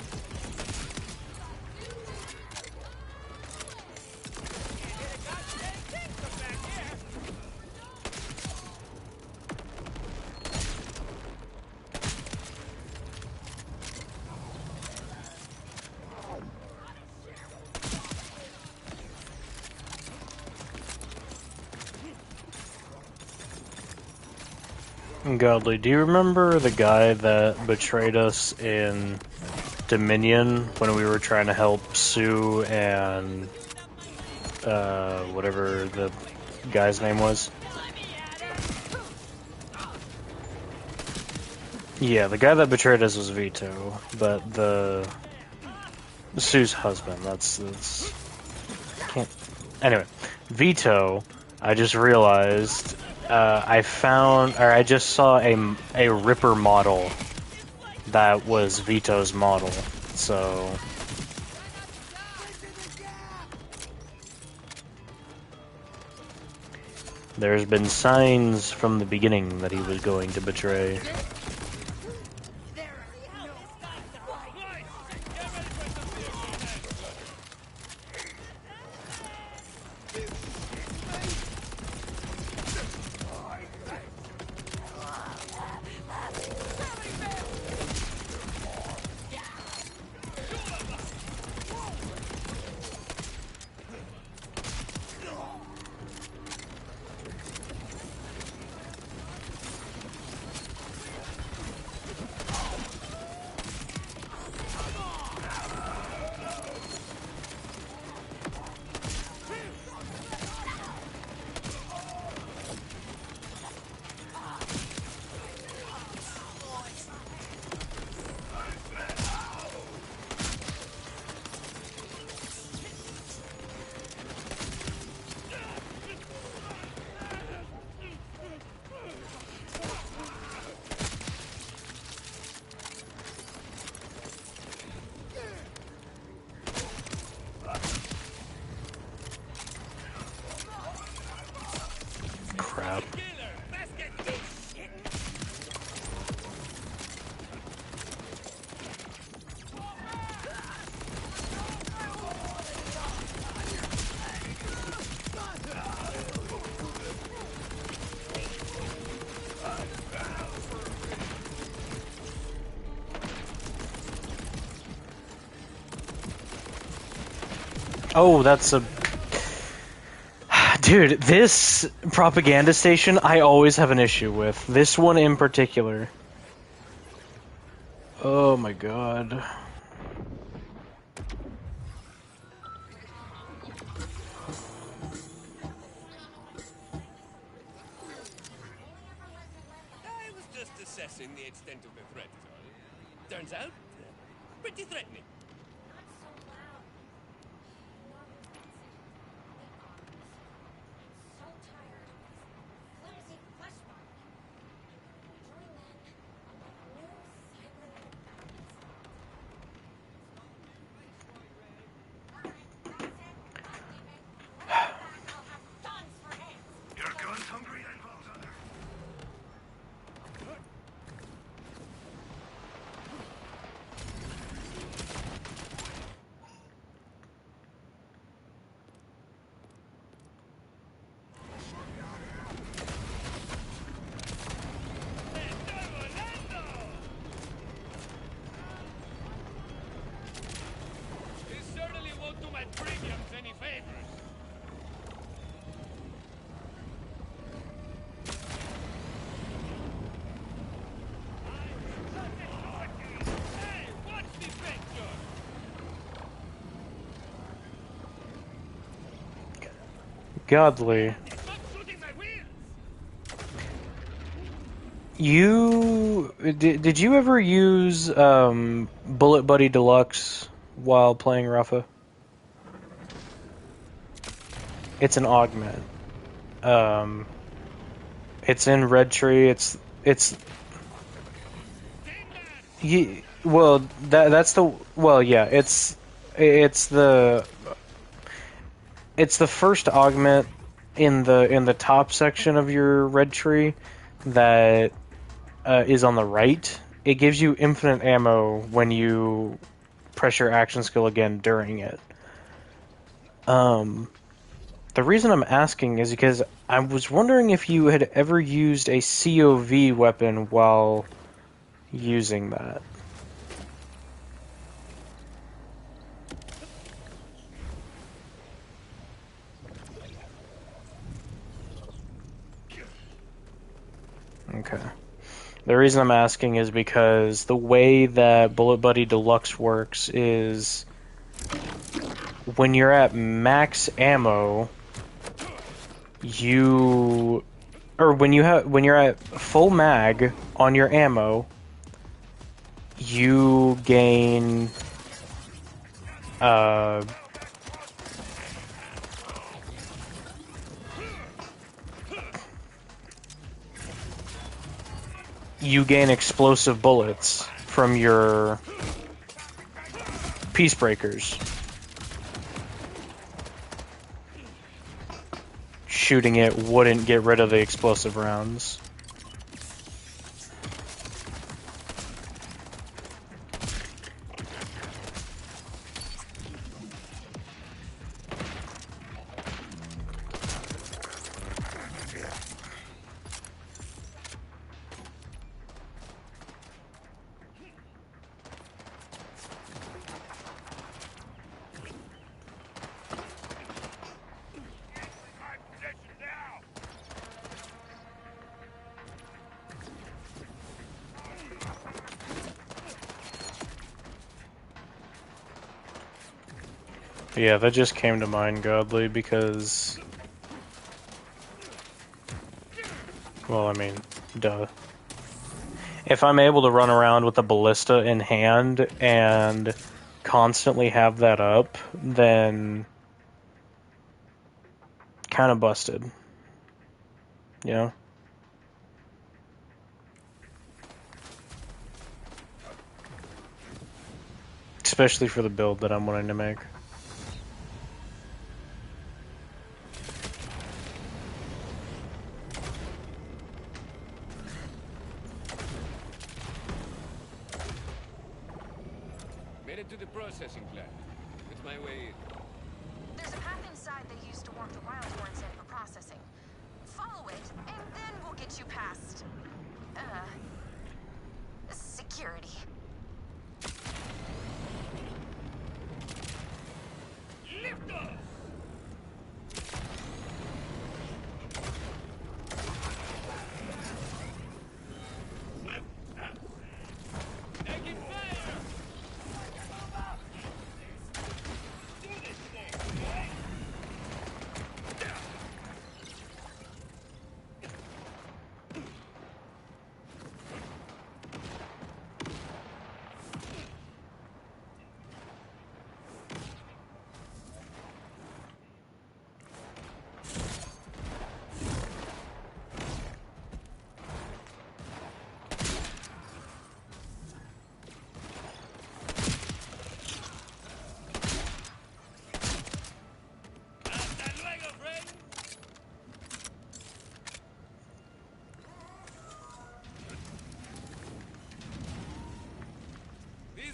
Godly, do you remember the guy that betrayed us in Dominion when we were trying to help Sue and whatever the guy's name was? Yeah, the guy that betrayed us was Vito, but the Sue's husband. That's can't. Anyway, Vito. I just realized I just saw a Ripper model that was Vito's model. So there's been signs from the beginning that he was going to betray. Oh, that's a... Dude, this propaganda station I always have an issue with. This one in particular. Oh my god. I was just assessing the extent of the threat, is all. Turns out, pretty threatening. Your gun's hungry and Vault Hunter. You certainly won't do my premiums any favors. Hey, watch the picture! Godly. Did you ever use Bullet Buddy Deluxe while playing Rafa? It's an augment. It's in Red Tree. Well, that's the yeah. It's the first augment in the top section of your Red Tree that is on the right. It gives you infinite ammo when you press your action skill again during it. The reason I'm asking is because I was wondering if you had ever used a COV weapon while using that. Okay. The reason I'm asking is because the way that Bullet Buddy Deluxe works is when you're at max ammo, when you're at full mag on your ammo, you gain explosive bullets from your peace breakers. Shooting it wouldn't get rid of the explosive rounds. Yeah, that just came to mind, Godly, because... Well, I mean, duh. If I'm able to run around with a ballista in hand and constantly have that up, then... Kinda busted. You know? Especially for the build that I'm wanting to make. Made it to the processing plant. It's my way in. There's a path inside they used to walk the wild horns in for processing. Follow it, and then we'll get you past... security. Lift off!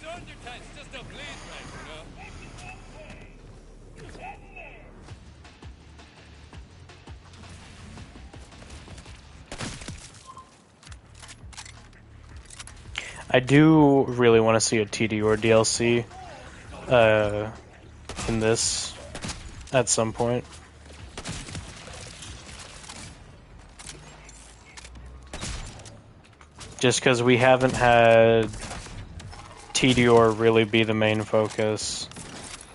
shorter times just don't bleed right, you know? I do really want to see a TD or DLC in this at some point. Just because we haven't had TDR really be the main focus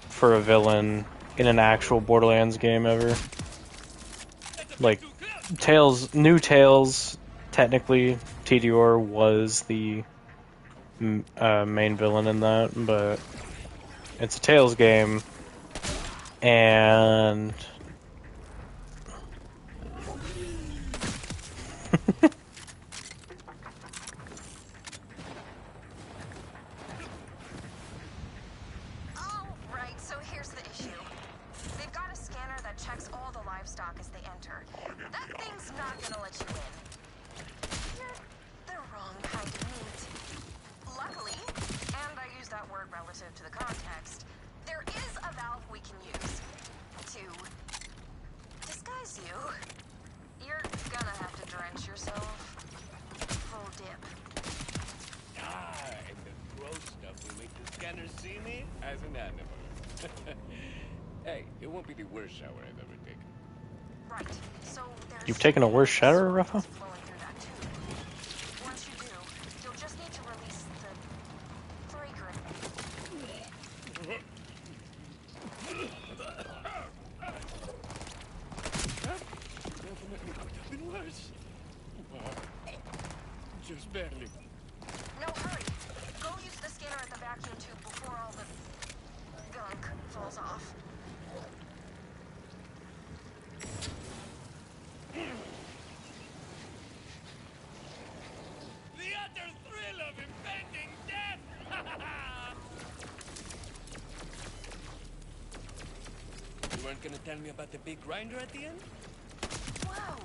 for a villain in an actual Borderlands game ever. Like, New Tales, technically, TDR was the main villain in that, but it's a Tales game, and Alright, so here's the issue. They've got a scanner that checks all the livestock as they enter. That thing's not gonna let you in. You're the wrong kind of meat. Luckily, and I use that word relative to the context, there is a valve we can use to disguise you. You're gonna have to drench yourself. Full dip. And the gross stuff will make the scanner see me as an animal. Hey, it won't be the worst shower I've ever taken. Right, so there's... You've taken a worse shower, Rafa? Once you do, you'll just need to release the fragrance. Definitely could have been worse. Just barely. No, hurry. Go use the scanner at the vacuum tube before all the gunk falls off. The utter thrill of impending death! You weren't gonna tell me about the big grinder at the end? Whoa!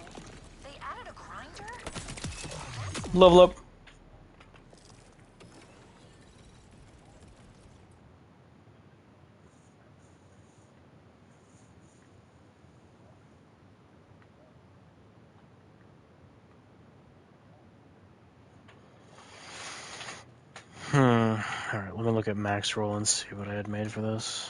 They added a grinder? Level up. Alright, let me look at max roll and see what I had made for this.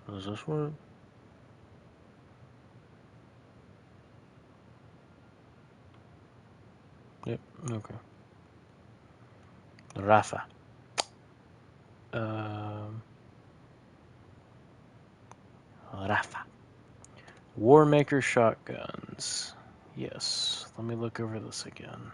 Does this work? Yep, okay. Rafa. Rafa. Warmaker shotguns. Yes, let me look over this again.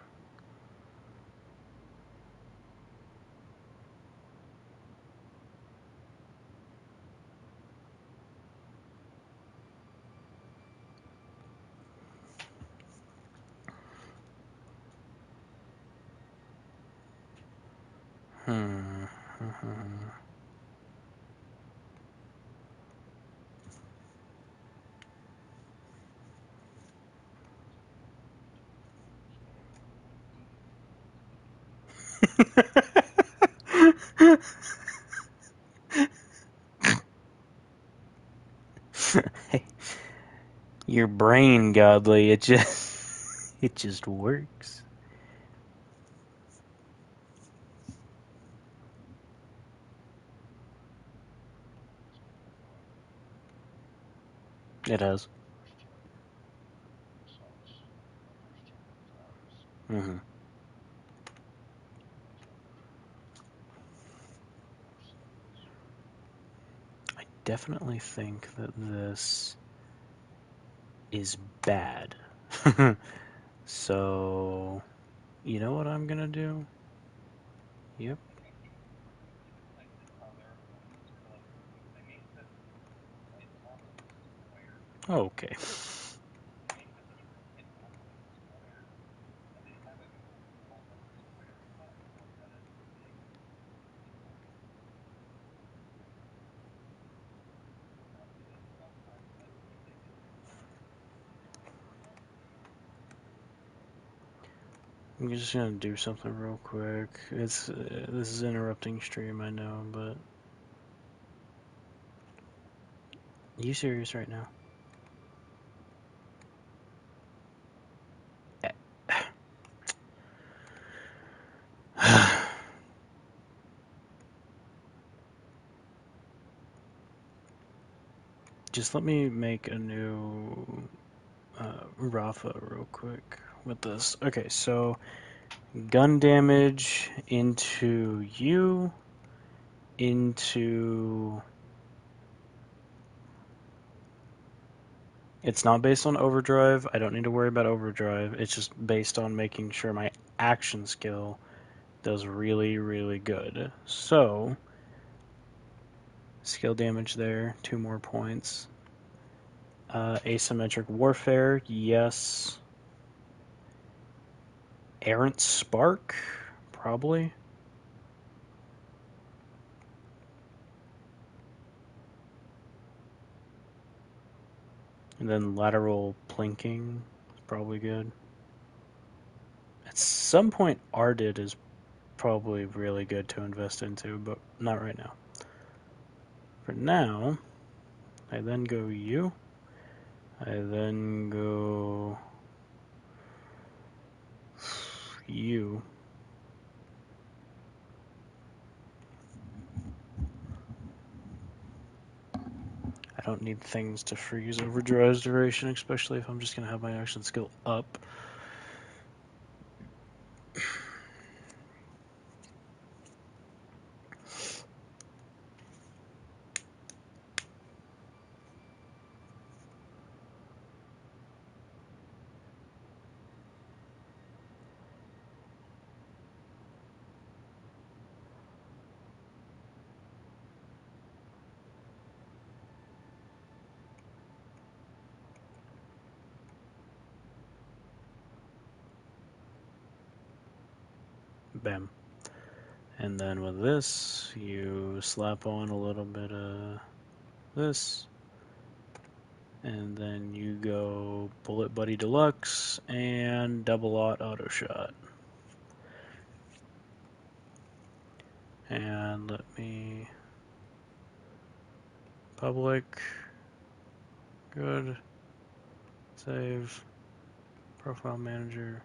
Your brain, godly, it just works. It has. Mm-hmm. I definitely think that this is bad. So, you know what I'm gonna do? Yep. Okay. I'm just gonna do something real quick. It's this is interrupting stream, I know, but are you serious right now? Just let me make a new Rafa real quick with this. Okay, so gun damage into you, into... It's not based on overdrive. I don't need to worry about overdrive. It's just based on making sure my action skill does really, really good. So, skill damage there, 2 more points. Asymmetric warfare, yes. Errant spark, probably. And then lateral plinking is probably good. At some point, Ardid is probably really good to invest into, but not right now. For now, I then go you. I then go you. I don't need things to freeze overdrive's duration, especially if I'm just going to have my action skill up. Bam. And then with this, you slap on a little bit of this. And then you go Bullet Buddy Deluxe and Double Auto Shot. And let me... Public. Good. Save. Profile Manager.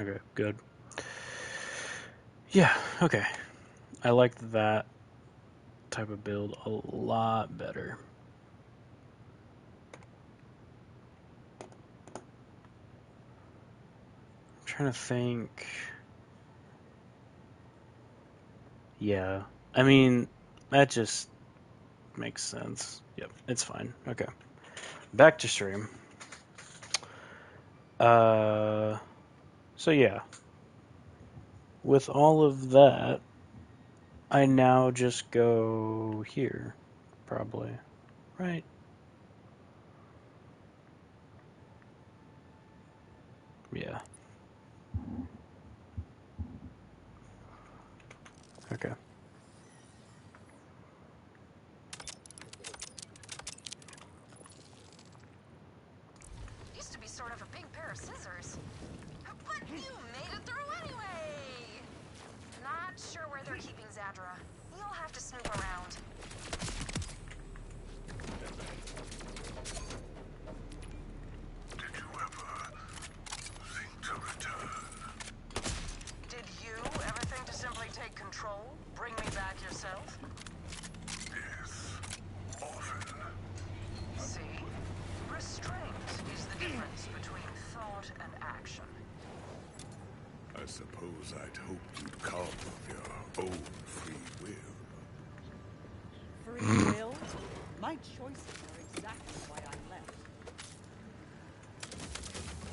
Okay, good. Yeah, okay. I like that type of build a lot better. I'm trying to think. Yeah, I mean, that just makes sense. Yep, it's fine. Okay. Back to stream. So yeah. With all of that, I now just go here, probably. Right? Yeah. Okay. Used to be sort of a big pair of scissors. But you made it through anyway! Not sure where they're keeping Zadra. You'll have to snoop around. Did you ever think to I suppose I'd hoped you'd come of your own free will. Free will? My choices are exactly why I left.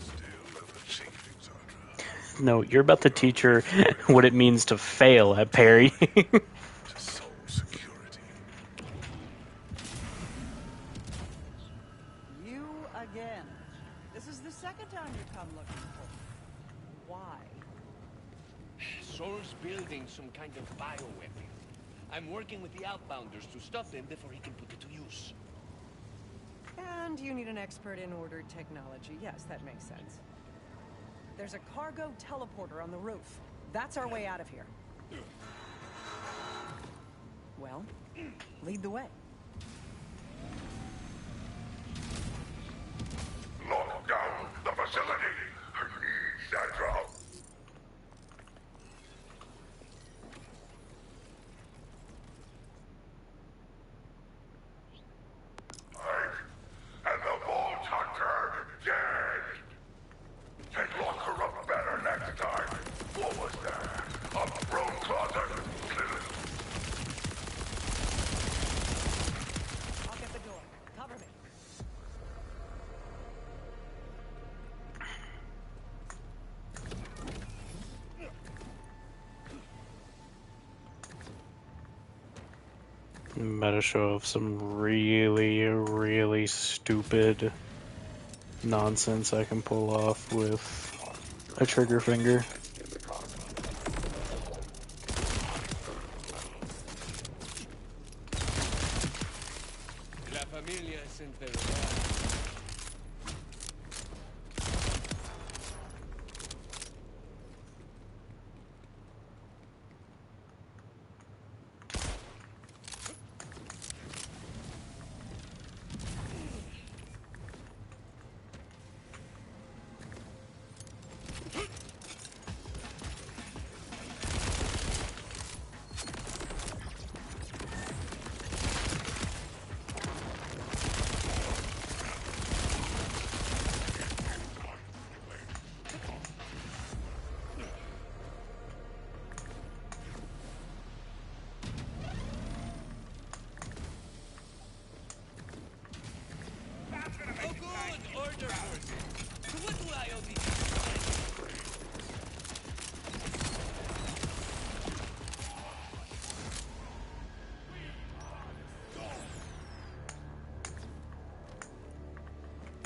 Still ever changing, Zandra. No, you're about to teach her what it means to fail at Perry. To soul security. You again. This is the second time you come looking for me. Why? Soul's building some kind of bioweapon. I'm working with the Outbounders to stop him before he can put it to use. And you need an expert in ordered technology. Yes, that makes sense. There's a cargo teleporter on the roof. That's our way out of here. Well, lead the way. Lock down the facility. I need Sandra. And the Vault Hunter dead. And lock her up better next time. What was that? A broom closet? I'll get the door. Cover me. I'm about to show off some really, really stupid nonsense I can pull off with a trigger finger. La familia es enterrada.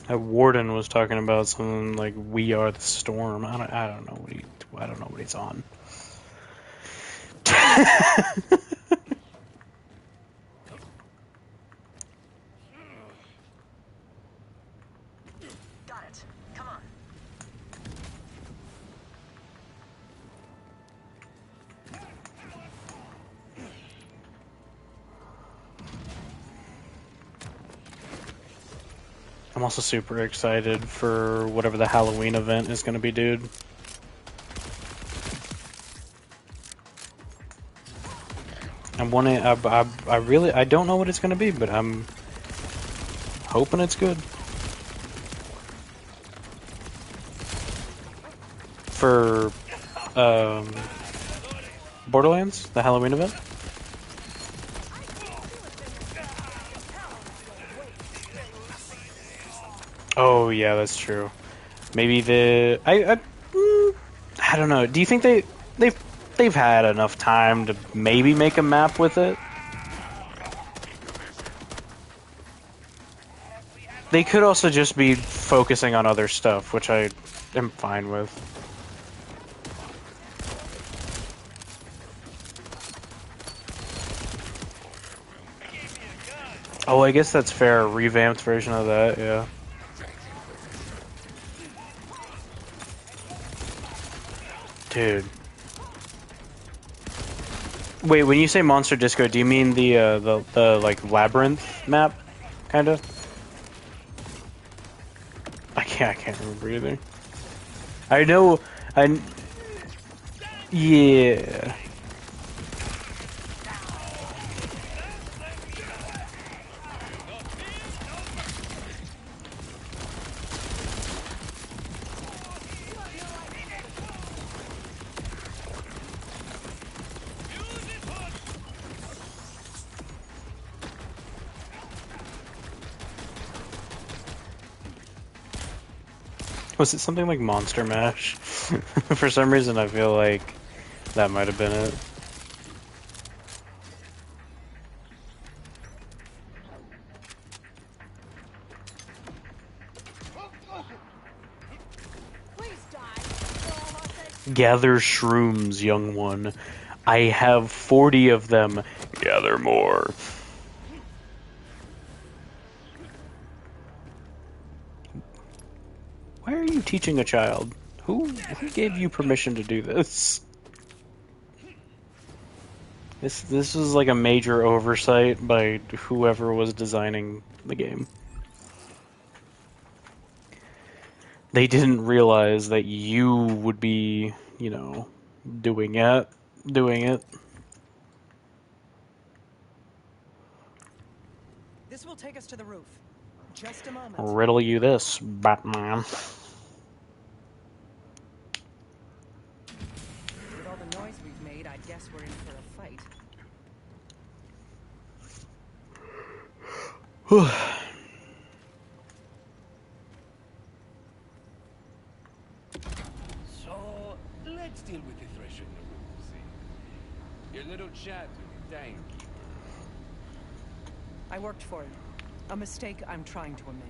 That warden was talking about something like "We are the storm." I don't know what he's on. Got it. Come on. I'm also super excited for whatever the Halloween event is going to be, dude. I don't know what it's going to be, but I'm hoping it's good. For Borderlands, the Halloween event. Oh yeah, that's true. Maybe I don't know. Do you think they've had enough time to maybe make a map with it? They could also just be focusing on other stuff, which I am fine with. Oh, I guess that's fair. A revamped version of that, yeah. Dude. Wait, when you say Monster Disco, do you mean the like labyrinth map, kinda? I can't remember either. I know, yeah. Was it something like Monster Mash? For some reason, I feel like that might have been it. Gather shrooms, young one. I have 40 of them. Gather more. Why are you teaching a child? Who gave you permission to do this? This was like a major oversight by whoever was designing the game. They didn't realize that you would be, you know, doing it. This will take us to the roof. Just a moment. Riddle you this, Batman. With all the noise we've made, I guess we're in for a fight. So, let's deal with the thresh in the room, see? Your little chat with the timekeeper. I worked for it. A mistake I'm trying to amend.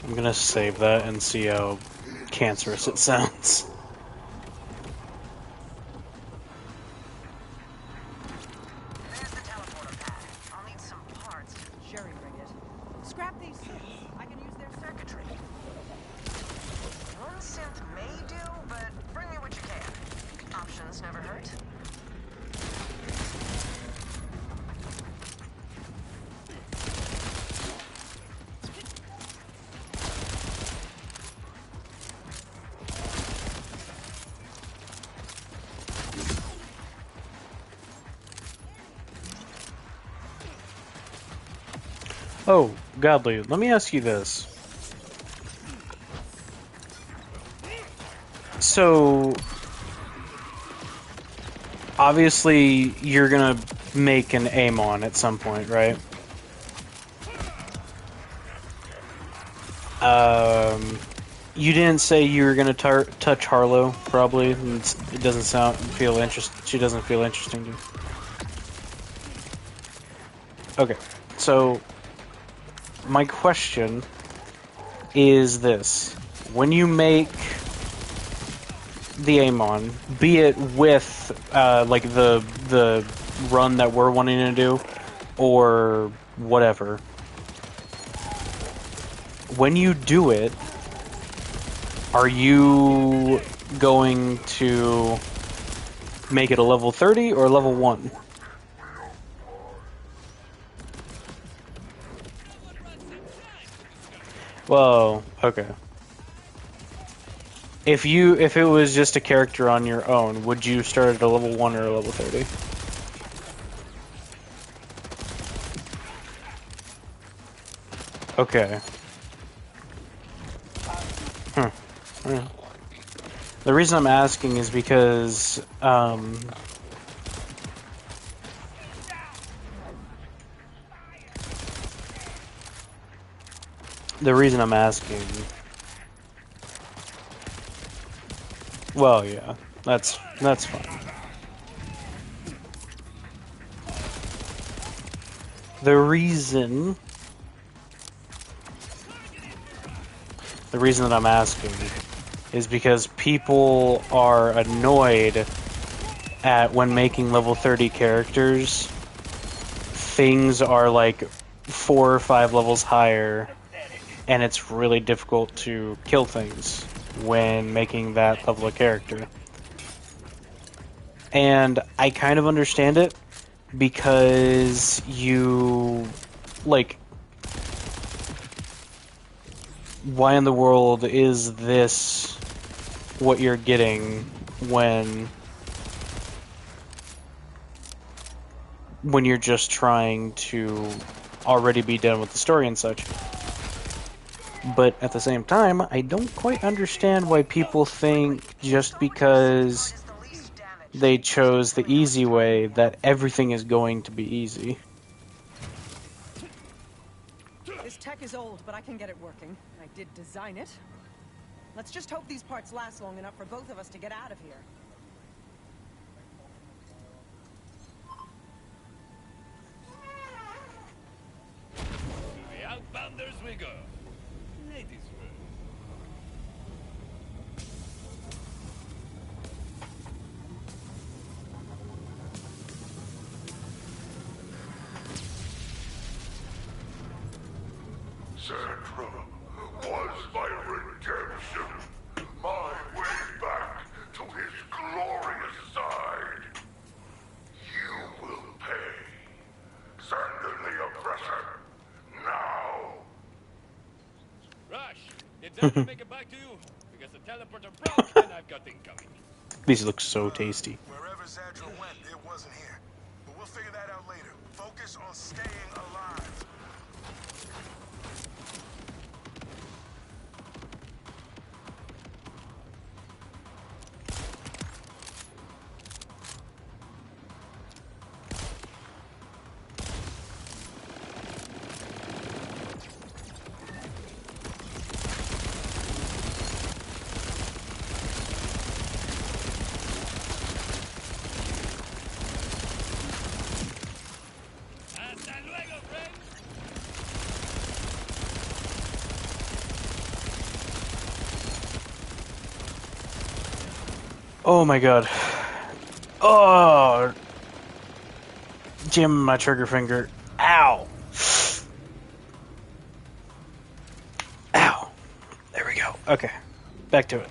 I'm gonna save that and see how cancerous it sounds. There's the teleporter pad. I'll need some parts. Jerry rig it. Scrap these suits. I can use their circuitry. One synth may do, but bring me what you can. Options never hurt. Oh, Godly, let me ask you this. So, obviously, you're gonna make an Amon at some point, right? You didn't say you were gonna touch Harlow, probably. It doesn't feel she doesn't feel interesting to you. Okay, so my question is this: when you make the Amon, be it with like the run that we're wanting to do, or whatever, when you do it, are you going to make it a level 30 or level 1? Well, okay. If it was just a character on your own, would you start at a level 1 or a level 30? Okay. Yeah. The reason I'm asking is because, the reason I'm asking... Well, yeah, that's fine. The reason that I'm asking is because people are annoyed at when making level 30 characters, things are like 4 or 5 levels higher, and it's really difficult to kill things when making that level of character. And I kind of understand it, because you, like, why in the world is this what you're getting when you're just trying to already be done with the story and such. But at the same time, I don't quite understand why people think just because they chose the easy way that everything is going to be easy. This tech is old, but I can get it working. I did design it. Let's just hope these parts last long enough for both of us to get out of here. The Outbounders we go. Ladies first. Sandra was my redemption, my way back to his glorious side. You will pay. Sandra the oppressor, now. Rush, did Xander make it back to you? Because the teleporter broke and I've got incoming. These look so tasty. Wherever Zadra went, it wasn't here. But we'll figure that out later. Focus on staying alive. Oh my god. Oh! Jamming my trigger finger. Ow! Ow! There we go. Okay. Back to it.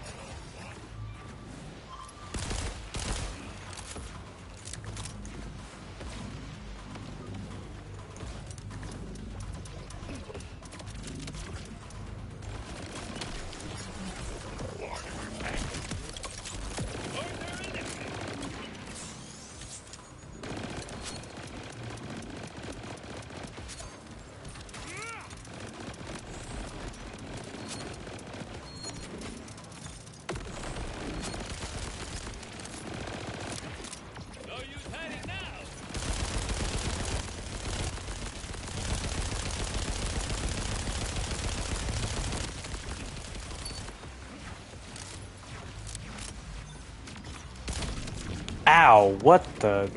Ow, what the...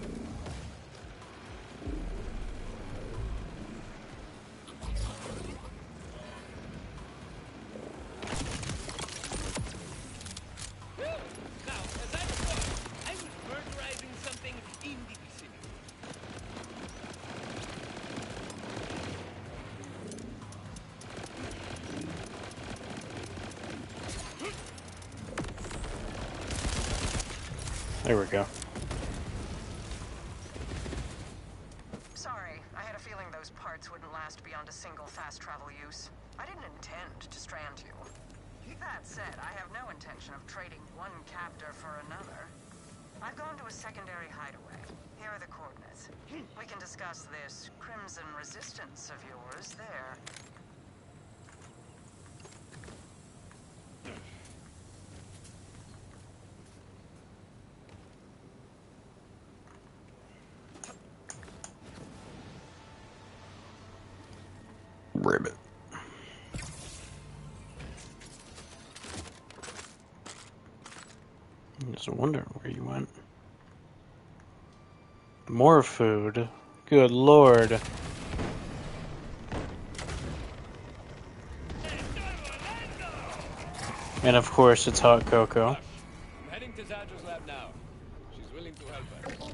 There we go. Sorry, I had a feeling those parts wouldn't last beyond a single fast travel use. I didn't intend to strand you. That said, I have no intention of trading one captor for another. I've gone to a secondary hideaway. Here are the coordinates. We can discuss this Crimson Resistance of yours there. Ribbit. Just wonder where you went. More food. Good lord. And of course it's hot cocoa. I'm heading to Zadra's lab now. She's willing to help us.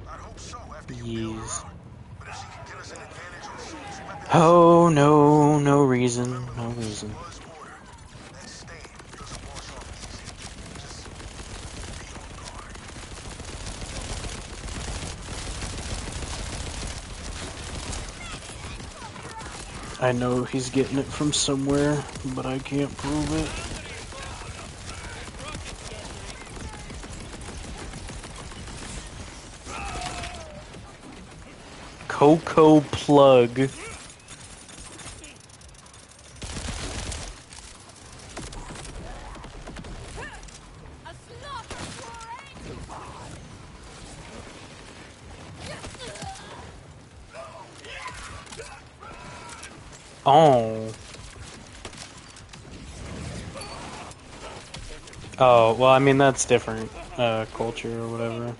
I'd hope so after you Yeez. bail her out. But if she can get us an advantage on Soul's weapons... Oh, no, no reason, no reason. That stain doesn't wash off easy. Just be on guard. I know he's getting it from somewhere, but I can't prove it. Coco Plug. Oh. Oh, well, I mean, that's different culture or whatever.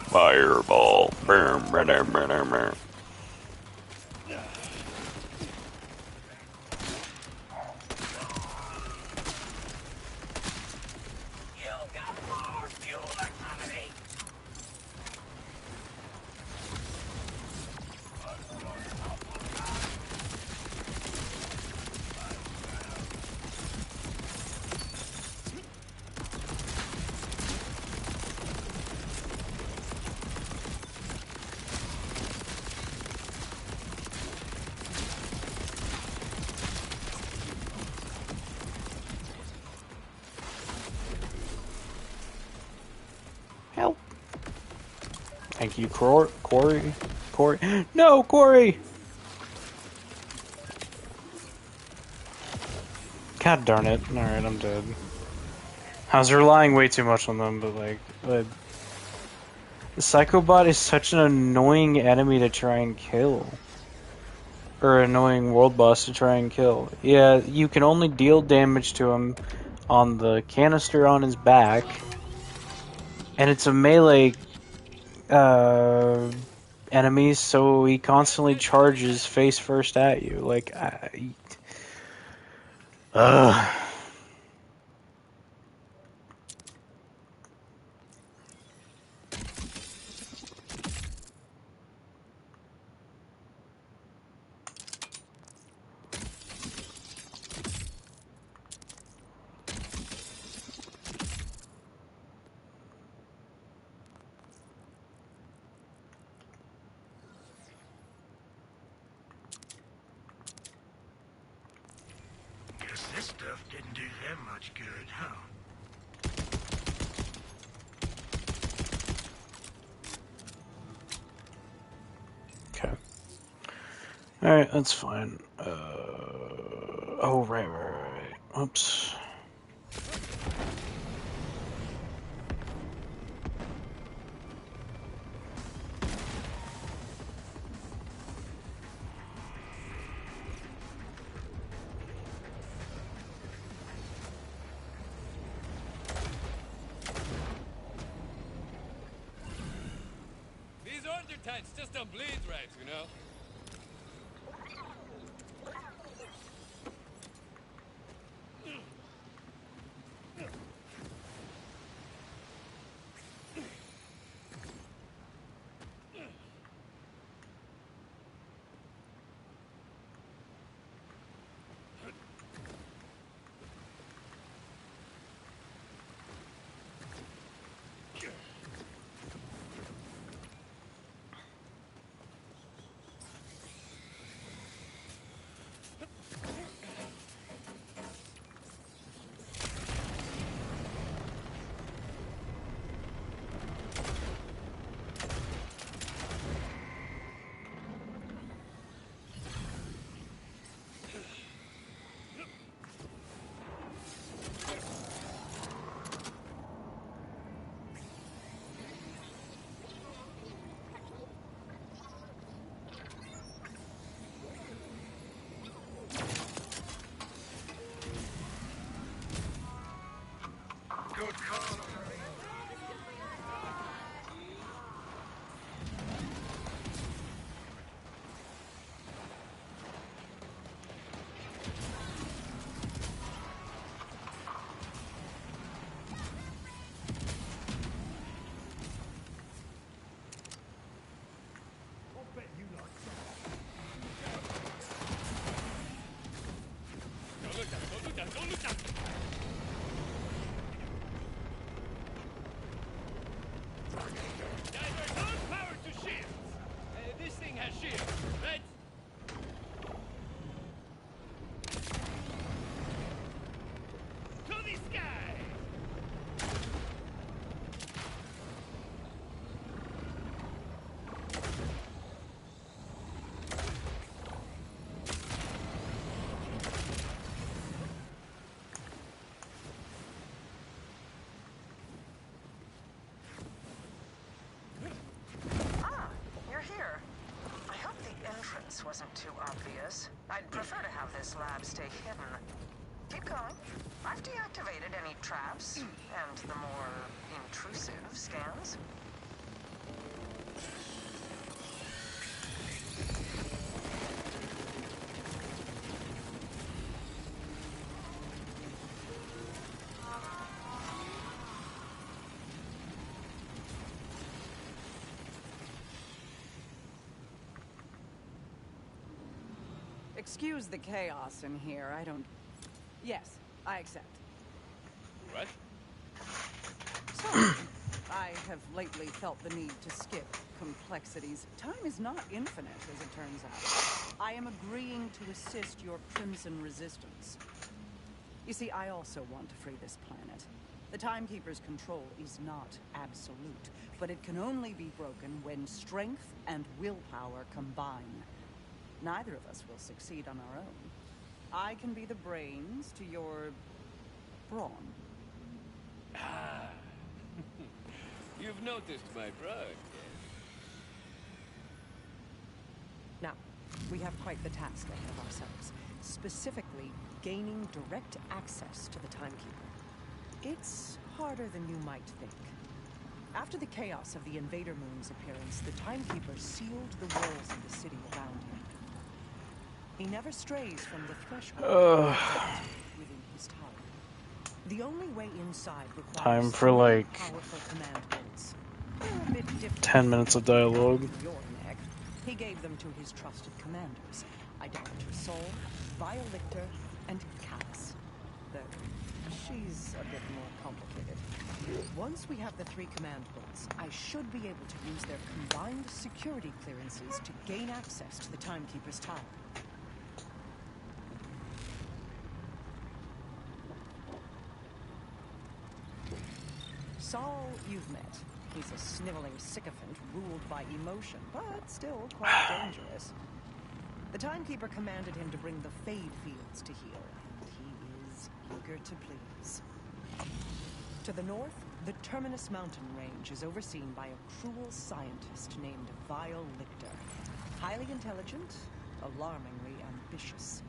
Fireball. Help. Thank you, Corey. Corey. No, Corey! God darn it. Alright, I'm dead. I was relying way too much on them, but like... the Psychobot is such an annoying enemy to try and kill. Or annoying world boss to try and kill. Yeah, you can only deal damage to him on the canister on his back. And it's a melee enemy, so he constantly charges face first at you. Like, ugh. Guess this stuff didn't do them much good, huh? Okay. Alright, that's fine. Oh, right. Oops. These undertanks just don't bleed right, you know? I'd prefer to have this lab stay hidden. Keep going. I've deactivated any traps and the more intrusive scans. Excuse the chaos in here. I don't... Yes, I accept. What? Sorry. I have lately felt the need to skip complexities. Time is not infinite, as it turns out. I am agreeing to assist your Crimson Resistance. You see, I also want to free this planet. The Timekeeper's control is not absolute, but it can only be broken when strength and willpower combine. Neither of us will succeed on our own. I can be the brains to your brawn. Ah. You've noticed my broad. Now, we have quite the task ahead of ourselves. Specifically, gaining direct access to the Timekeeper. It's harder than you might think. After the chaos of the Invader Moon's appearance, the Timekeeper sealed the walls of the city around him. He never strays from the threshold within his tower. The only way inside requires Time for like powerful command bolts. They're a bit different 10 minutes of dialogue. your neck. He gave them to his trusted commanders, Idolater Soul, Violictor, and Callus. Though she's a bit more complicated. Once we have the 3 command bolts, I should be able to use their combined security clearances to gain access to the Timekeeper's tower. Saul, you've met. He's a sniveling sycophant ruled by emotion, but still quite dangerous. The Timekeeper commanded him to bring the Fade Fields to heal, and he is eager to please. To the north, the Terminus mountain range is overseen by a cruel scientist named Violictor. Highly intelligent, alarmingly ambitious.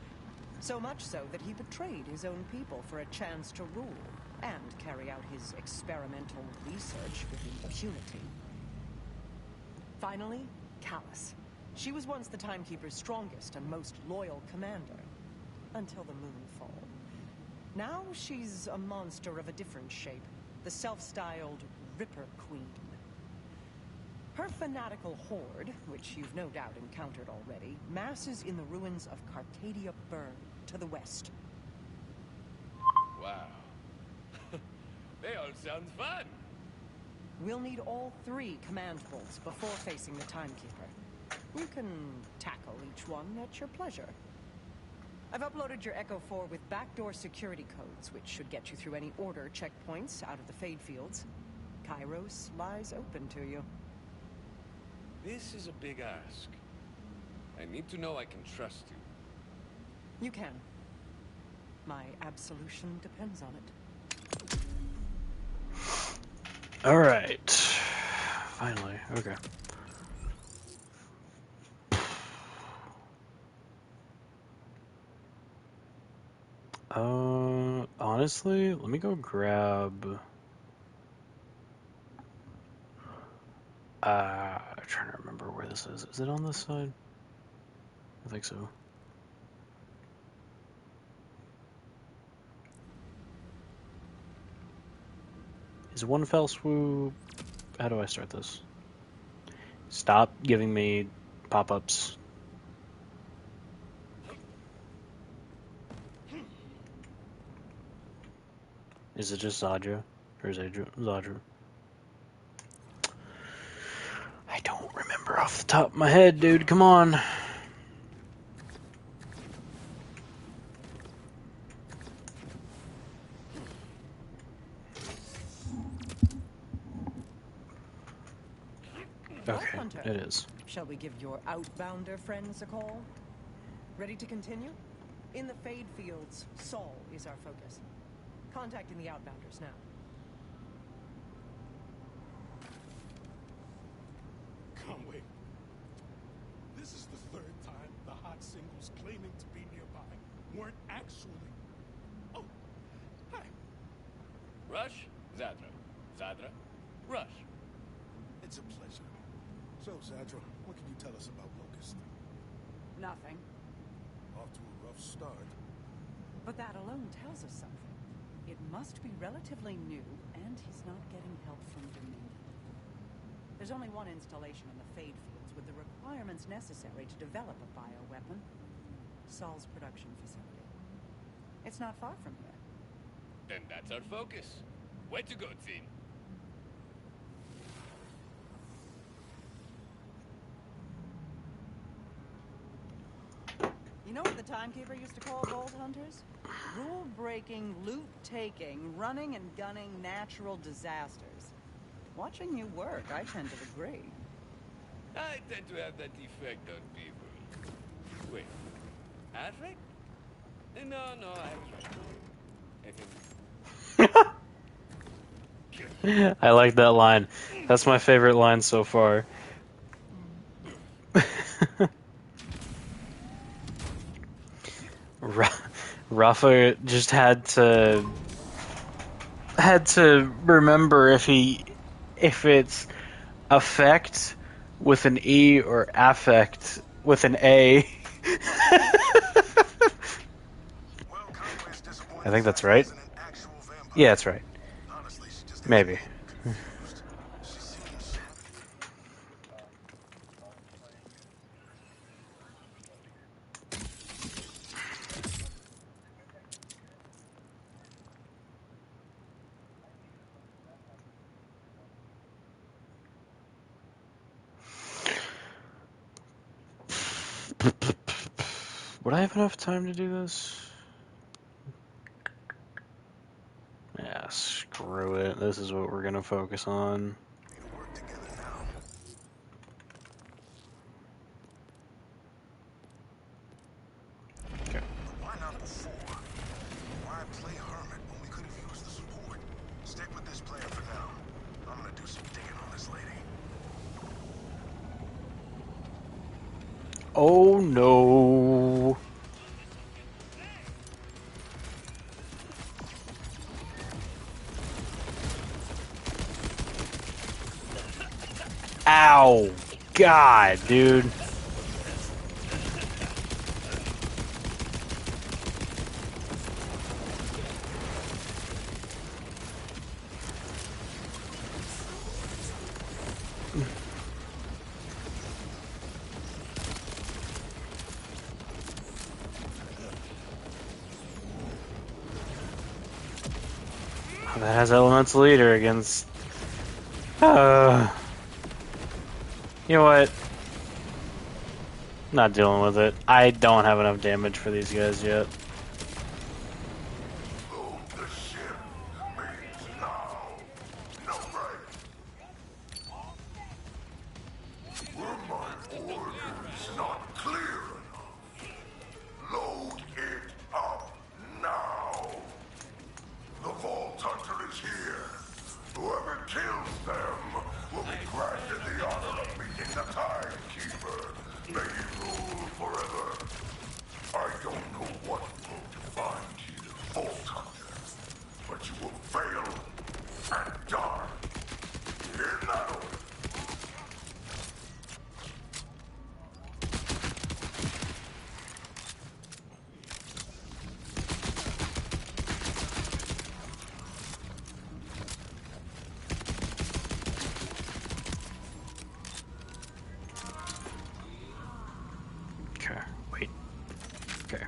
So much so that he betrayed his own people for a chance to rule and carry out his experimental research with impunity. Finally, Callus. She was once the Timekeeper's strongest and most loyal commander, until the Moonfall. Now she's a monster of a different shape, the self-styled Ripper Queen. Her fanatical horde, which you've no doubt encountered already, masses in the ruins of Carcadia Burn to the west. Wow. They all sound fun. We'll need all 3 command bolts before facing the Timekeeper. You can tackle each one at your pleasure. I've uploaded your Echo 4 with backdoor security codes, which should get you through any order checkpoints out of the Fade Fields. Kairos lies open to you. This is a big ask. I need to know I can trust you. You can. My absolution depends on it. Alright. Finally, okay. Honestly, let me go grab... I'm trying to remember where this is. Is it on this side? I think so. Is one fell swoop... How do I start this? Stop giving me pop-ups. Is it just Zadra? Or is it Zadra? I don't remember off the top of my head, dude. Come on. Okay, it is. Shall we give your outbounder friends a call? Ready to continue? In the Fade Fields, Saul is our focus. Contacting the outbounders now. Conway, this is the 3rd time the hot single's claiming to be Zadra. Zadra? Rush. It's a pleasure. So, Zadra, what can you tell us about Locust? Nothing. Off to a rough start. But that alone tells us something. It must be relatively new, and he's not getting help from Dominion. There's only one installation in the Fade Fields with the requirements necessary to develop a bioweapon. Saul's production facility. It's not far from here. Then that's our focus. Way to go, team. You know what the Timekeeper used to call Vault Hunters? Rule-breaking, loot-taking, running and gunning natural disasters. Watching you work, I tend to agree. I tend to have that effect on people. Wait, affect? No, I was right. I like that line. That's my favorite line so far. Rafa just had to remember if it's affect with an E or affect with an A. I think that's right. Yeah, that's right. Maybe. Would I have enough time to do this? Yeah, screw it. This is what we're gonna focus on. Okay. Why not before? Why play hermit when we could have used the support? Stick with this player for now. I'm gonna do some digging on this lady. Oh no. Ow. God, dude. That has Elemental Eater against... You know what? Not dealing with it. I don't have enough damage for these guys yet. Okay, wait. Okay.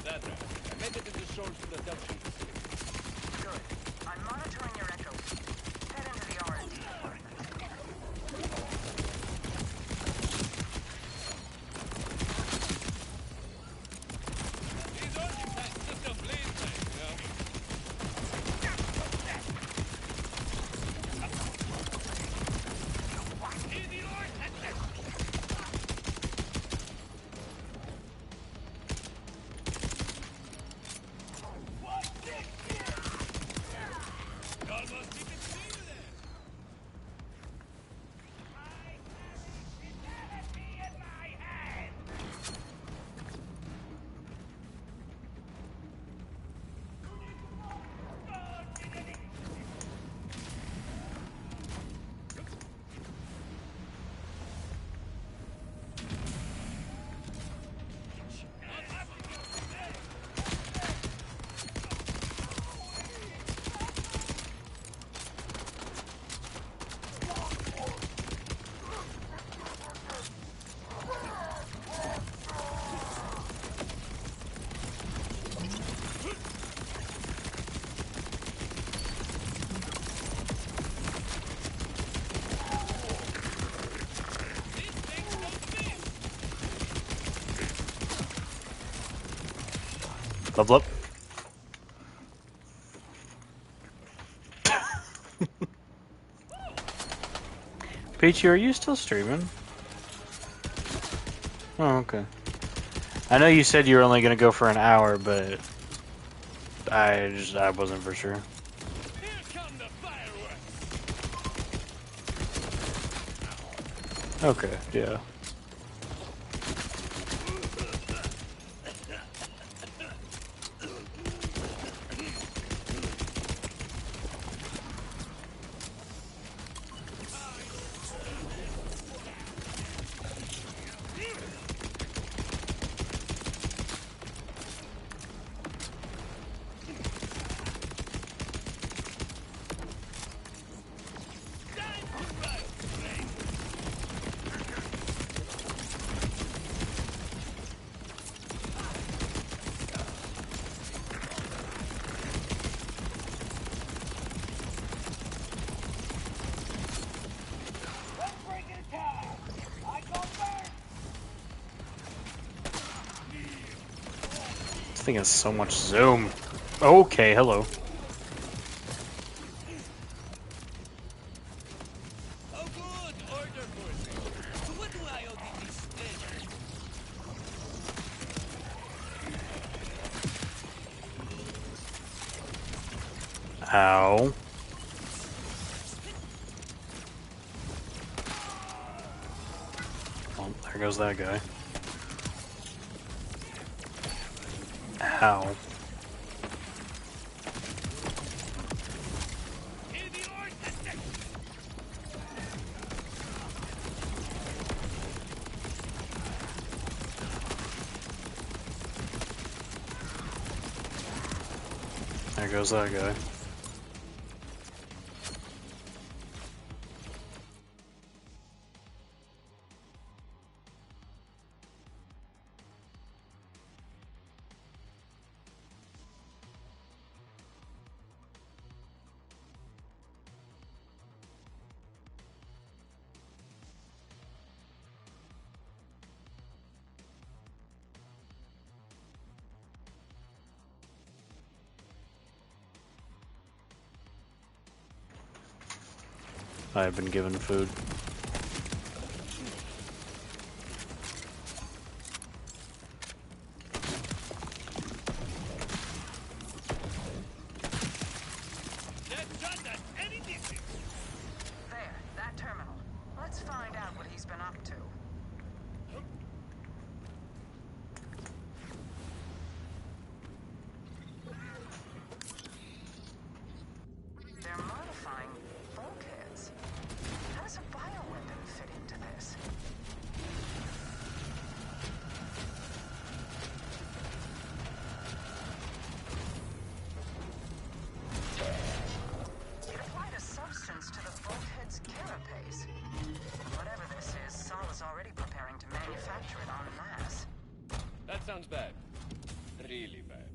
Zadra, I made it to the shores of the Delphi. Good. I'm monitoring your echo. Head into the R&D. These artifacts just a blade tank, you know? Level up. Peachy, are you still streaming? Oh, okay. I know you said you were only gonna go for an hour, but I wasn't for sure. Here come the fireworks. Okay, yeah. This thing has so much zoom. Okay, hello. Oh, good order forces. So what do I owe these instead? Ow. Oh, there goes that guy. Ow. There goes that guy. I have been given food. There, that terminal. Let's find out what he's been up to. They're modifying bulkheads. How does a bioweapon fit into this? It applied a substance to the bulkhead's carapace. Whatever this is, Saul is already preparing to manufacture it en masse. That sounds bad. Really bad.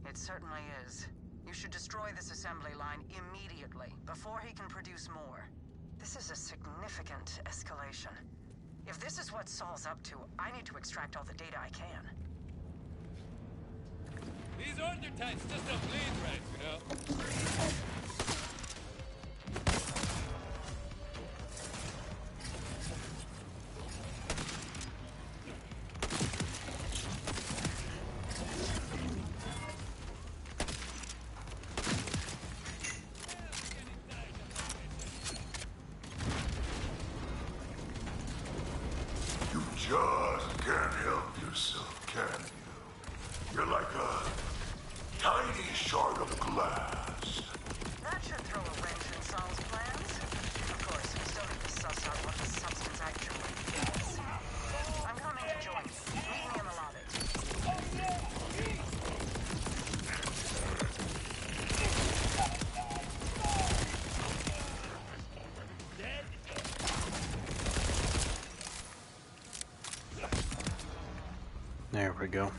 It certainly is. You should destroy this assembly line immediately, before he can produce more. This is a significant escalation. If this is what Saul's up to, I need to extract all the data I can. These order types just don't bleed right, you know? You just can't help yourself, can you? You're like a tiny shard of glass. That should throw a wrench in Saul's plans. Of course, we still need to suss out what the substance actually is. I'm coming to join you. Meet me in the lobby. There we go.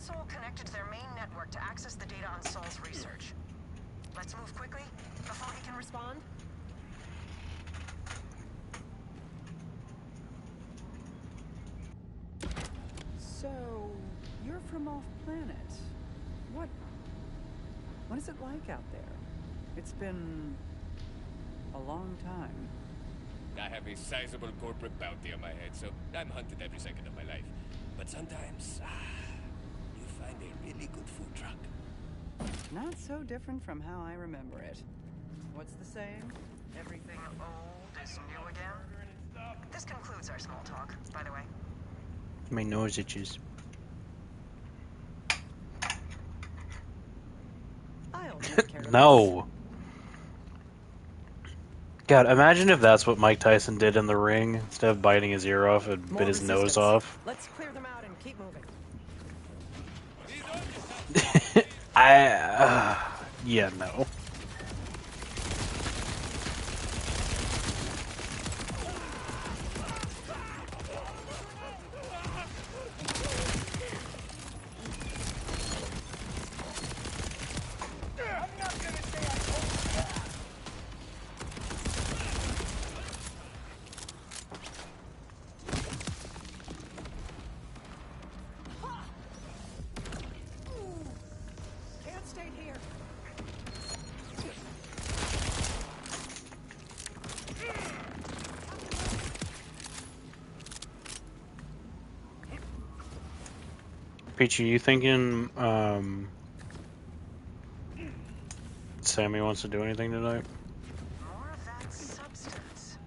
console connected to their main network to access the data on Saul's research. Let's move quickly before he can respond. So, you're from off-planet. What is it like out there? It's been a long time. I have a sizable corporate bounty on my head, so I'm hunted every second of my life. But sometimes, you find a really good food truck. Not so different from how I remember it. What's the saying? Everything old is new again. This concludes our small talk, by the way. My nose itches. I'll take care of this. No. God, imagine if that's what Mike Tyson did in the ring. Instead of biting his ear off, and bit his nose off. Let's clear them out and keep moving. Yeah, no. Can't stay here. Peachy, you thinking Sammy wants to do anything tonight? More of that substance.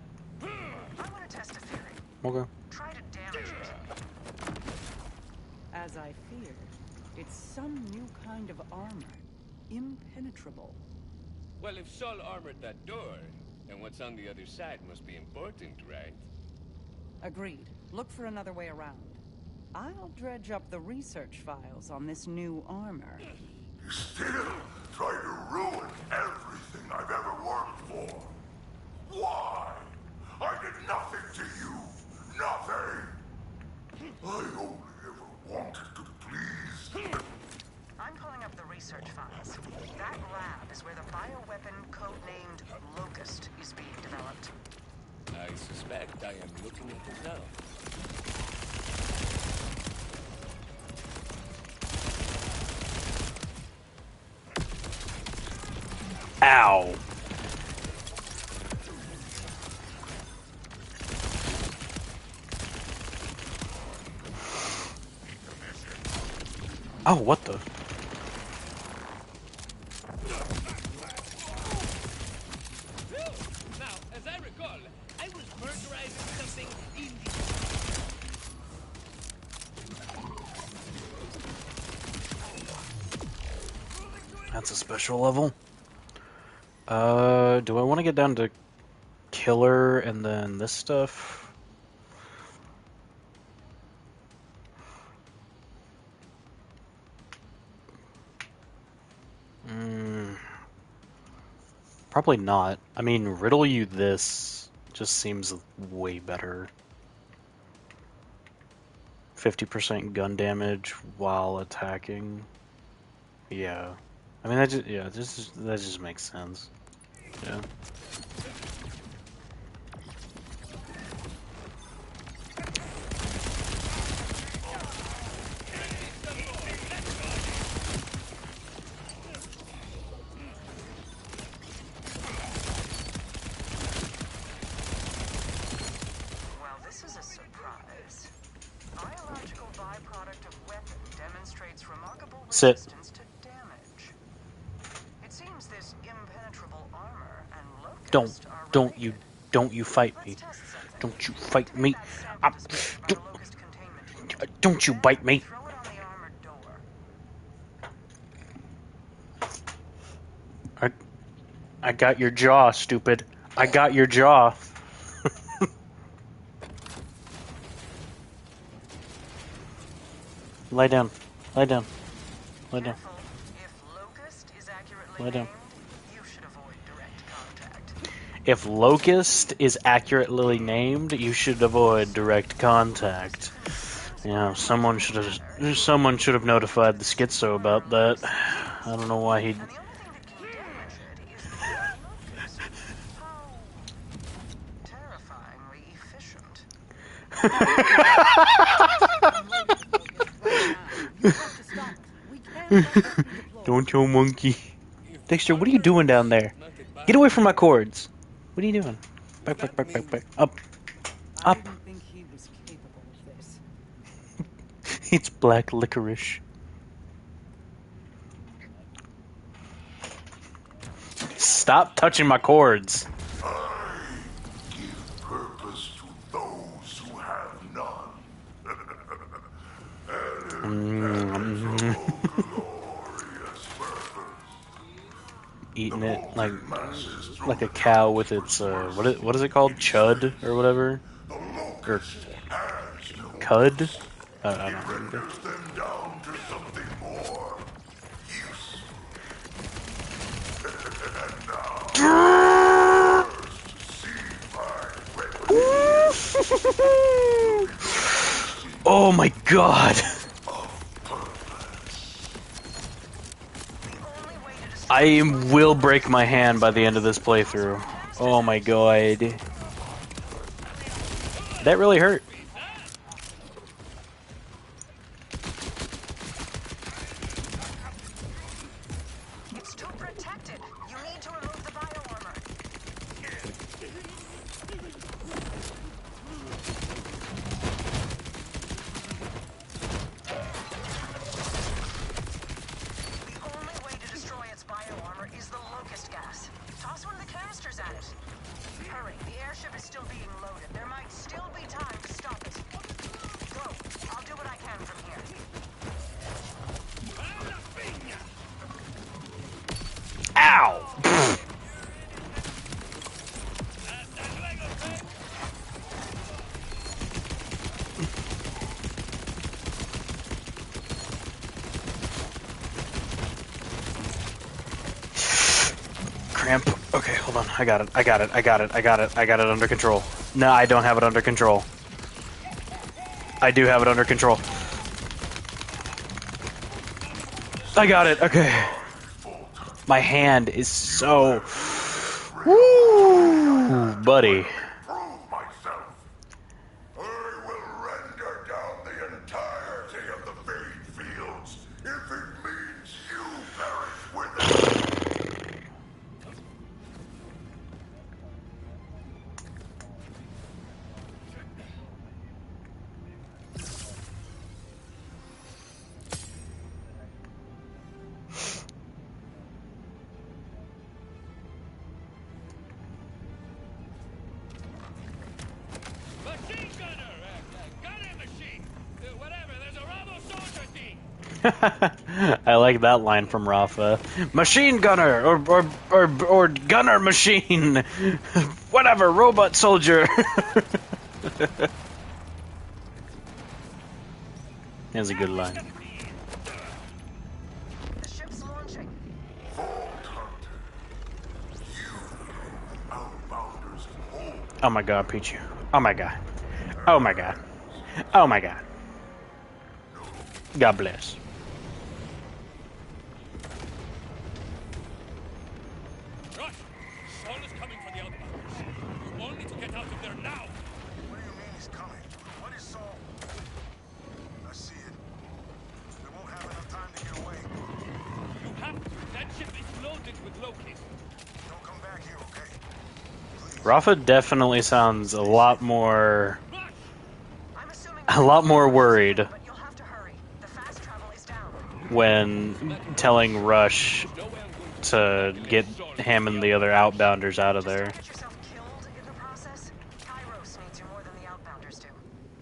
I want to test a theory. Okay. Try to damage it. As I feared, it's some new kind of armor. Impenetrable. Well, if Saul armored that door, then what's on the other side must be important, right? Agreed. Look for another way around. I'll dredge up the research files on this new armor. You still try to ruin everything I've ever worked for. Why? I did nothing to you. Nothing. I only ever wanted to please. I'm pulling up the research files. That lab is where the bioweapon codenamed Locust is being developed. I suspect I am looking at it now. Ow. Oh, what the? Now, as I recall, I was burglarizing something in That's a special level. Do I want to get down to killer and then this stuff? Probably not. I mean, riddle you this just seems way better. 50% gun damage while attacking. Yeah. I mean, that just makes sense. Yeah. Well, this is a surprise. Biological byproduct of weapon demonstrates remarkable Sit. resistance to damage. It seems this impenetrable armor and Locust are Don't you fight me. Don't you fight me. Don't you bite me. throw it on the armored door. I got your jaw, stupid. I got your jaw. Lie down. Lie down. Lie down. Lie down. If Locust is accurately named, you should avoid direct contact. Yeah, someone should have notified the schizo about that. I don't know why he. Don't you, monkey. Dexter, what are you doing down there? Get away from my cords. What are you doing? Back, back, back, back, back. Up. Up. I didn't think he was capable of this. It's black licorice. Stop touching my cords. I give purpose to those who have none. Eating it like a cow with its what is it called? Chud or whatever? Or cud? I don't remember. Them down to something more Oh my god! I will break my hand by the end of this playthrough. Oh my god. That really hurt. It's too protected. You need to remove the bio-armor. The only way to destroy its bio-armor is the locust gas. Toss one of the canisters at it. Hurry, the airship is still being loaded. There might still be time to stop it. Go. I'll do what I can from here. Ow! Cramp. Okay, hold on. I got it. I got it. I got it. I got it. I got it under control. No, I don't have it under control. I do have it under control. I got it. Okay. My hand is so... Woo! Buddy. I like that line from Rafa. Machine gunner or gunner machine. Whatever, robot soldier. That's a good line. The ship's launching. Oh my god, Pichu. Oh my god. Oh my god. Oh my god. God bless. Rafa definitely sounds a lot more worried when telling Rush to get him and the other outbounders out of there.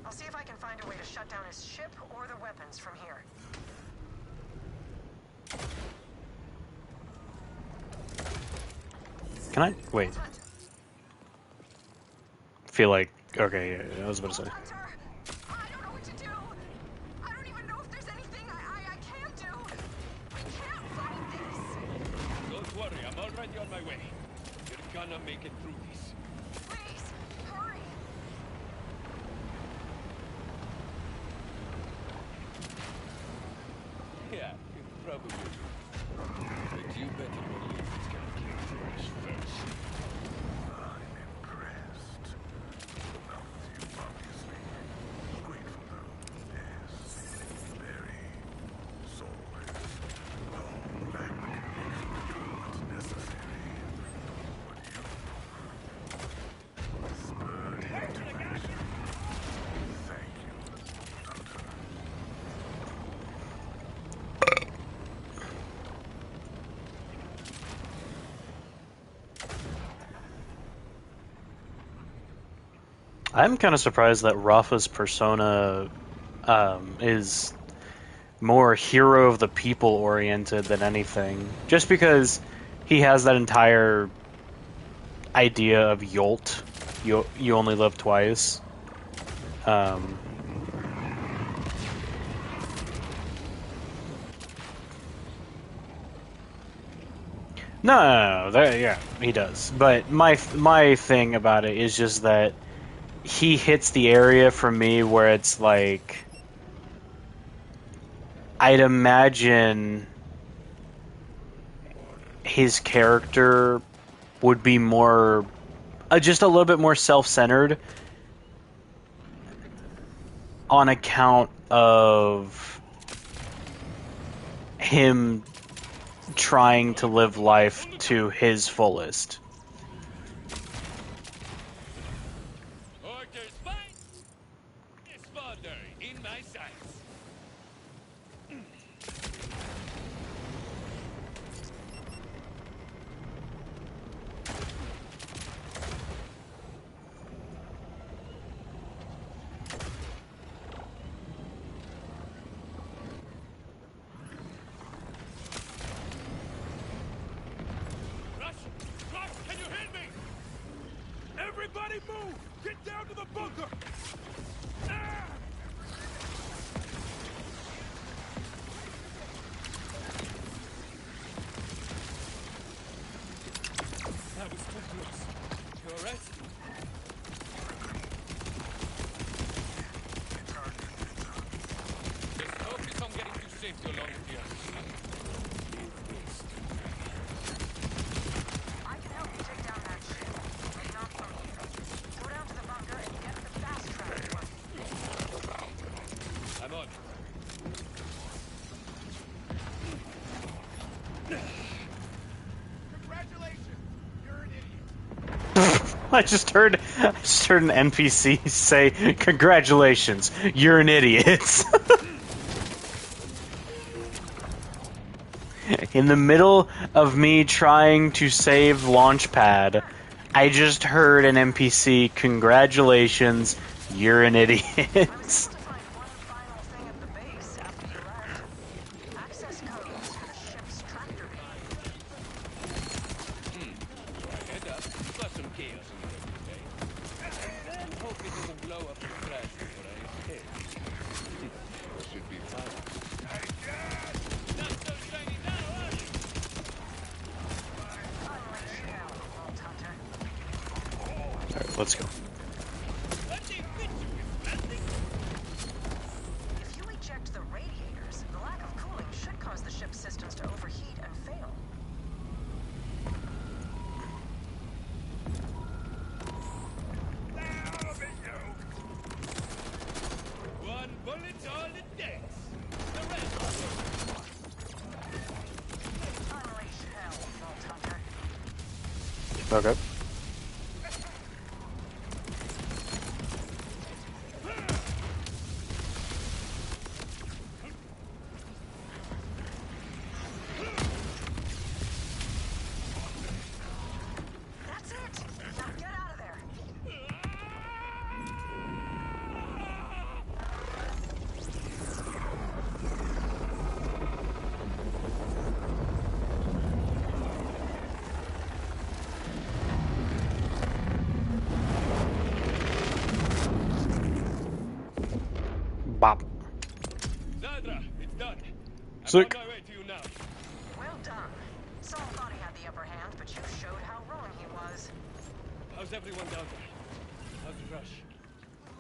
I'll see if I can find a way to shut down his ship or the weapons from here. Can I? Wait. Feel like... Okay, yeah, I was about to say. Don't worry, I'm already on my way. You're gonna make it through this. Please, hurry. I'm kind of surprised that Rafa's persona is more hero of the people oriented than anything. Just because he has that entire idea of Yolt, you only live twice. No, yeah, he does. But my thing about it is just that he hits the area for me where it's like I'd imagine his character would be more just a little bit more self-centered on account of him trying to live life to his fullest. Orders fine. This fodder in my sights. Can you hear me? Everybody move! Get down to the bunker! Ah! That was too close. You alright? Just focus on getting to safety along with the others. I can help you take down that ship, but not from here. Go down to the bunker and get the fast track one. I'm on. Congratulations! You're an idiot. I just heard an NPC say, "Congratulations, you're an idiot." In the middle of me trying to save Launchpad, I just heard an NPC, "Congratulations, you're an idiot." Head up, got some chaos in the way. And hope it doesn't blow up the crash before I escape. Should be fine. Not so shiny now, huh? Alright, let's go. If you eject the radiators, the lack of cooling should cause the ship's systems to overheat and fail. One bullet all it takes. The rest. Unleash hell, Vault Hunter. Okay. That's it! Now get out of there! Bop. Zadra, it's done. Sick. I'm on my way to you now. Well done. Saul thought he had the upper hand, but you showed how wrong he was. How's everyone down there? How's the rush?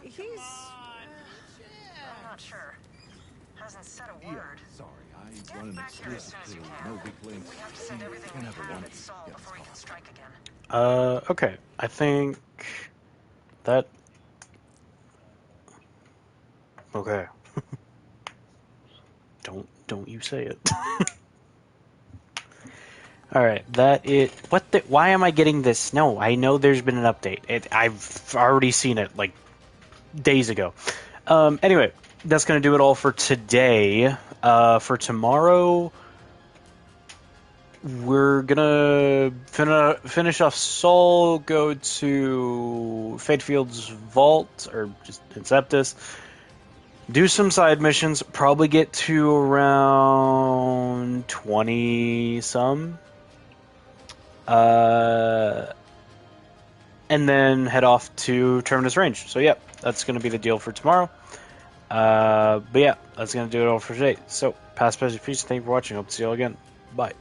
He's... I'm not sure. Hasn't said a word. Sorry, I Get run an back here as soon as you exclusive can. no weak links. We have to send everything we Can't have a have one at Saul before he can strike again. Okay. I think that. Okay. Don't you say it. Alright, that it. What the. Why am I getting this? No, I know there's been an update. I've already seen it, like, days ago. Anyway, that's going to do it all for today. For tomorrow, we're gonna finish off Sol, go to Fatefield's vault, or just Inceptus, do some side missions, probably get to around 20 some, and then head off to Terminus Range. So yeah, that's gonna be the deal for tomorrow. But yeah, that's gonna do it all for today. So, past, present, future, thank you for watching. Hope to see you all again. Bye.